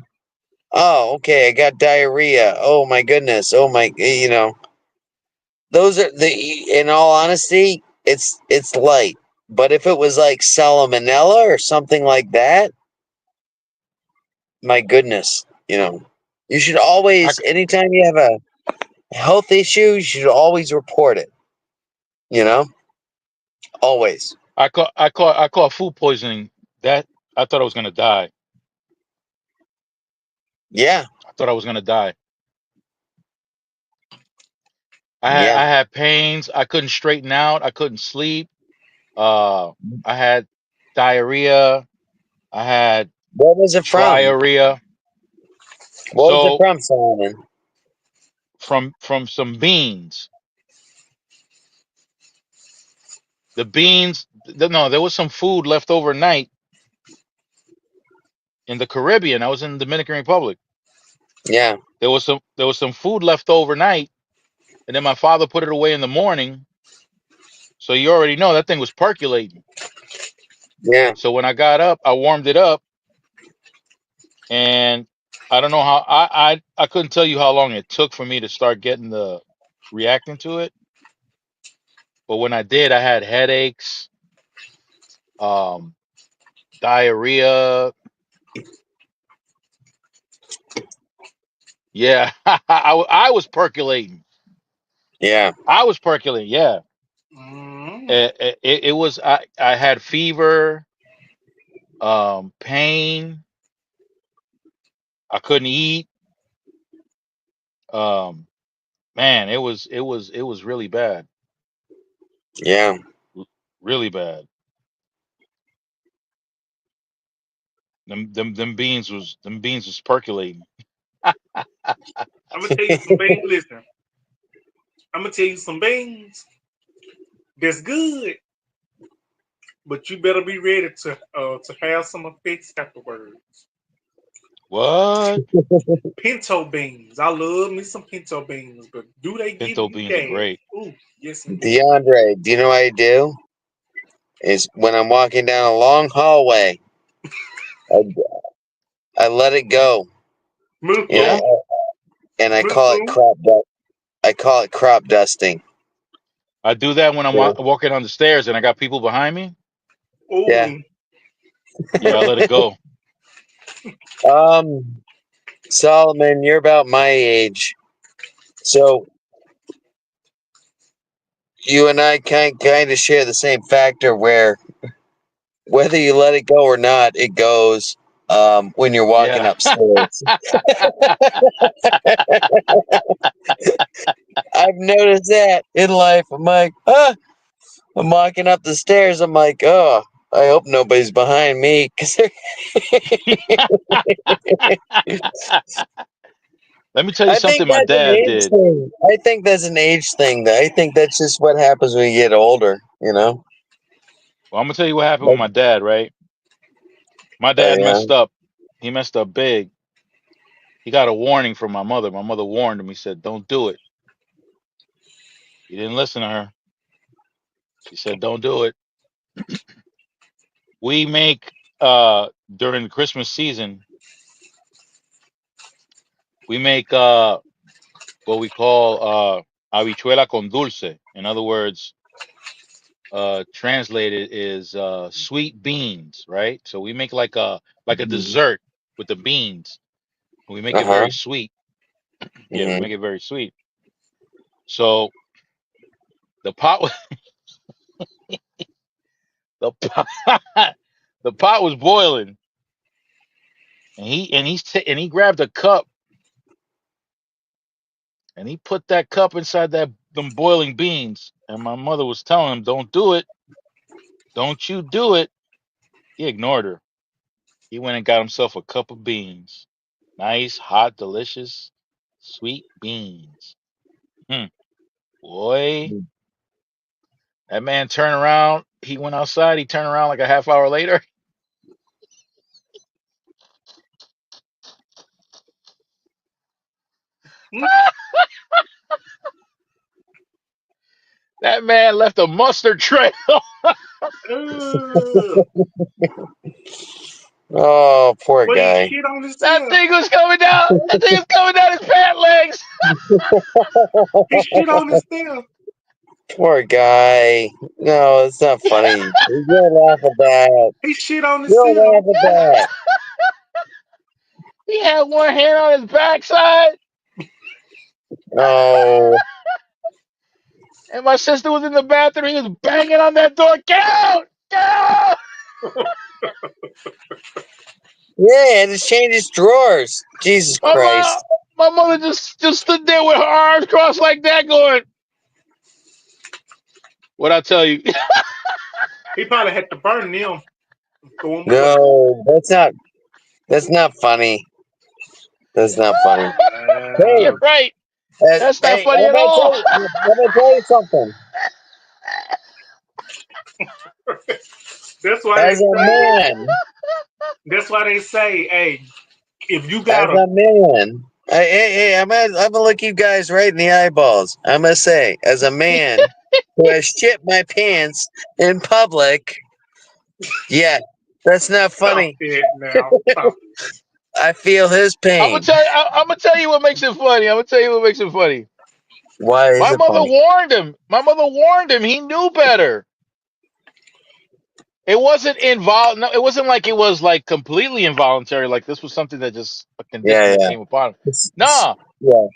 Oh, okay, I got diarrhea. Oh my goodness. Oh my, those are in all honesty, it's light. But if it was like salmonella or something like that, my goodness, you should I, always, anytime you have a health issue, you should always report it. You know, always. I caught food poisoning. That I thought I was gonna die. Yeah. I thought I was gonna die. Yeah. I had pains. I couldn't straighten out. I couldn't sleep. Uh, I had diarrhea. I had What was it from? triarrhea. What was it So from, Solomon? from some beans. The beans. No, there was some food left overnight in the Caribbean. I was in the Dominican Republic. Yeah. There was some food left overnight, and then my father put it away in the morning. So you already know that thing was percolating. Yeah. So when I got up, I warmed it up, and I don't know how I couldn't tell you how long it took for me to start getting the reacting to it. But when I did, I had headaches, um, diarrhea. Yeah, I was percolating. Yeah. I was percolating. Yeah, Mm. it was. I had fever, pain. I couldn't eat. Um, Man, it was really bad, Yeah. R- really bad. Them beans was percolating. I'm gonna tell you some beans. Listen, I'm gonna tell you some beans that's good, but you better be ready to have some effects afterwards. What? Pinto beans. I love me some pinto beans, but do they give Pinto you beans are gas? great. Ooh, yes indeed. DeAndre, do you know what I do? Is when I'm walking down a long hallway, I, I let it go, and Yeah, Mufu, I call it mufu. crop. I call it crop dusting. I do that when I'm Yeah. walking on the stairs and I got people behind me. Yeah. Ooh, Yeah, I let it go. Um, Solomon, you're about my age, so you and I kind of share the same factor where whether you let it go or not, it goes. When you're walking Yeah. upstairs, I've noticed that in life. I'm like, I'm walking up the stairs. I'm like, oh, I hope nobody's behind me. Let me tell you I think something my that's an dad age did. thing. I think that's an age thing. I think that's just what happens when you get older. You know? Well, I'm gonna tell you what happened with Like, my dad, right? My dad yeah. messed up. He messed up big. He got a warning from my mother. My mother warned him. He said, "Don't do it." He didn't listen to her. She said, "Don't do it." We make during the Christmas season, we make what we call habichuela con dulce. In other words, translated is sweet beans, right? So we make like a dessert with the beans. We make Uh it huh. very sweet. Yeah, we make Hmm. it very sweet. So the pot was the pot, the pot was boiling, and he grabbed a cup and he put that cup inside that them boiling beans. And my mother was telling him, "Don't do it, don't you do it." He ignored her. He went and got himself a cup of beans, nice, hot, delicious, sweet beans. Hmm. Boy, that man turned around. He went outside. He turned around like a half hour later. That man left a mustard trail. Ugh. Oh, poor But he guy. shit on That himself. thing was coming down. That thing was coming down his pant legs. He shit on himself. Poor guy. No, it's not funny. You don't laugh at that. He shit on You don't himself. laugh at that. He had one hand on his backside, Oh, and my sister was in the bathroom. He was banging on that door. Get out! Get out! Yeah, and it changes drawers. Jesus My Christ. mom, my mother just stood there with her arms crossed like that, going, "What I tell you?" He probably had to burn them. Throw them away. No, that's not funny. That's not funny. Hey, You're right. That's not hey, funny at all. I'm gonna tell you something. That's why they As a say. man, That's why they say, hey, if you as got a man, hey, I'm gonna look you guys right in the eyeballs. I'm gonna say, as a man who has shit my pants in public, yeah, that's not stop funny. it now. Stop. I feel his I'm gonna pain. tell you. I'm gonna tell you what makes it funny. I'm gonna tell you what makes it funny. Why is My it mother funny? warned him. My mother warned him. He knew better. It wasn't involved. No, it wasn't like it was like completely involuntary. Like this was something that just a condition Yeah, that yeah. came upon him. It's- Nah, yeah.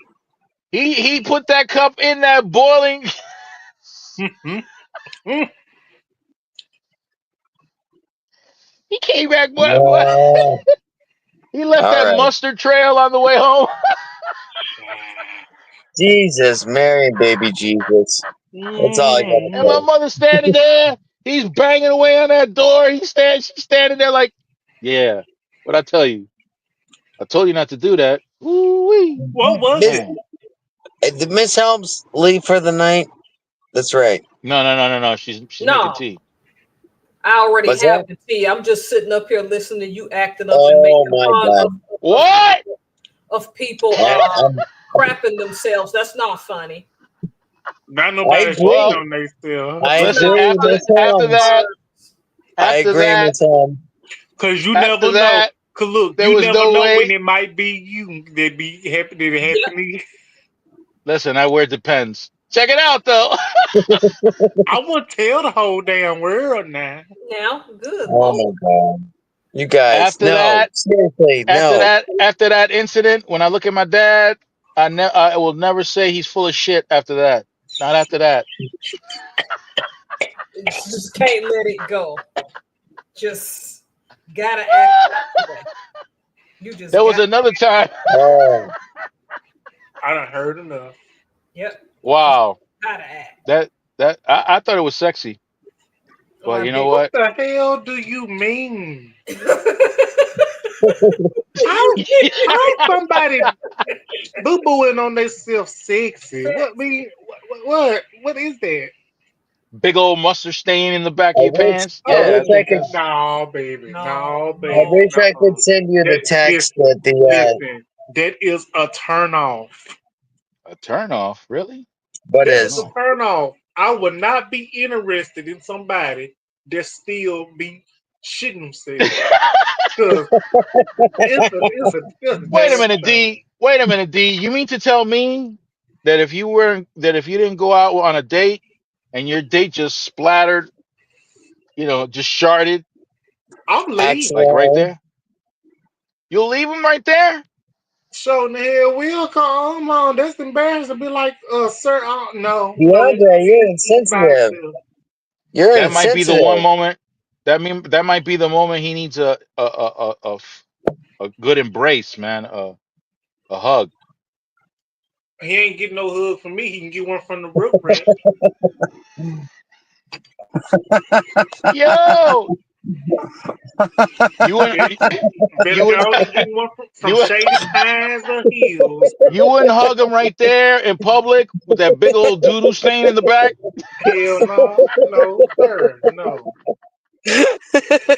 he put that cup in that boiling. He came back. What? Yeah. He left All that right. mustard trail on the way home. Jesus, Mary, baby Jesus. That's all I gotta And my say. mother standing there. He's banging away on that door. She's standing there like, yeah. What I tell you? I told you not to do that. Ooh-wee. What was Miss, it? Man. did Miss Helms leave for the night? That's right. No. She's making No, tea. I already What's that? have the tea. I'm just sitting up here listening to you acting up and Oh making my fun God. What? of people I'm, crapping themselves. That's not funny. Not I nobody shitting Well, agree. on themselves. I It's listen. not agree, Miss Helms. I After agree, that, Miss Helms. Cause you after never know. that, Cause look, there you was never no know when way. it might be you that be happy that it Yep. happened to you. Listen, I wear Depends. Check it out though. I won't tell the whole damn world now. Now, good Oh Lord. my God. You guys, after no. that, Seriously, after no. that, after that incident, when I look at my dad, I will never say he's full of shit after that. Not after that. Just can't let it go. Just gotta act that way. You just There was got another time. Oh, I done heard enough. yep. Just Wow. gotta act. I thought it was sexy. But Or you know be What what? the hell do you mean? Big How somebody boo booing on themselves sexy? What mean? What is that? old mustard stain in the back of I your wish, pants. I Yeah, wish I Oh could, that's no, baby, no, no, I baby, no. wish I could no. send you the That text listen, that listen. That is a turn off. a turn off. Really? what That I don't is a is. know. turn off. I would not be interested in somebody that still be shitting themselves. Cause it's a Wait a damn minute, thing. D. Wait a minute, D. You mean to tell me that if you didn't go out on a date and your date just splattered, just sharded I'm leaving. like right Actually, there, you'll leave him right there? So in the hell will come on. That's embarrassing. Be like, sir, no. DeAndre, you're He's by insensitive. himself. You're That might be the one insensitive. moment. That might be the moment he needs a good embrace, man. A hug. He ain't getting no hug from me. He can get one from the root rat. Yo, you wouldn't Better, better you go would out and get one from you would Shady Pines or Hills. you wouldn't hug him right there in public with that big old doodoo stain in the back? Hell no, sir, no.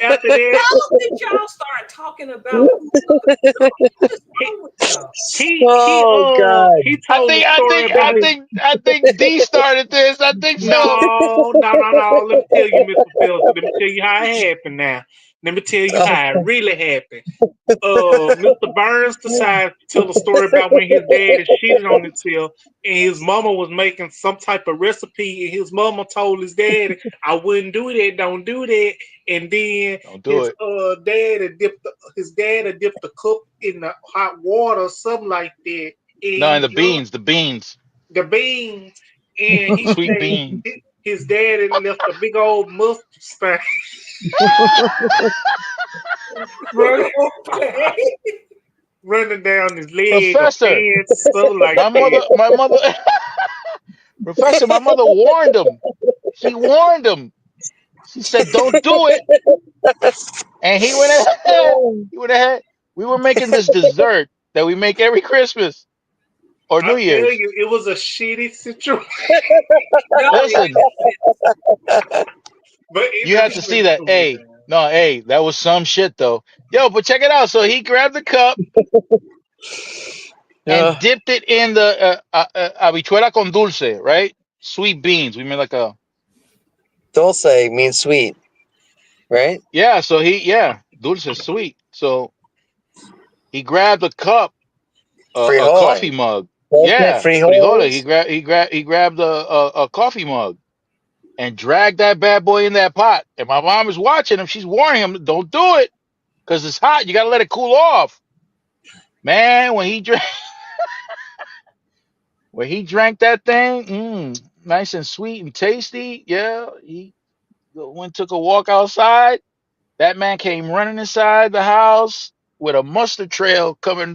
After that, How did y'all start talking about hookup? What is he wrong with y'all? Oh God. he told the story about I think D started this. I think so. no. Let me tell you, Mr. Phelps. Let me tell you how it happened now. Let me tell you how it really happened. Mr. Burns decided to tell a story about when his dad had cheated on himself and his mama was making some type of recipe and his mama told his dad, I wouldn't do that, don't do that. And then Don't do his it. dad had dipped the cup in the hot water, something like that. And No, and he jumped the beans, the beans and the he sweet said beans. his dad had left a big old mustard stain Run, Okay. running down his leg or Professor, pants, something like my mother, that. my mother, Professor, my mother warned him. She warned him. She said, "Don't do it." And he went ahead. He went ahead. We were making this dessert that we make every Christmas or I New tell Year's. you, it was a shitty situation. No, Listen, But you let had me to finish see that. the story, Hey, man. no, hey, that was some shit though. Yo, but check it out. So he grabbed the cup and dipped it in the habichuela con dulce, right? Sweet beans. We made like a Dulce means sweet, right? yeah. So dulce is sweet. So he grabbed a cup, a coffee Frijoles. mug. Coconut Yeah, frijoles. frijoles. He grabbed a coffee mug and dragged that bad boy in that pot. And my mom is watching him. She's warning him, "Don't do it, because it's hot. You gotta let it cool off." Man, when he drank that thing, nice and sweet and tasty. Yeah, he went took a walk outside. That man came running inside the house with a mustard trail coming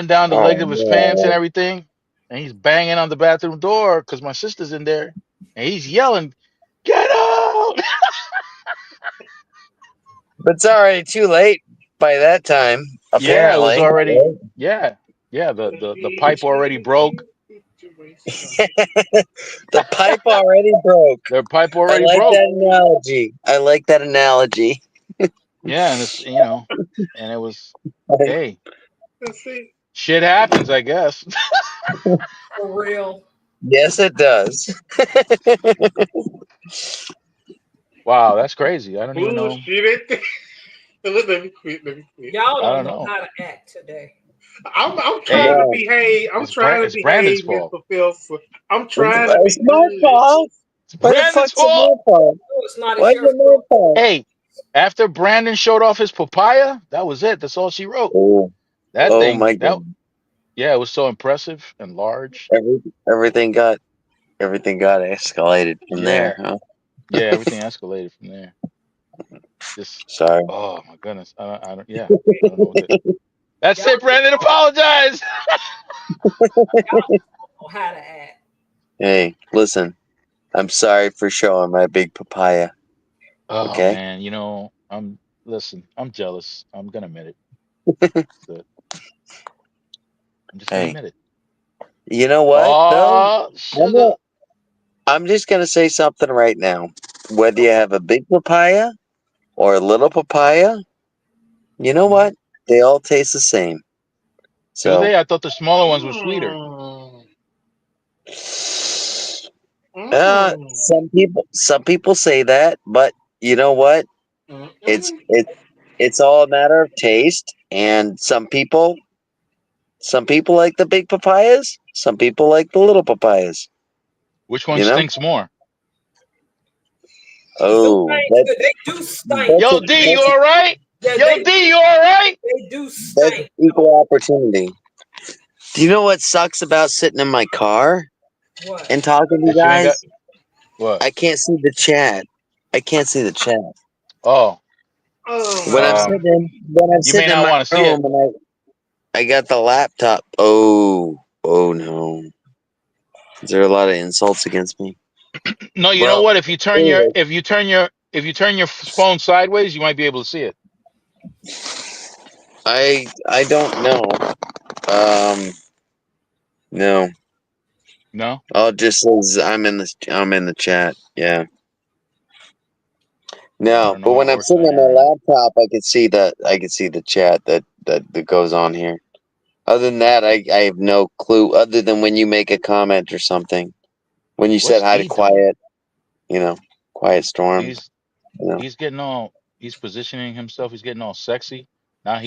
down the leg Oh of his pants and man. everything. And he's banging on the bathroom door because my sister's in there, and he's yelling, "Get out!" But it's already too late by that time, Yeah, it was apparently. already. Yeah. The pipe already broke. Situation. The pipe already broke. The pipe I already like broke. that analogy. I like that analogy. Yeah, and and it was, hey, That's it. shit happens, I guess. for real. Yes, it does. Wow, that's crazy. I don't even know. Bullshit. Let me quit. Let me quit. Y'all I don't don't know know. how to act today. I'm trying Hey, to No, behave. I'm trying to It's Brandon's behave, Miss fault. Professor. I'm trying to it's be my good. fault. It's Why the Brandon's fuck's it fault. my fault? No, it's not. Why It's is your it my fault. fault? Hey, after Brandon showed off his papaya, that was it. That's all she wrote. Oh, That oh thing, my that god! yeah, it was so impressive and large. Every, everything got everything got escalated from Yeah, there. Huh? yeah, everything escalated from there. Just, Sorry. oh my goodness. I don't, yeah, I don't know what to. That's Y'all it, Brandon. Apologize. don't know how to act. Hey, listen. I'm sorry for showing my big papaya. Oh Okay. man, listen, I'm jealous. I'm gonna admit it. So, I'm just gonna Hey, admit it. you know what though? Oh, I'm sugar. gonna, I'm just gonna say something right now. Whether you have a big papaya or a little papaya, you know what? They all taste the same. Do So, they? I thought the smaller ones were sweeter. Mm. Mm. some people say that, but you know what? It's Mm-mm. it it's all a matter of taste, and some people like the big papayas, some people like the little papayas. Which one You know? stinks more? Cause them Oh, things, they do stink. that's a Yo, D, you that's a, all right? Yeah, Yo, D, you all right? they do that's stink. equal opportunity. Do you know what sucks about sitting in my car What? and talking to you That you ain't got guys? what? I can't see the chat. I can't see the chat. Oh, Oh When I'm my um, you may sitting in not my want to see it. room and I got the laptop. Oh no. Is there a lot of insults against me? No, you know Well, what? anyway, If you turn your phone sideways, you might be able to see it. I don't know. No. No, I'll just says I'm in the chat. Yeah. I No, don't know but how when it I'm works sitting on on my your end. laptop, I can see the chat that goes on here. Other than that, I have no clue. Other than when you make a comment or something, when you said What's hi to D doing? you know, Quiet Storm. He's You know. he's getting all he's positioning himself. He's getting all sexy. Now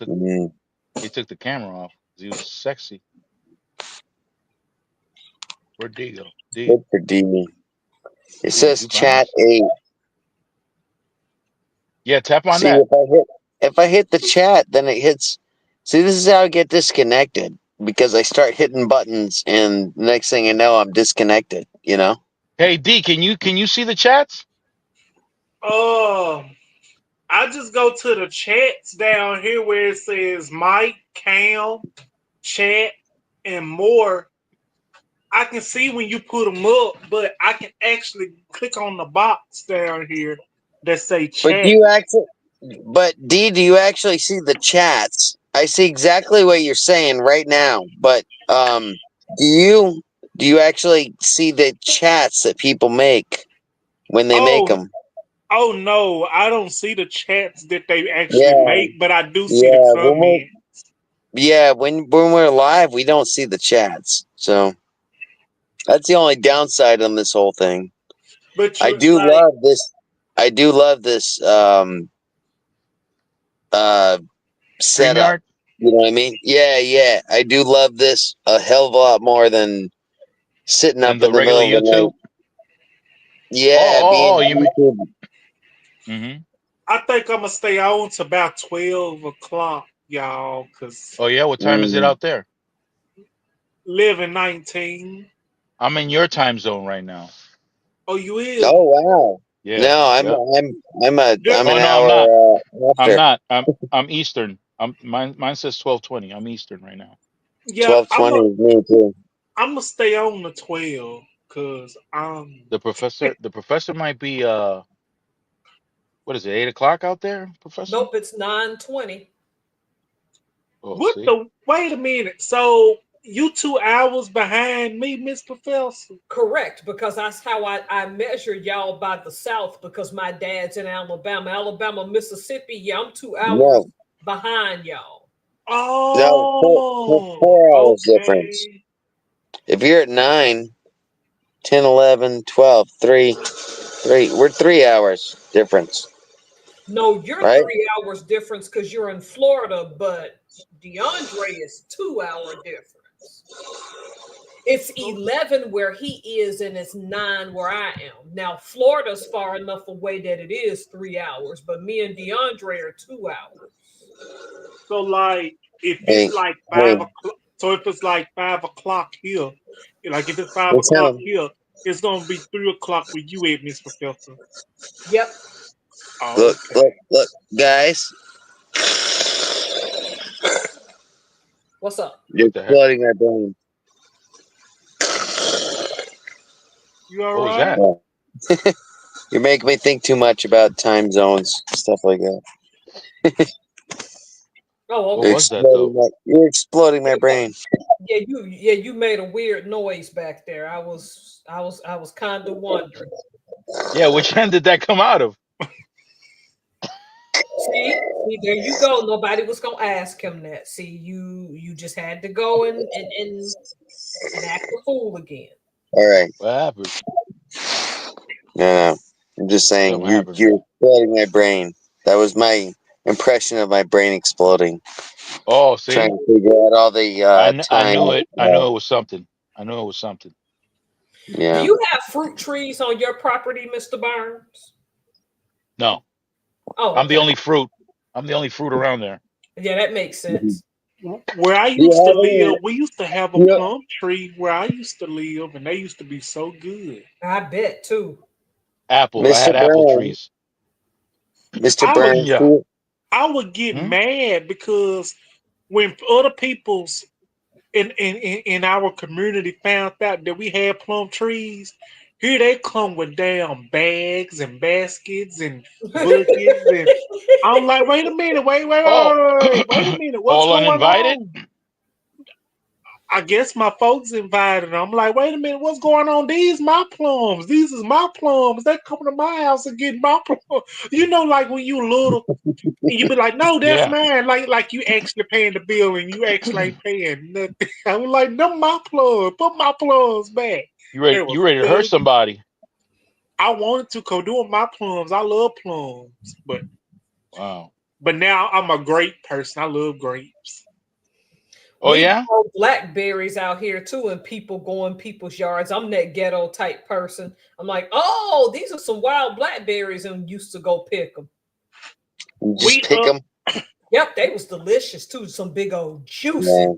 Mm, he took the camera off. He was sexy. Where'd D go? D good for D. It D, did says you chat bounce? 8. Yeah, tap on See that. if I hit the chat, then it hits. See, this is how I get disconnected because I start hitting buttons, and next thing I know, I'm disconnected. You know. Hey D, can you see the chats? Oh, I just go to the chats down here where it says Mike, Cam, chat, and more. I can see when you put them up, but I can actually click on the box down here that say But chat. D, do you actually see the chats? I see exactly what you're saying right now, but do you actually see the chats that people make when they make Oh, them? oh no, I don't see the chats that they actually Yeah, make, but I do see the yeah. comment. When we're live, we don't see the chats, so that's the only downside on this whole thing. But I you do like, love this. I do love this setup. StreamYard? You know what I mean? Yeah. I do love this a hell of a lot more than sitting Than up the in the regular middle of the night. YouTube? Yeah, being You mean? on YouTube. Mm-hmm. I think I'm gonna stay on to about 12 o'clock, y'all, cause Oh yeah, what time is it Mm. out there? 11:19. I'm in your time zone right now. Oh, you is? Oh wow. Yeah. No, Yep. Good. I'm Oh an no, I'm not. hour I'm after. not. I'm Eastern. Mine says 12:20. I'm Eastern right now. Yeah, 12:20 is me too. I'm gonna stay on the 12, cause The professor might be what is it, 8 o'clock out there, Professor? Nope, it's 9:20. Oh, what see? the? Wait a minute. So you 2 hours behind me, Miss Professor? Correct, because that's how I measure y'all by the South because my dad's in Alabama. Alabama, Mississippi, yeah, I'm 2 hours No, behind y'all. no, Oh, 4 hours difference. okay. If you're at 9, 10, 11, 12, 3, we're 3 hours difference, No, you're right? 3 hours difference because you're in Florida, but DeAndre is 2 hour difference. It's 11 where he is, and it's 9 where I am. Now, Florida's far enough away that it is 3 hours, but me and DeAndre are 2 hours. So like, if Hey, it's like hey, 5 o'clock, so if it's like 5 o'clock here, like if it's five what's o'clock up? here, it's gonna be 3 o'clock where you at, Miss Professor. Yep. Oh, okay. Look, guys. What's up? You're What the heck? exploding my brain. You all What was right? that? Yeah. You're making me think too much about time zones, stuff like that. Oh, What okay. was that though? You're exploding my brain. Yeah, you made a weird noise back there. I was kind of wondering. Yeah, which end did that come out of? See, there you go. Nobody was gonna ask him that. See, you just had to go and act a fool again. All right. What happened? No. I'm just saying Something happened. you're exploding my brain. That was my impression of my brain exploding. Oh, Trying see? to figure out all the I time. knew it. I knew it was something. I knew it was something. Do Yeah. you have fruit trees on your property, Mr. Burns? No, Oh, I'm the okay. only fruit. I'm the only fruit around there. Yeah, that makes sense. Where I Do you used to have any? live, we used to have a You, plum tree where I used to live, and they used to be so good. I bet too. Apple. I Mr. had apple Burns. trees. Mr. I would Burns. Yeah. I would get Hmm? mad because when other people's in our community found out that we had plum trees, here they come with damn bags and baskets and buckets, and I'm like, wait a minute, Oh, wait a minute, what's all going uninvited? on? I guess my folks invited them. I'm like, wait a minute, what's going on? These my plums. These is my plums. They coming to my house and getting my plums. You know, like when you little, you be like, no, that's Yeah. mine. Like you actually paying the bill and you actually ain't paying nothing. I was like, them my plums. Put my plums back. You ready? They was You ready to hurt ugly. somebody? I wanted to go doing my plums. I love plums, Wow. but now I'm a grape person. I love grapes. Oh We yeah. grow blackberries out here too, and people go in people's yards. I'm that ghetto type person. I'm like, oh, these are some wild blackberries, and used to go pick them. Just We pick them. Yep, they was delicious too. Some big old juicy. Yeah.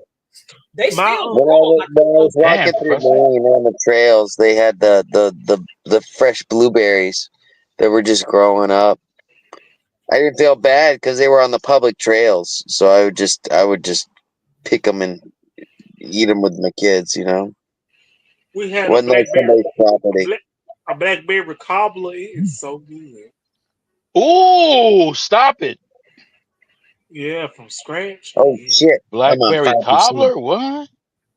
They my still When grow them. I I was Damn, walking through Professor. Maine on the trails, they had the fresh blueberries that were just growing up. I didn't feel bad because they were on the public trails, so I would just pick them and eat them with my kids. You know, We had wasn't like somebody's property. a blackberry cobbler. It is so good. Ooh, stop it. Yeah, from scratch. Oh Yeah. shit! I'm on Blackberry 5%. cobbler? What?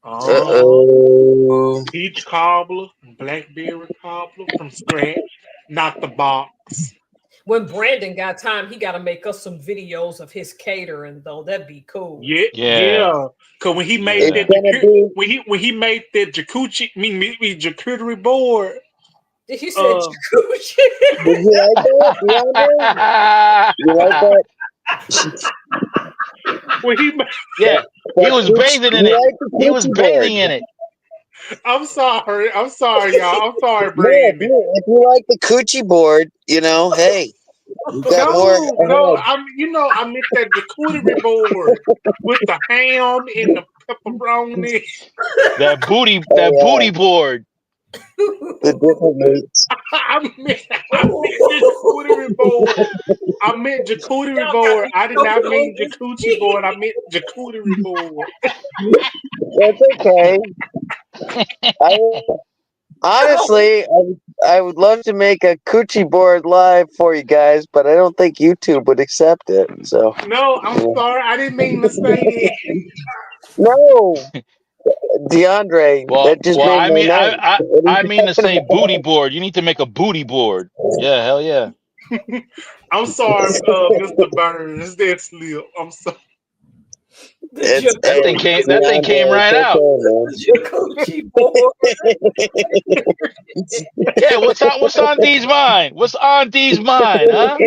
Uh-oh. Peach cobbler, blackberry cobbler from scratch, not the box. When Brandon got time, he got to make us some videos of his catering, though. That'd be cool. Yeah, Yeah. yeah. Cause when he made Yeah. It's gonna be when he made that charcuterie board, Did you say Uh, jacuzzi? Did you like that? You like that? when he ma- Yeah, he was bathing in You it. like the He was coochie bathing board? in it. I'm sorry, y'all. I'm sorry, No, Brandon. if you like the coochie board, you know, hey, you got more No, ahead. I meant that charcuterie board with the ham and the pepperoni. That booty Oh, booty board. the different meats. I meant the charcuterie board. I meant charcuterie Y'all got board. me I did so not mean hungry. jacuzzi board. I meant charcuterie board. That's okay. Honestly, I would love to make a coochie board live for you guys, but I don't think YouTube would accept it. So No, I'm sorry. I didn't mean to say it. no, DeAndre, Well, that just well, made I my mean, night. What are I you mean to talking say booty about? board. You need to make a booty board. Yeah, hell yeah. I'm sorry, Mr. Burns. That slip. I'm sorry. The It's That hey, thing came. jacuzzi, That thing came DeAndre, right it's out. okay, jacuzzi board. Yeah, what's on D's mind? What's on D's mind, huh?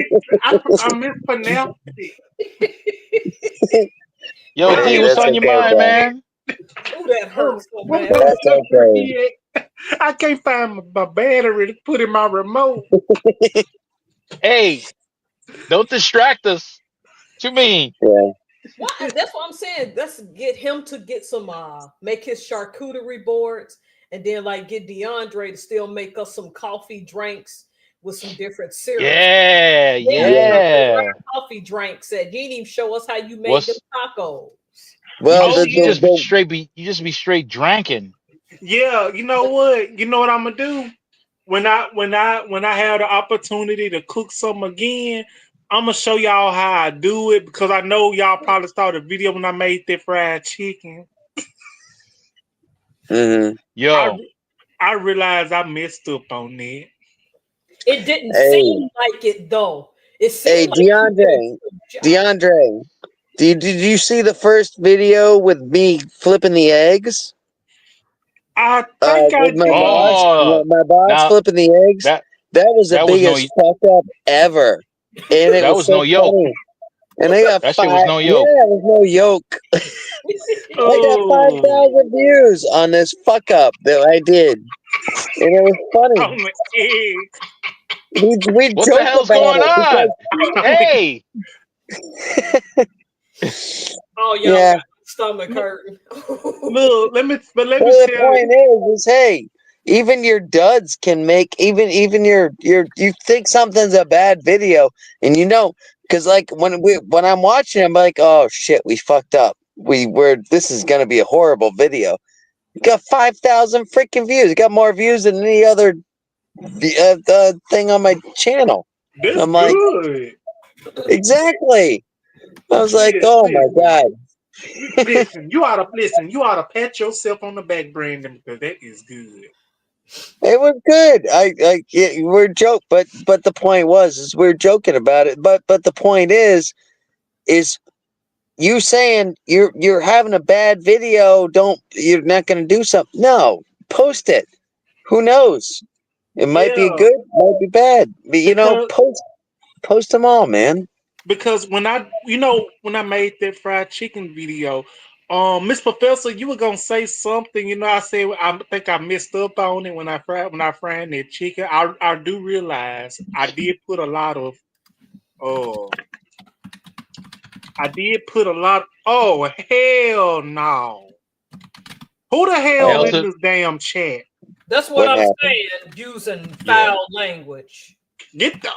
I mispronounced it. Yo, man. D, Hey, what's that's on your okay, mind, bro. man? Oh, that hurts so What bad. the That's fuck okay. is it? I can't find my battery to put in my remote. Hey, don't distract us. What you mean? Yeah. What? That's what I'm saying. Let's get him to get some make his charcuterie boards, and then like get DeAndre to still make us some coffee drinks with some different syrups. Yeah, Yeah, Yeah. yeah. coffee drinks that you didn't even show us how you made them What's tacos. Well, Oh you yeah, just be straight drinking. yeah. You know what? You know what I'm gonna do when I have the opportunity to cook some again. I'm gonna show y'all how I do it because I know y'all probably saw the video when I made that fried chicken. hmm Yo, I realized I messed up on that. It didn't Hey, seem like it though. It hey, seemed like you did a DeAndre, good job. DeAndre, did you see the first video with me flipping the eggs? I think I With my did. boss, oh, my boss now flipping the eggs. that That was the that was no biggest fuck up ever, and it that was was no so yoke. funny. And I got That shit was no yeah, yoke. it was no yoke. I got Oh, 5,000 views on this fuck up that I did, and it was funny. on the egg. We What the joke hell's about going it on? Hey, Oh, y'all yeah. got stomach hurting. Look, let me Well, tell the you. point is hey, even your duds can make even your you think something's a bad video, and you know, because like when I'm watching, I'm like, oh shit, we fucked up. This is gonna be a horrible video. You got 5,000 freaking views. You got more views than any other thing on my channel. That's I'm like, good. exactly. I was like, Listen, oh my god. listen. You ought to pat yourself on the back, Brandon, because that is good. It was good. Yeah, we're joke, but the point is we're joking about it. But the point is you saying you're having a bad video. You're not going to do something? No, post it. Who knows? It might be Yeah, good, might be bad. But because post them all, man. when I made that fried chicken video, Miss Professor, you were gonna say something. I said I think I messed up on it when I fried that chicken. I do realize I did put a lot of oh hell no. Who the hell in Elton. this damn chat? That's what What I'm happened? saying. Using Yeah. foul language. Get the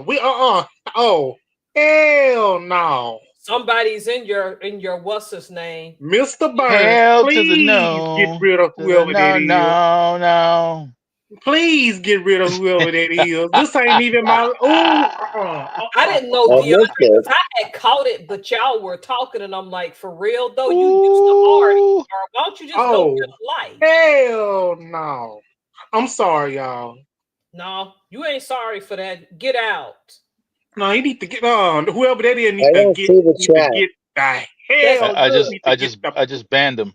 we oh Hell no. Somebody's in your what's his name? Mr. Burns, Hell to the please get no. rid of To the whoever that no, is. no, no. Please get rid of whoever that is. This ain't even my. Oh, I didn't know I DeAndre missed it. because I had caught it, but y'all were talking, and I'm like, for real though, you used the hard Ooh. ER. Why don't you just go Oh, get a life? hell no. I'm sorry, y'all. No, you ain't sorry for that. Get out. No, he need to get on. Whoever that is I don't see the need to chat. get the That's hell. I just good. Need to I get just the I just banned him.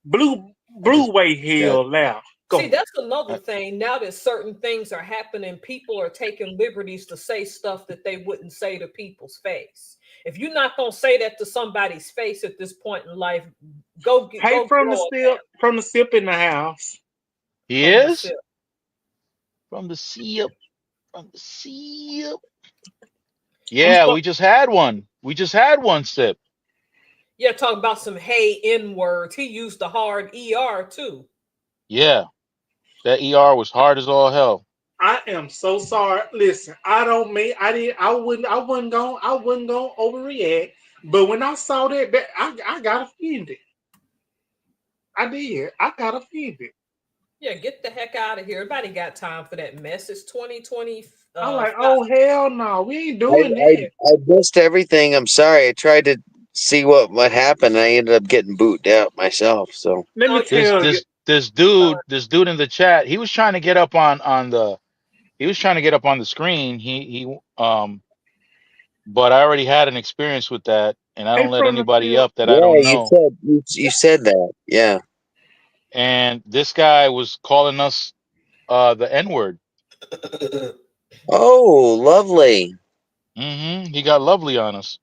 blue I just way yeah. hell now. See, Go. that's another thing. Now that certain things are happening, people are taking liberties to say stuff that they wouldn't say to people's face. If you're not gonna say that to somebody's face at this point in life, go Hey, grow up from the sip in the house. He from the is sip. from the sea up. From the sea up. I'm Yeah, so, we just had one. We just had one sip. Yeah, talk about some hey N words. He used the hard ER too. Yeah. That ER was hard as all hell. I am so sorry. Listen, I don't mean I wouldn't go overreact. But when I saw that I got offended. I did. I got offended. Yeah, get the heck out of here. Everybody got time for that mess. It's 2020. I'm like, oh hell no, we ain't I, doing that. I missed everything. I'm sorry. I tried to see what happened. I ended up getting booted out myself. So Let me No, This tell you. this this dude in the chat, he was trying to get up on the he was trying to get up on the screen. He but I already had an experience with that, and I Hey, don't let from the anybody sip. up that I yeah, don't know. you said that. Yeah. And this guy was calling us the N-word. Oh, lovely. He got lovely on us.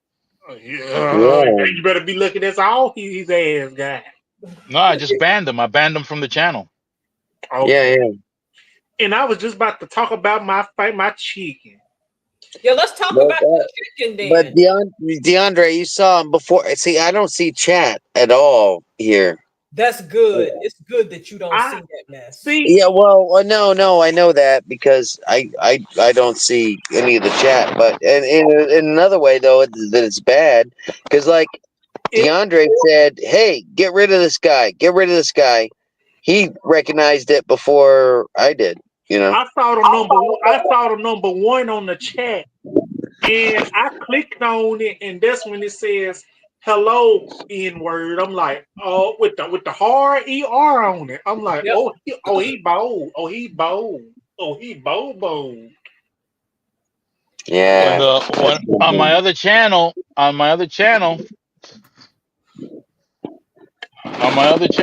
Yeah, Yeah. you better be looking. That's all his ass got. No, I just banned him. I banned him from the channel. Yeah. Okay. Yeah. And I was just about to talk about my chicken. yeah, let's talk But about the chicken but then. DeAndre, you saw him before. See, I don't see chat at all here. That's good. It's good that you don't see I that mess. see. Yeah, well, no, I know that because I don't see any of the chat. But in another way though, that it's bad because like It, DeAndre said, "Hey, get rid of this guy. Get rid of this guy." He recognized it before I did. You know. I saw the number. I saw the number one on the chat, and I clicked on it, and that's when it says "Hello N word." I'm like, oh, with the hard ER on it. I'm like, Yep. he bold. Oh, he bold. Oh, he bold. When Yeah. the when on my other channel,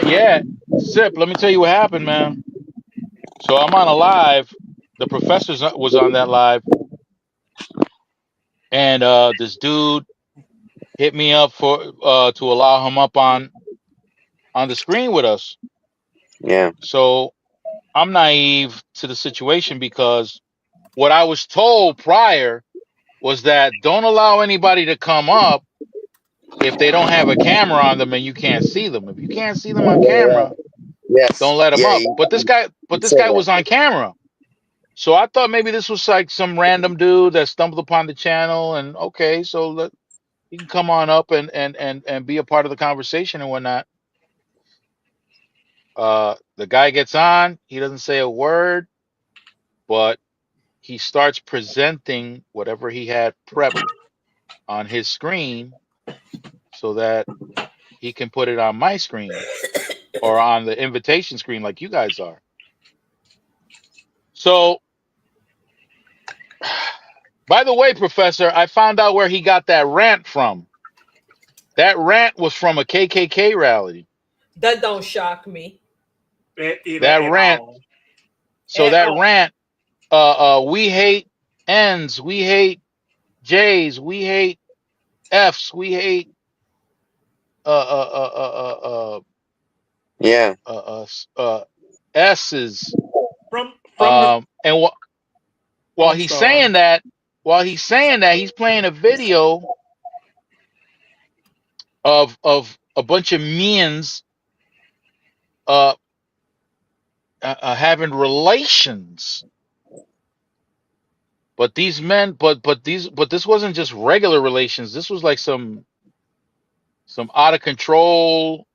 yeah, Sip, let me tell you what happened, man. So I'm on a live. The professor was on that live, and this dude hit me up for to allow him up on the screen with us. Yeah. So I'm naive to the situation because what I was told prior was that don't allow anybody to come up if they don't have a camera on them and you can't see them. If you can't see them on Yeah. camera, Yes. don't let them Yeah. up. But You this said guy that. was on camera. So I thought maybe this was like some random dude that stumbled upon the channel and okay, so he can come on up and be a part of the conversation and whatnot. The guy gets on, he doesn't say a word, but he starts presenting whatever he had prepped on his screen so that he can put it on my screen or on the invitation screen like you guys are. So, by the way, Professor, I found out where he got that rant from. That rant was from a KKK rally. That don't shock me That it That at rant, all. so at that all. rant, we hate N's, we hate J's, we hate F's, we hate uh uh uh uh uh Yeah. S's. From the. And while I'm he's sorry. saying that, he's playing a video of a bunch of means uh, having relations But these men, but this wasn't just regular relations. This was like some out of control,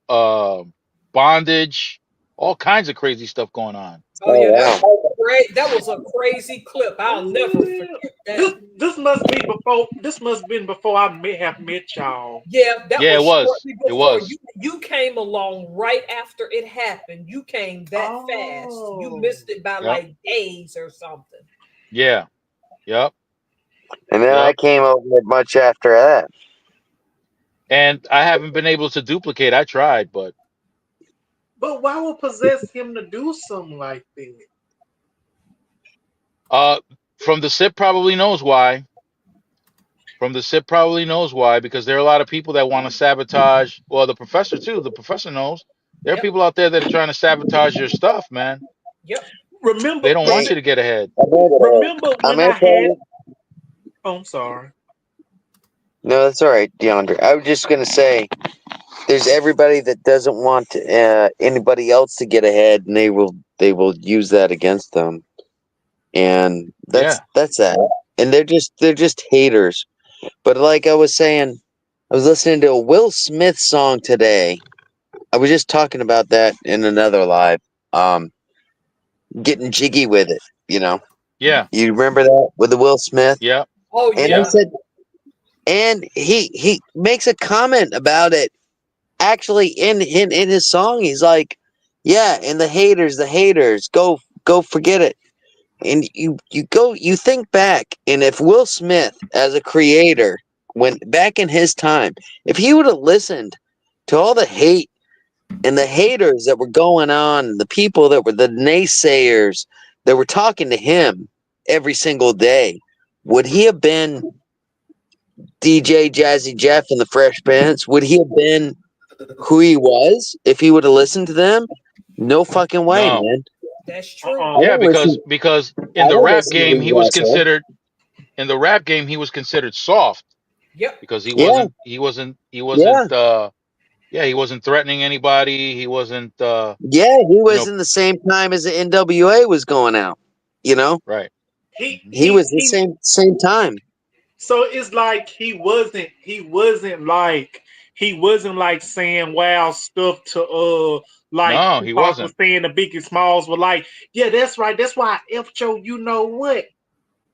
bondage, all kinds of crazy stuff going on. Oh Oh yeah, that wow. was great. That was a crazy clip. I'll never Yeah. forget that. This must be before. This must been before I may have met y'all. Yeah, that Yeah, it was was. shortly It before was. you came along right after it happened. You came that fast. You Oh. missed it by Yep. like days or something. Yeah. Yep. And then I Yep. came over it much after that. And I haven't been able to duplicate. I tried, but But why would possess him to do something like that? uh, from the SIP probably knows why. From the SIP probably knows why, because there are a lot of people that want to sabotage. Well, the professor too. The professor knows. There are Yep. people out there that are trying to sabotage your stuff, man. Yep. Remember, They don't want Hey, you to get ahead. remember I'm when gonna I tell had? you. Oh, I'm sorry. No, that's all right, DeAndre. I was just gonna say, there's everybody that doesn't want anybody else to get ahead, and they will use that against them, and Yeah. that's that. And they're just haters. But like I was saying, I was listening to a Will Smith song today. I was just talking about that in another live. Um, getting jiggy with it. Yeah. You remember that with the Will Smith? Yeah. Oh And I Yeah. yeah. said, and he makes a comment about it. Actually, in his song, he's like, "Yeah, and the haters, go forget it." And you think back, and if Will Smith, as a creator, when back in his time, if he would have listened to all the hate and the haters that were going on, the people that were the naysayers that were talking to him every single day, would he have been DJ Jazzy Jeff and the Fresh Prince? Would he have been who he was if he would have listened to them? No fucking way, No. man. That's true. I Uh-uh. Yeah, don't listen. because I in the don't rap listen to game he these was assholes. considered in the rap game he was considered soft Yep. because Yeah, he yeah, wasn't yeah, he wasn't threatening anybody. He wasn't yeah. He you was know, in the same time as the NWA was going out. You know, right. He Hmm. he he was the he. same time. So it's like he wasn't like saying wild stuff to like No, he Tupac was wasn't. saying the Biggie Smalls were like, yeah, that's right, that's why I F Joe, you know what?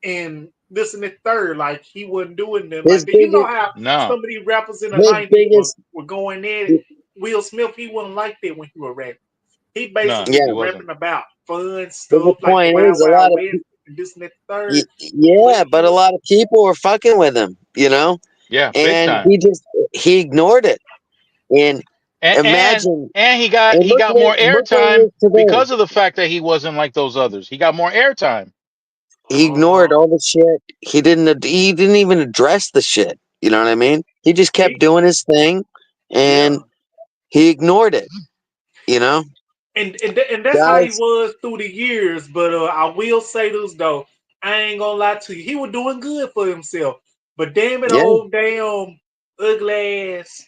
And this and the third, like he wasn't doing them like His that. You know biggest, how No. some of these rappers in the his 90s biggest. were going at it. Will Smith, he wasn't like that when he was rapping. He No, basically Yeah, he was wasn't. rapping about fun but the stuff like the point Wild is, a Wild lot of West and this and that third. But yeah, but a lot of people were fucking with him. Yeah, big And time. he ignored it. And And and imagine, and and he got more look where he airtime is today. because of the fact that he wasn't like those others. He got more airtime. He ignored uh-huh. all the shit. He didn't even address the shit. You know what I mean? He just kept He doing his thing, yeah. and he ignored it. You know, And that's how he guys. was through the years. But I will say this though, I ain't gonna lie to you, he was doing good for himself. But damn it, Yeah, old damn ugly ass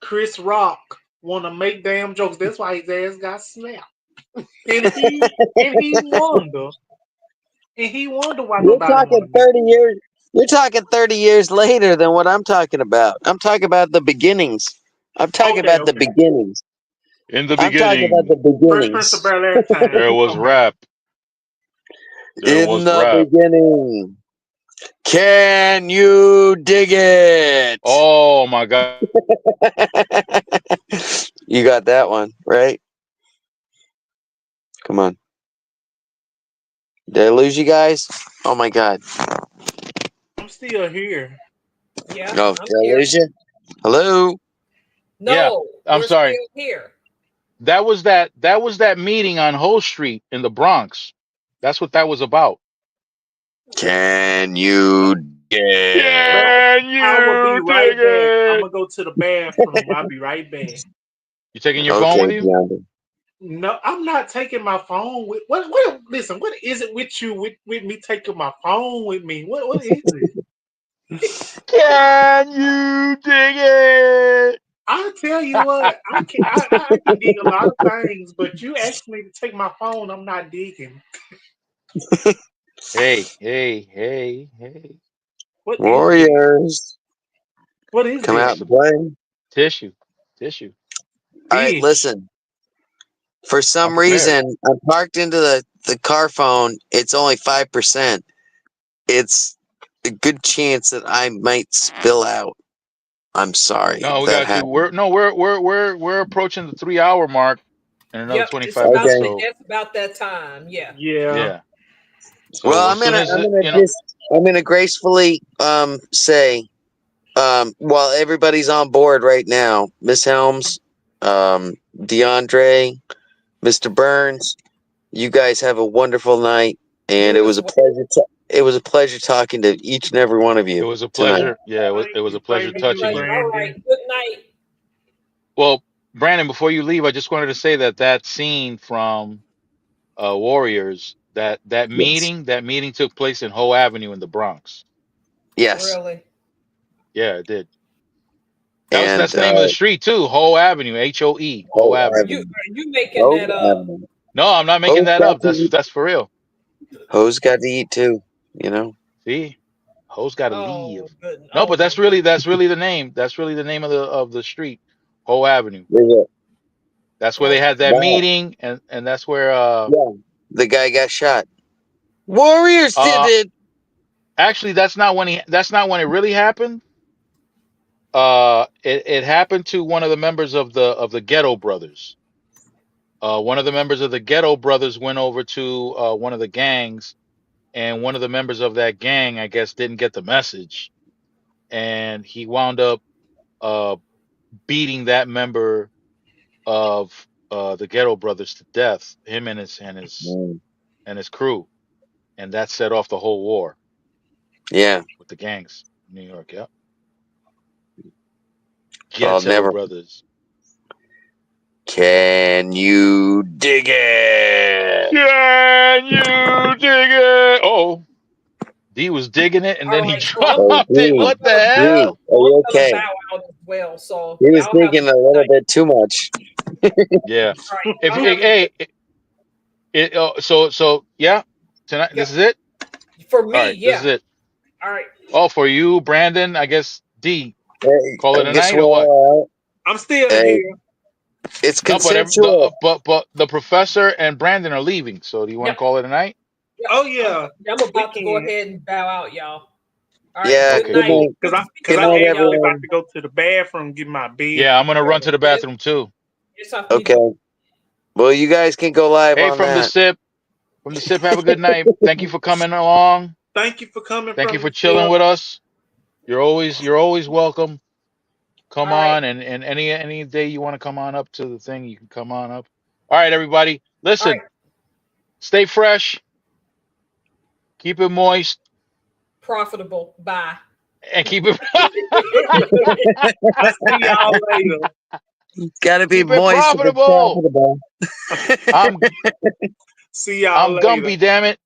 Chris Rock want to make damn jokes. That's why his ass got snapped. And he wonder why you're nobody want talking to meet. 30 years. You're talking 30 years later than what I'm talking about. I'm talking about the beginnings. I'm talking Okay, about the okay. beginnings. In the I'm talking about beginning, the Fresh Prince of beginnings. Bel Air there time. was I'm back. rap. There In was the rap. beginning. Can you dig it? Oh my God. You got that one, right? Come on. Did I lose you guys? Oh my god. I'm still here. Yeah. Oh, I'm did I here. lose you? Hello? Yeah. No, I'm we're sorry. still here. That was that meeting on Whole Street in the Bronx. That's what that was about. Can you dig it? Well, Can I will be you dig right back. I'm it? gonna go to the bathroom. I'll be right back. You taking your phone Okay, with you? DeAndre. No, I'm not taking my phone with what listen, what is it with you with me taking my phone with me? What is it? Can you dig it? I'll tell you what, I can dig a lot of things, but you asked me to take my phone, I'm not digging. Hey. What is it? Warriors, What is come it? out and play. Tissue. All right, Fish. listen. For I'm some prepared. reason, I parked into the car phone. It's only 5%. It's a good chance that I might spill out. I'm sorry. No, if we that got you. happened. We're approaching the 3 hour mark in another Yep, it's 25 about minutes. Okay. So it's about that time. Yeah. Yeah. yeah. So Well, as soon as it, I'm gonna gracefully say while everybody's on board right now, Miss Helms, DeAndre, Mr. Burns, you guys have a wonderful night, and You it was as a well. pleasure. It was a pleasure talking to each and every one of it you was a tonight. pleasure. Yeah, it Thank was you. a pleasure Thank touching you, you. All right. Brandon. Good night. Well, Brandon, before you leave, I just wanted to say that scene from Warriors, that Yes. meeting took place in Hoe Avenue in the Bronx. Yes, Really. Yeah, it did. That's and the name of the street too, Hoe Avenue, HOE, Hoe Hope Avenue. Avenue. Are you making Hope that up? Avenue. No, I'm not making Ho's that got up. to eat. That's for real. Ho's got to eat too. You know. See, Hoe's got to Oh, leave. good. No, Oh but my goodness. that's really the name. That's really the name of the street, Hoe Avenue. There's a- That's where they Okay. had that Wow. meeting, and that's where Yeah. The guy got shot. Warriors did uh it. actually that's not when it really happened. It happened to one of the members of the Ghetto Brothers. One of the members of the Ghetto Brothers went over to one of the gangs, and one of the members of that gang, I guess, didn't get the message, and he wound up uh beating that member of the Ghetto Brothers to death, him and Mm, his crew, and that set off the whole war yeah. with the gangs in New York. Yep, I'll Ghetto never. Brothers. Can you dig it? Can you dig it? Oh, D was digging it, and All then he right. So I'm Oh, dropped it. gee. What the gonna Gee. hell? Are I'm you gonna okay? bow out as well. So He was y'all have a digging a good little night. bit too much. Yeah. All right. If Y'all have a hey, so yeah, tonight Yep. this is it. For All me, right, this is yeah. it. All right. Oh, for you, Brandon, I guess D. Hey, Call it a guess night or what? what? I'm still Hey, here. it's No, but consensual. but the professor and Brandon are leaving. So do you want to Yep. call it a night? Yep. Oh yeah. I'm about to go can. ahead and bow out, y'all. All right. Yeah. Good Okay, Good night. cool. night. Good Cause to I speak cause to Good I night, all of actually y'all. about everyone. to go to the bathroom, get my bed. Yeah, I'm gonna run to the Yes. bathroom too. Yes, I need Okay. Well, you guys can go live Hey, on that. from the sip, have a good night. Thank you for coming along. Thank you for coming Thank you from for the chilling tip. with us. You're always welcome. Come All right. on, and any day you want to come on up to the thing, you can come on up. All right, everybody, All listen, right. stay fresh, keep it moist, Profitable. Bye. and keep it I'll see y'all later. Gotta be keep it moist if it's profitable. profitable. I'm See y'all later. Gumby, damn it.